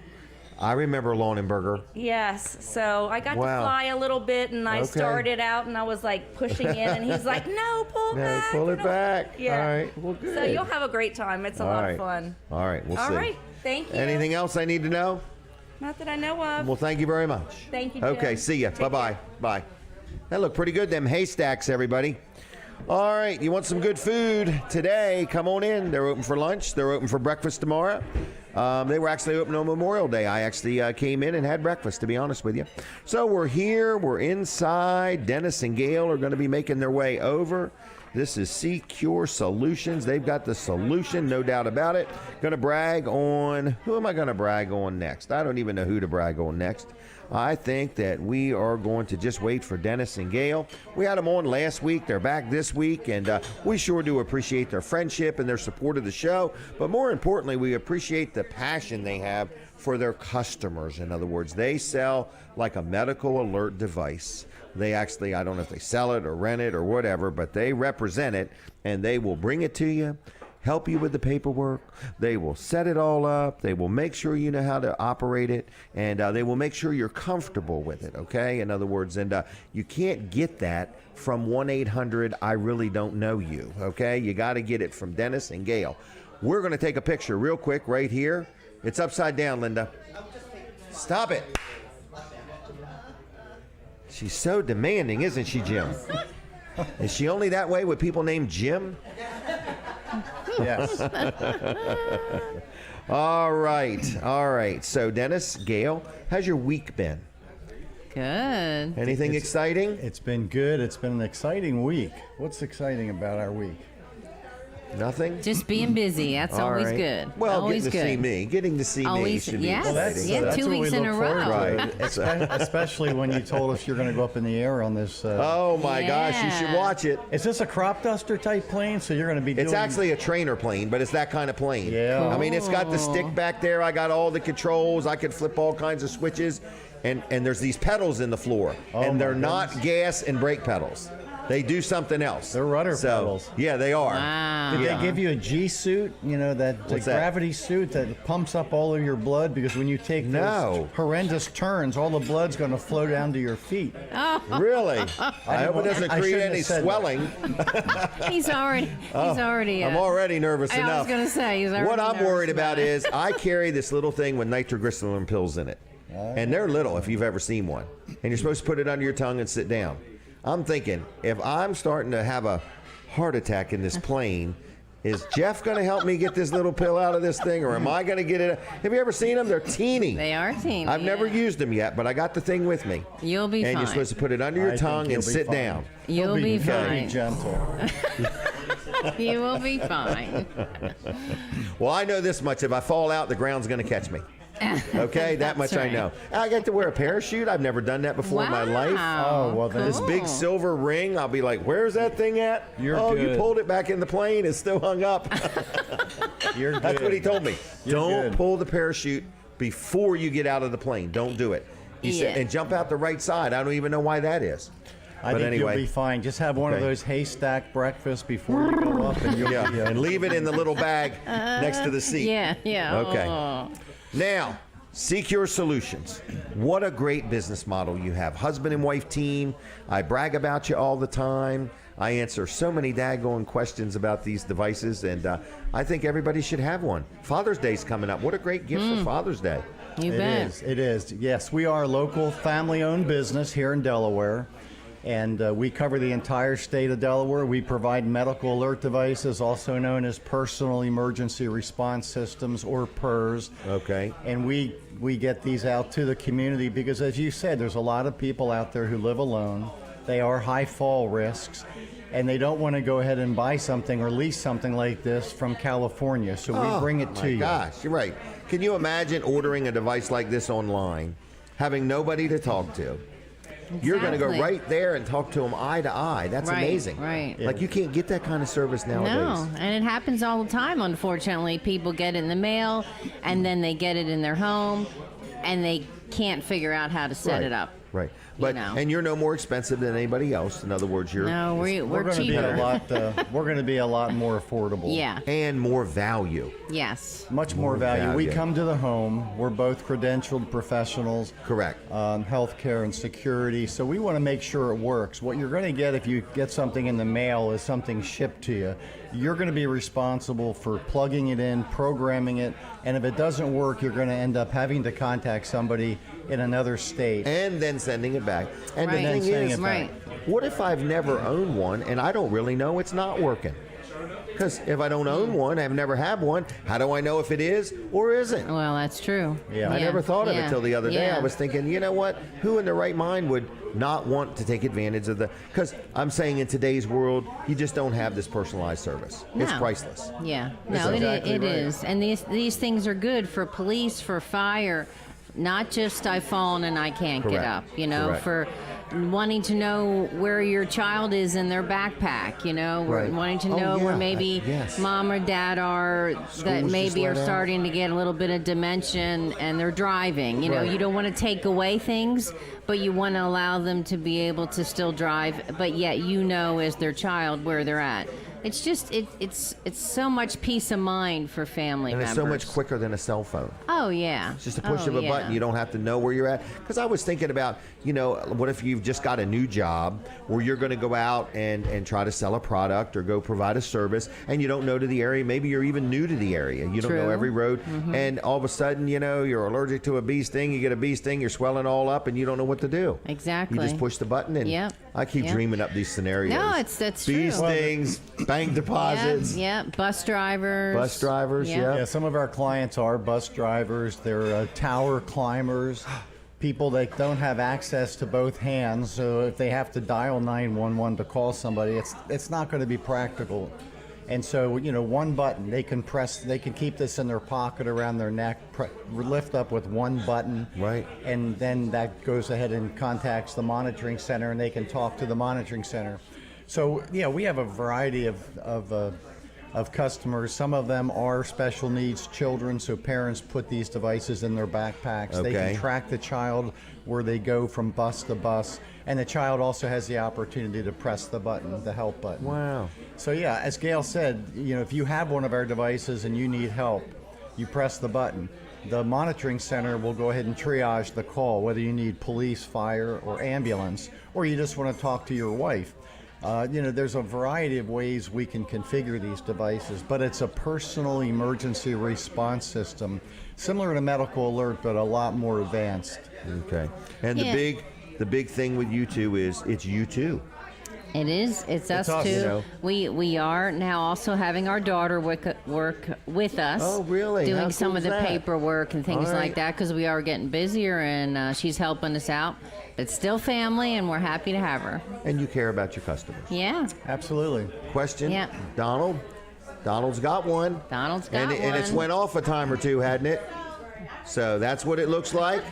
I remember Lonenberger. Yes, so I got to Wow. fly a little bit, and I Okay. started out, and I was like pushing in, and he's like, "No, pull No, back." pull it you know? back. Yeah. All right. Well, good. So you'll have a great time. It's a All lot right. of fun. All right. We'll All see. right. Thank you. Anything else I need to know? Not that I know of. Well, thank you very much. Thank you, Jim. Okay. See ya. Take Bye-bye. care. Bye. That look pretty good, them haystacks, everybody. All right. You want some good food today? Come on in. They're open for lunch. They're open for breakfast tomorrow. They were actually open on Memorial Day. I actually came in and had breakfast, to be honest with you. So we're here. We're inside. Dennis and Gayle are going to be making their way over. This is SeaCure Solutions. They've got the solution, no doubt about it. Going to brag on, who am I going to brag on next? I don't even know who to brag on next. I think that we are going to just wait for Dennis and Gayle. We had them on last week. They're back this week, and we sure do appreciate their friendship and their support of the show. But more importantly, we appreciate the passion they have for their customers. In other words, they sell like a medical alert device. They actually, I don't know if they sell it or rent it or whatever, but they represent it, and they will bring it to you, help you with the paperwork. They will set it all up. They will make sure you know how to operate it, and they will make sure you're comfortable with it, okay? In other words, and you can't get that from 1-800 I really don't know you, okay? You got to get it from Dennis and Gayle. We're going to take a picture real quick right here. It's upside down, Linda. Stop it. She's so demanding, isn't she, Jim? Is she only that way with people named Jim? Yes. All right. So, Dennis, Gayle, how's your week been? Good. Anything exciting? It's been good. It's been an exciting week. What's exciting about our week? Nothing? Just being busy. That's All always right. good. Well, always getting to good. see me. Getting to see Always, me should be yes. exciting. Yeah, 2 what weeks we in look a forward row. to. Especially when you told us you're going to go up in the air on this. Oh my gosh, you should watch it. Is this a crop duster type plane? So you're going to be It's doing... actually a trainer plane, but it's that kind of plane. Yeah. I mean, it's got the stick back there. I got all the controls. I could flip all kinds of switches. And there's these pedals in the floor. And they're not gas and brake pedals. They do something else. They're rudder pedals. Yeah, they are. Wow. Did they give you a G suit? You know, that What's that? gravity suit that pumps up all of your blood? Because when you take those horrendous turns, all the blood's going to flow down to your feet. Really? I hope it doesn't I create shouldn't any have said swelling. He's already. I'm already nervous I enough. was going to say he's already. What I'm nervous worried about is I carry this little thing with nitroglycerin pills in it. And they're little if you've ever seen one. And you're supposed to put it under your tongue and sit down. I'm thinking, if I'm starting to have a heart attack in this plane, is Jeff going to help me get this little pill out of this thing, or am I going to get it? Have you ever seen them? They're teeny. They are teeny. I've never used them yet, but I got the thing with me. You'll be and fine. you're supposed to put it under your tongue and sit down. You'll be very fine. gentle. You will be fine. Well, I know this much. If I fall out, the ground's going to catch me. Okay, that much That's I know. I got to wear a parachute. I've never done that before in my life. Oh, well, then. This big silver ring, I'll be like, where's that thing at? You good. pulled it back in the plane. It's still hung up. You're good. That's what he told me. You're Don't good. pull the parachute before you get out of the plane. Don't do it. He said, Yeah. and jump out the right side. I don't even know why that is. I But think anyway. you'll be fine. Just have one of those haystack breakfasts before you go up, and you'll be And leave it in the little bag next to the seat. Yeah. Okay. Oh. Now, SeaCure Solutions. What a great business model you have. Husband and wife team. I brag about you all the time. I answer so many daggone questions about these devices, and I think everybody should have one. Father's Day's coming up. What a great gift for Father's Day. You bet. It is. Yes, we are a local family-owned business here in Delaware, and we cover the entire state of Delaware. We provide medical alert devices, also known as personal emergency response systems, or PERS. Okay. And we get these out to the community because, as you said, there's a lot of people out there who live alone. They are high fall risks, and they don't want to go ahead and buy something or lease something like this from California. So we bring it to you. Oh, my gosh, you're right. Can you imagine ordering a device like this online, having nobody to talk to? You're going to go Exactly. right there and talk to them eye to eye. That's Right, amazing. right. Like, you can't get that kind of service nowadays. No, and it happens all the time, unfortunately. People get it in the mail, and then they get it in their home, and they can't figure out how to set it up. Right. But know. and you're no more expensive than anybody else. In other words, you're No, we're going to be cheaper. a lot. We're going to be a lot more affordable. Yeah. and more value. Yes. Much more value. We come to the home. We're both credentialed professionals. Correct. Healthcare and security. So we want to make sure it works. What you're going to get if you get something in the mail is something shipped to you. You're going to be responsible for plugging it in, programming it, and if it doesn't work, you're going to end up having to contact somebody in another state. And then sending it back. And Right. the then thing sending is, it Right. what if I've never owned one and I don't really know it's not working? Because if I don't own one, I've never had one, how do I know if it is or isn't? Well, that's true. Yeah. I never thought of yeah, it till the other day. yeah. I was thinking, you know what? Who in their right mind would not want to take advantage of the... Because I'm saying in today's world, you just don't have this personalized service. It's No. priceless. Yeah. That's No, exactly it right. is. And these things are good for police, for fire, not just I've fallen and I can't get Correct. up, you know, Correct. for wanting to know where your child is in their backpack, you know, Right. wanting to Oh, know where yeah. maybe Yes. mom or dad are that School's maybe just are let out. starting to get a little bit of dementia and they're driving. You know, Right. you don't want to take away things, but you want to allow them to be able to still drive, but yet you know as their child where they're at. It's just it's so much peace of mind for family And it's members. so much quicker than a cell phone. Oh yeah. It's just a push Oh, of a yeah. button. You don't have to know where you're at. Because I was thinking about, you know, what if you've just got a new job where you're going to go out and try to sell a product or go provide a service and you don't know to the area. Maybe you're even new to the area. You don't know True. every road. And all of a sudden, you know, you're allergic to a bee sting. You get a bee sting. You're swelling all up and you don't know what to do. Exactly. You just push the button and Yep. I keep Yep. dreaming up these scenarios. No, that's bee true. stings, bank deposits. Yeah, bus drivers. Bus drivers, yeah. Yeah, some of our clients are bus drivers. They're tower climbers. people that don't have access to both hands. So if they have to dial 911 to call somebody, it's not going to be practical. And so, one button, they can press, they can keep this in their pocket around their neck, lift up with one button. Right. And then that goes ahead and contacts the monitoring center, and they can talk to the monitoring center. So, we have a variety of customers. Some of them are special needs children, so parents put these devices in their backpacks. Okay. They can track the child where they go from bus to bus, and the child also has the opportunity to press the button, the help button. Wow. So as Gayle said, if you have one of our devices and you need help, you press the button. The monitoring center will go ahead and triage the call, whether you need police, fire, or ambulance, or you just want to talk to your wife. There's a variety of ways we can configure these devices, but it's a personal emergency response system, similar to medical alert, but a lot more advanced. Okay. And the big thing with you two is it's you two. It is. It's us too. We are now also having our daughter work with us. Oh, really? Doing How some cool of is the that? paperwork and things like that because we are getting busier, and she's helping us out. But still family, and we're happy to have her. And you care about your customers. Yeah. Absolutely. Question? Yeah. Donald? Donald's got one. Donald's got one. And it's went off a time or two, hadn't it? So that's what it looks like.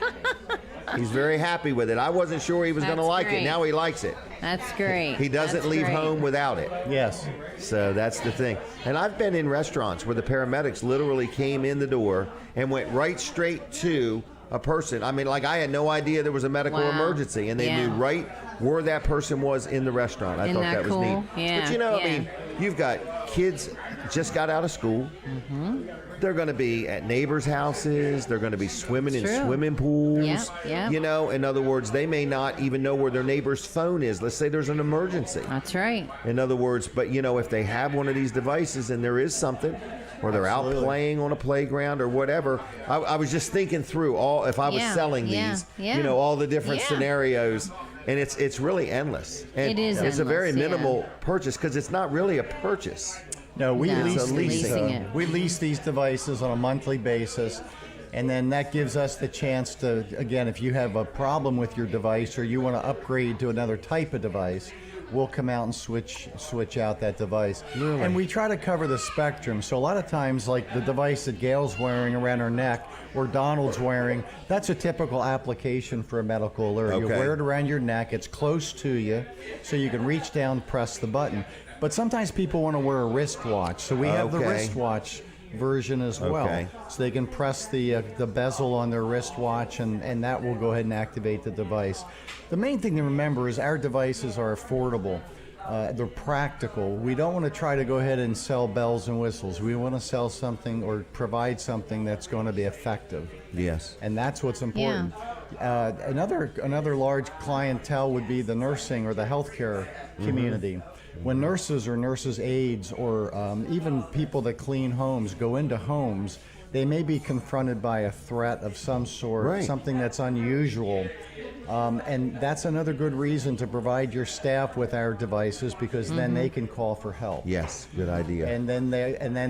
He's very happy with it. I wasn't sure he was going to like it. Now he likes it. That's great. He doesn't leave home without it. Yes. So that's the thing. And I've been in restaurants where the paramedics literally came in the door and went right straight to a person. I mean, like I had no idea there was a medical emergency, and they knew right where that person was in the restaurant. I thought that was neat. Yeah. But I mean, you've got kids just got out of school. Mm-hmm. They're going to be at neighbors' houses. They're going to be swimming in swimming pools. Yeah. In other words, they may not even know where their neighbor's phone is. Let's say there's an emergency. That's right. In other words, but if they have one of these devices and there is something, or they're out playing on a playground or whatever, I was just thinking through if I was selling these, all the different scenarios. And it's really endless. And it is it's endless, a very minimal purchase because it's not really a purchase. No, we leasing it. We lease these devices on a monthly basis, and then that gives us the chance to, again, if you have a problem with your device or you want to upgrade to another type of device, we'll come out and switch out that device. Really? And we try to cover the spectrum. So a lot of times, like the device that Gayle's wearing around her neck or Donald's wearing, that's a typical application for a medical alert. Okay. You wear it around your neck, it's close to you, so you can reach down, press the button. But sometimes people want to wear a wristwatch, so we have the wristwatch version as well. Okay. So they can press the bezel on their wristwatch, and that will go ahead and activate the device. The main thing to remember is our devices are affordable. They're practical. We don't want to try to go ahead and sell bells and whistles. We want to sell something or provide something that's going to be effective. Yes. And that's what's important. Another large clientele would be the nursing or the healthcare community. When nurses or nurses' aides or even people that clean homes go into homes, they may be confronted by a threat of some sort, something that's unusual. And that's another good reason to provide your staff with our devices, because then they can call for help. Yes, good idea. And then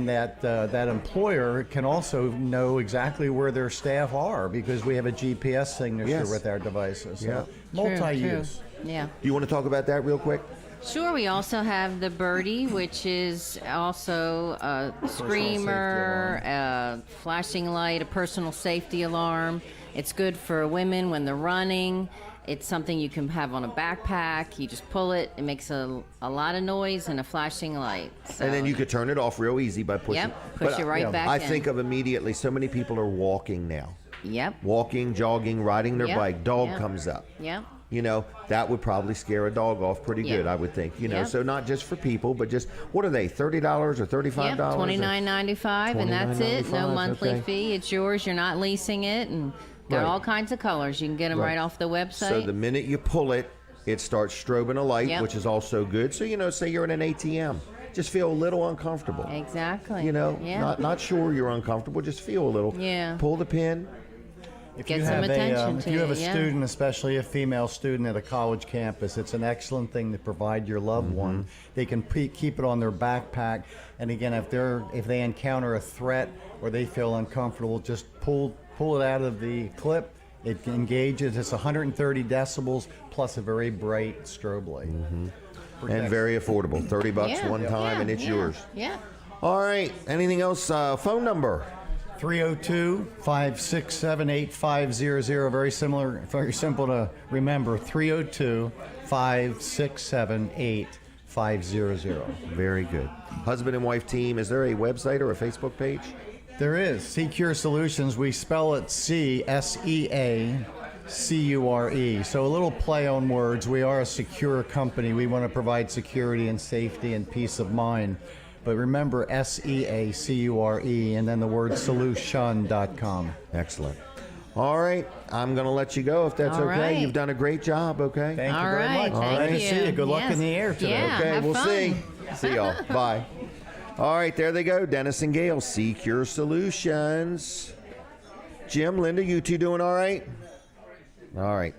that employer can also know exactly where their staff are, because we have a GPS signature with our devices. So multi-use. True. Yeah. Do you want to talk about that real quick? Sure. We also have the Birdie, which is also a screamer, a flashing light, a personal safety alarm. It's good for women when they're running. It's something you can have on a backpack. You just pull it. It makes a lot of noise and a flashing light. So, and then you could turn it off real easy by pushing. Push it right back in. I think of immediately, so many people are walking now. Yep. Walking, jogging, riding their bike. Dog comes up. Yep. That would probably scare a dog off pretty good, I would think. So not just for people, but just, what are they, $30 or $35? $29.95, and that's it. No monthly okay. fee. It's yours. You're not leasing it, and got all kinds of colors. You can get them right off the website. So the minute you pull it, it starts strobing a light, which is also good. So, say you're in an ATM. Just feel a little uncomfortable. Exactly. Not sure you're uncomfortable. Just feel a little. Yeah. Pull the pin. If Get you some have attention if to you have it, a student, especially a female student at a college campus, it's an excellent thing to provide your loved one. They can keep it on their backpack, and again, if they encounter a threat or they feel uncomfortable, just pull it out of the clip It engages. It's 130 decibels plus a very bright strobe light. And very affordable. $30 one time, and it's yours. Yeah. All right. Anything else? Phone number. 302-567-8500. Very similar, very simple to remember. 302-567-8500. Very good. Husband and wife team. Is there a website or a Facebook page? There is. SeaCure Solutions. We spell it C-S-E-A-C-U-R-E. So a little play on words. We are a secure company. We want to provide security and safety and peace of mind. But remember, S-E-A-C-U-R-E, and then the word solution.com. Excellent. All right. I'm going to let you go if that's All okay. right. You've done a great job, okay? Thank you All very right, much. thank Glad to you. see you. Good luck Yes. in the air today. Yeah, Okay, have we'll fun. see. See y'all. Bye. All right, there they go. Dennis and Gayle, SeaCure Solutions. Jim, Linda, you two doing all right? All right.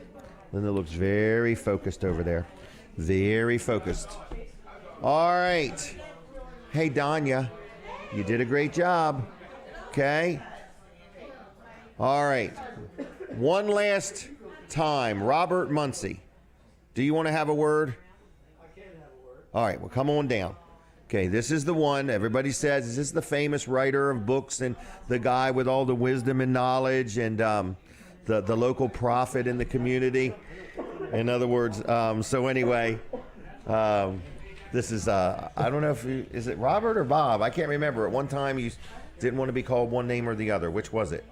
Linda looks very focused over there. Very focused. All right. Hey, Donya, you did a great job. Okay? All right. One last time. Robert Muncy, do you want to have a word? I can have a word. All right, well, come on down. Okay, this is the one everybody says, is this the famous writer of books and the guy with all the wisdom and knowledge and the local prophet in the community? In other words, so anyway, this is, I don't know if is it Robert or Bob? I can't remember. At one time you didn't want to be called one name or the other. Which was it?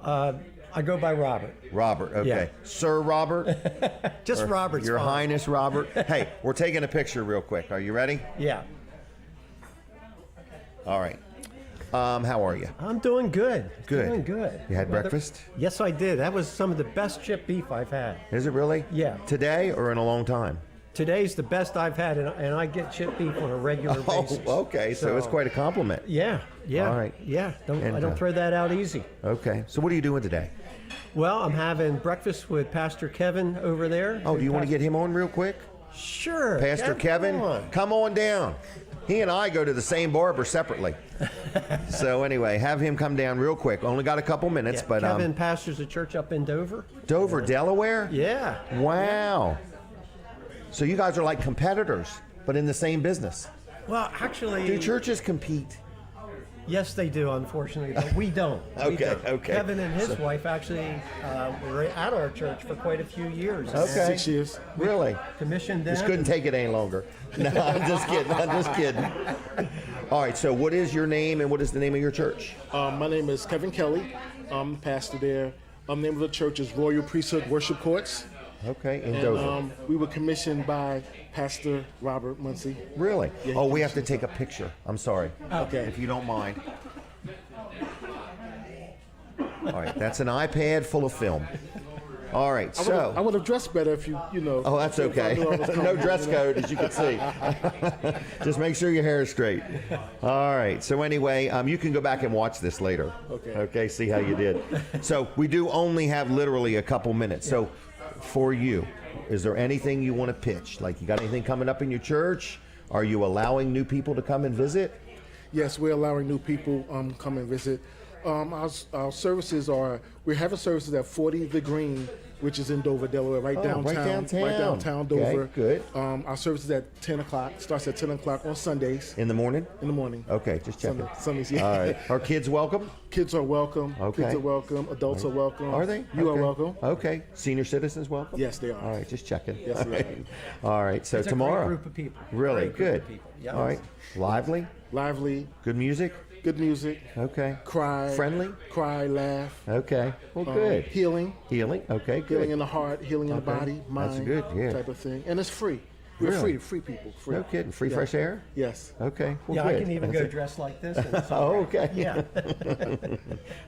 I go by Robert. Robert, okay. Yeah. Sir Robert? Just Robert's Your fine. Highness Robert. Hey, we're taking a picture real quick. Are you ready? Yeah. All right. How are you? I'm doing good. Good. Doing good. You had breakfast? Yes, I did. That was some of the best chipped beef I've had. Is it really? Yeah. Today or in a long time? Today's the best I've had, and I get chipped beef on a regular basis. Oh, okay. So it's quite a compliment. Yeah, yeah. All right. Yeah, And, I don't throw that out easy. Okay. So what are you doing today? Well, I'm having breakfast with Pastor Kevin over there. Oh, do you want to get him on real quick? Sure. Pastor Kevin, come on down. He and I go to the same barber separately. So anyway, have him come down real quick. Only got a couple minutes, Yeah, but Kevin pastors a church up in Dover. Dover, Delaware? Yeah. Wow. So you guys are like competitors, but in the same business. Well, actually, Do churches compete? yes, they do, unfortunately, but we don't. We Okay, don't. okay. Kevin and his wife actually were at our church for quite a few years. Okay. 6 years. Really? Commissioned them. Just couldn't take it any longer. No, I'm just kidding. I'm just kidding. All right, so what is your name and what is the name of your church? My name is Kevin Kelly. I'm pastor there. The name of the church is Royal Priesthood Worship Courts. Okay, in And Dover. we were commissioned by Pastor Robert Muncy. Really? Yeah, Oh, he we have to commissioned take a picture. I'm sorry. Okay. If you don't mind. All right, that's an iPad full of film. All right, I so. would have dressed better if you know. Oh, that's if I okay. knew I was coming, No dress you know. code, as you can see. Just make sure your hair is straight. All right. So anyway, you can go back and watch this later. Okay. Okay. See how you did. So we do only have literally a couple minutes. So for you, is there anything you want to pitch? Like, you got anything coming up in your church? Are you allowing new people to come and visit? Yes, we're allowing new people come and visit. Our services are, we're having services at 40 The Green, which is in Dover, Delaware, right downtown. Right downtown. Okay, Dover. good. Our service is at 10 o'clock, starts at 10 o'clock on Sundays. In the morning? In the morning. Okay, just checking. Sundays, yeah. All right. Are kids welcome? Kids are welcome. Okay. Kids are welcome. Adults are welcome. Are they? You are Okay. welcome. Okay. Senior citizens welcome? Yes, they are. All right, just checking. Yes, All they right. All right, so It's a tomorrow. great group of people. Really? Great group Good. of people. Yeah. All right. Lively? Lively, Good music? good music, Okay. cry. Friendly? Cry, laugh. Okay. Well, good. Healing. Healing? Okay, good. Healing in the heart, healing in the Okay. body, mind. That's good, yeah. Type of thing. And it's free. We're Really? free people. Free. No kidding. Free Yeah. fresh air? Yes. Okay. Well, Yeah, good. I can even That's go it. dressed like this. And it's Oh, all right. okay. Yeah.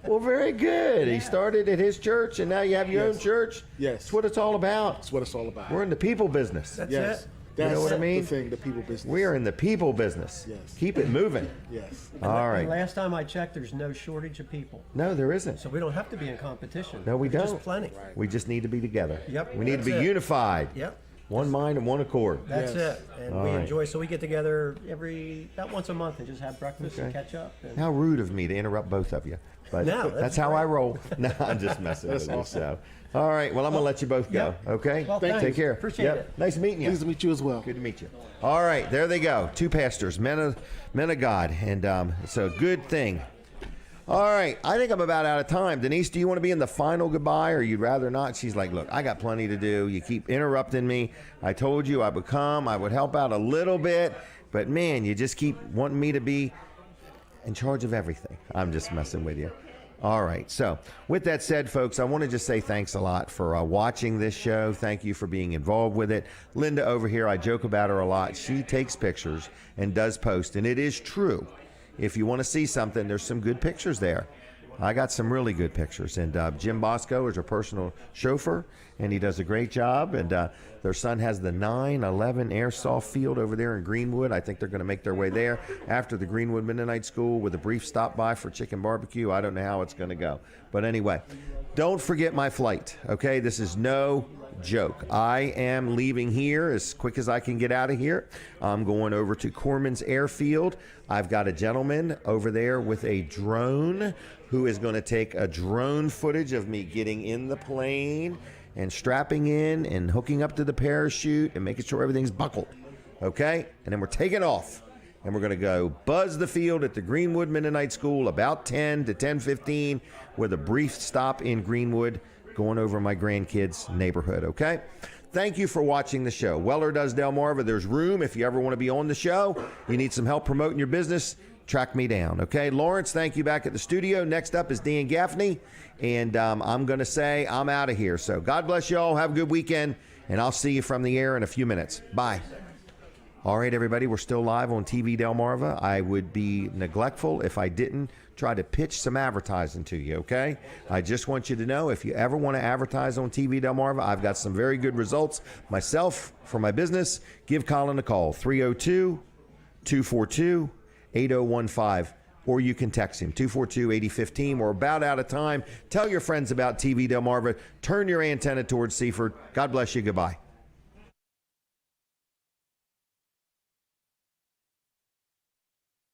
Well, very good. He started at his church, and now you have your own Yes. church. Yes. That's what it's all about. That's what it's all about. We're in the people business. That's yes. it. That's know what I mean? the thing, the people business. We are in the people business. Yes. Keep it moving. Yes. All And right. last time I checked, there's no shortage of people. No, there isn't. So we don't have to be in competition. No, we There's don't. Just plenty. We just need to be together. Yep, We need to that's be it. unified. Yep. One mind and one accord. That's it. And All we right. enjoy, so we get together about once a month and just have breakfast and catch up. And How rude of me to interrupt both of you. But No, that's that's how I great. roll. No, I'm just messing with you. awesome. So, all right. Well, I'm going to let you both go. Okay? Well, thanks. Take care. Appreciate it. Nice meeting you. Pleased to meet you as well. Good to meet you. All right. There they go. Two pastors, men of God. And it's a good thing. All right. I think I'm about out of time. Denise, do you want to be in the final goodbye or you'd rather not? She's like, look, I got plenty to do. You keep interrupting me. I told you I would come. I would help out a little bit. But, man, you just keep wanting me to be in charge of everything. I'm just messing with you. All right. So with that said, folks, I want to just say thanks a lot for watching this show. Thank you for being involved with it. Linda over here, I joke about her a lot. She takes pictures and does post. And it is true. If you want to see something, there's some good pictures there. I got some really good pictures. And Jim Bosco is her personal chauffeur, and he does a great job. And their son has the 9/11 airsoft field over there in Greenwood. I think they're going to make their way there after the Greenwood Mennonite School with a brief stop by for chicken barbecue. I don't know how it's going to go. But anyway, don't forget my flight, okay? This is no joke. I am leaving here as quick as I can get out of here. I'm going over to Corman's Airfield. I've got a gentleman over there with a drone who is going to take a drone footage of me getting in the plane and strapping in and hooking up to the parachute and making sure everything's buckled. Okay? And then we're taking off. And we're going to go buzz the field at the Greenwood Mennonite School about 10 to 10:15 with a brief stop in Greenwood going over my grandkids' neighborhood. Okay? Thank you for watching the show. Weller Does Delmarva. There's room if you ever want to be on the show. You need some help promoting your business, track me down. Okay? Lawrence, thank you back at the studio. Next up is Dan Gaffney. And I'm going to say I'm out of here. So God bless you all. Have a good weekend. And I'll see you from the air in a few minutes. Bye. All right, everybody, we're still live on TV Delmarva. I would be neglectful if I didn't try to pitch some advertising to you, okay? I just want you to know if you ever want to advertise on TV Delmarva, I've got some very good results myself for my business. Give Colin a call, 302-242-8015, or you can text him, 242-8015. We're about out of time. Tell your friends about TV Delmarva. Turn your antenna towards Seaford. God bless you. Goodbye.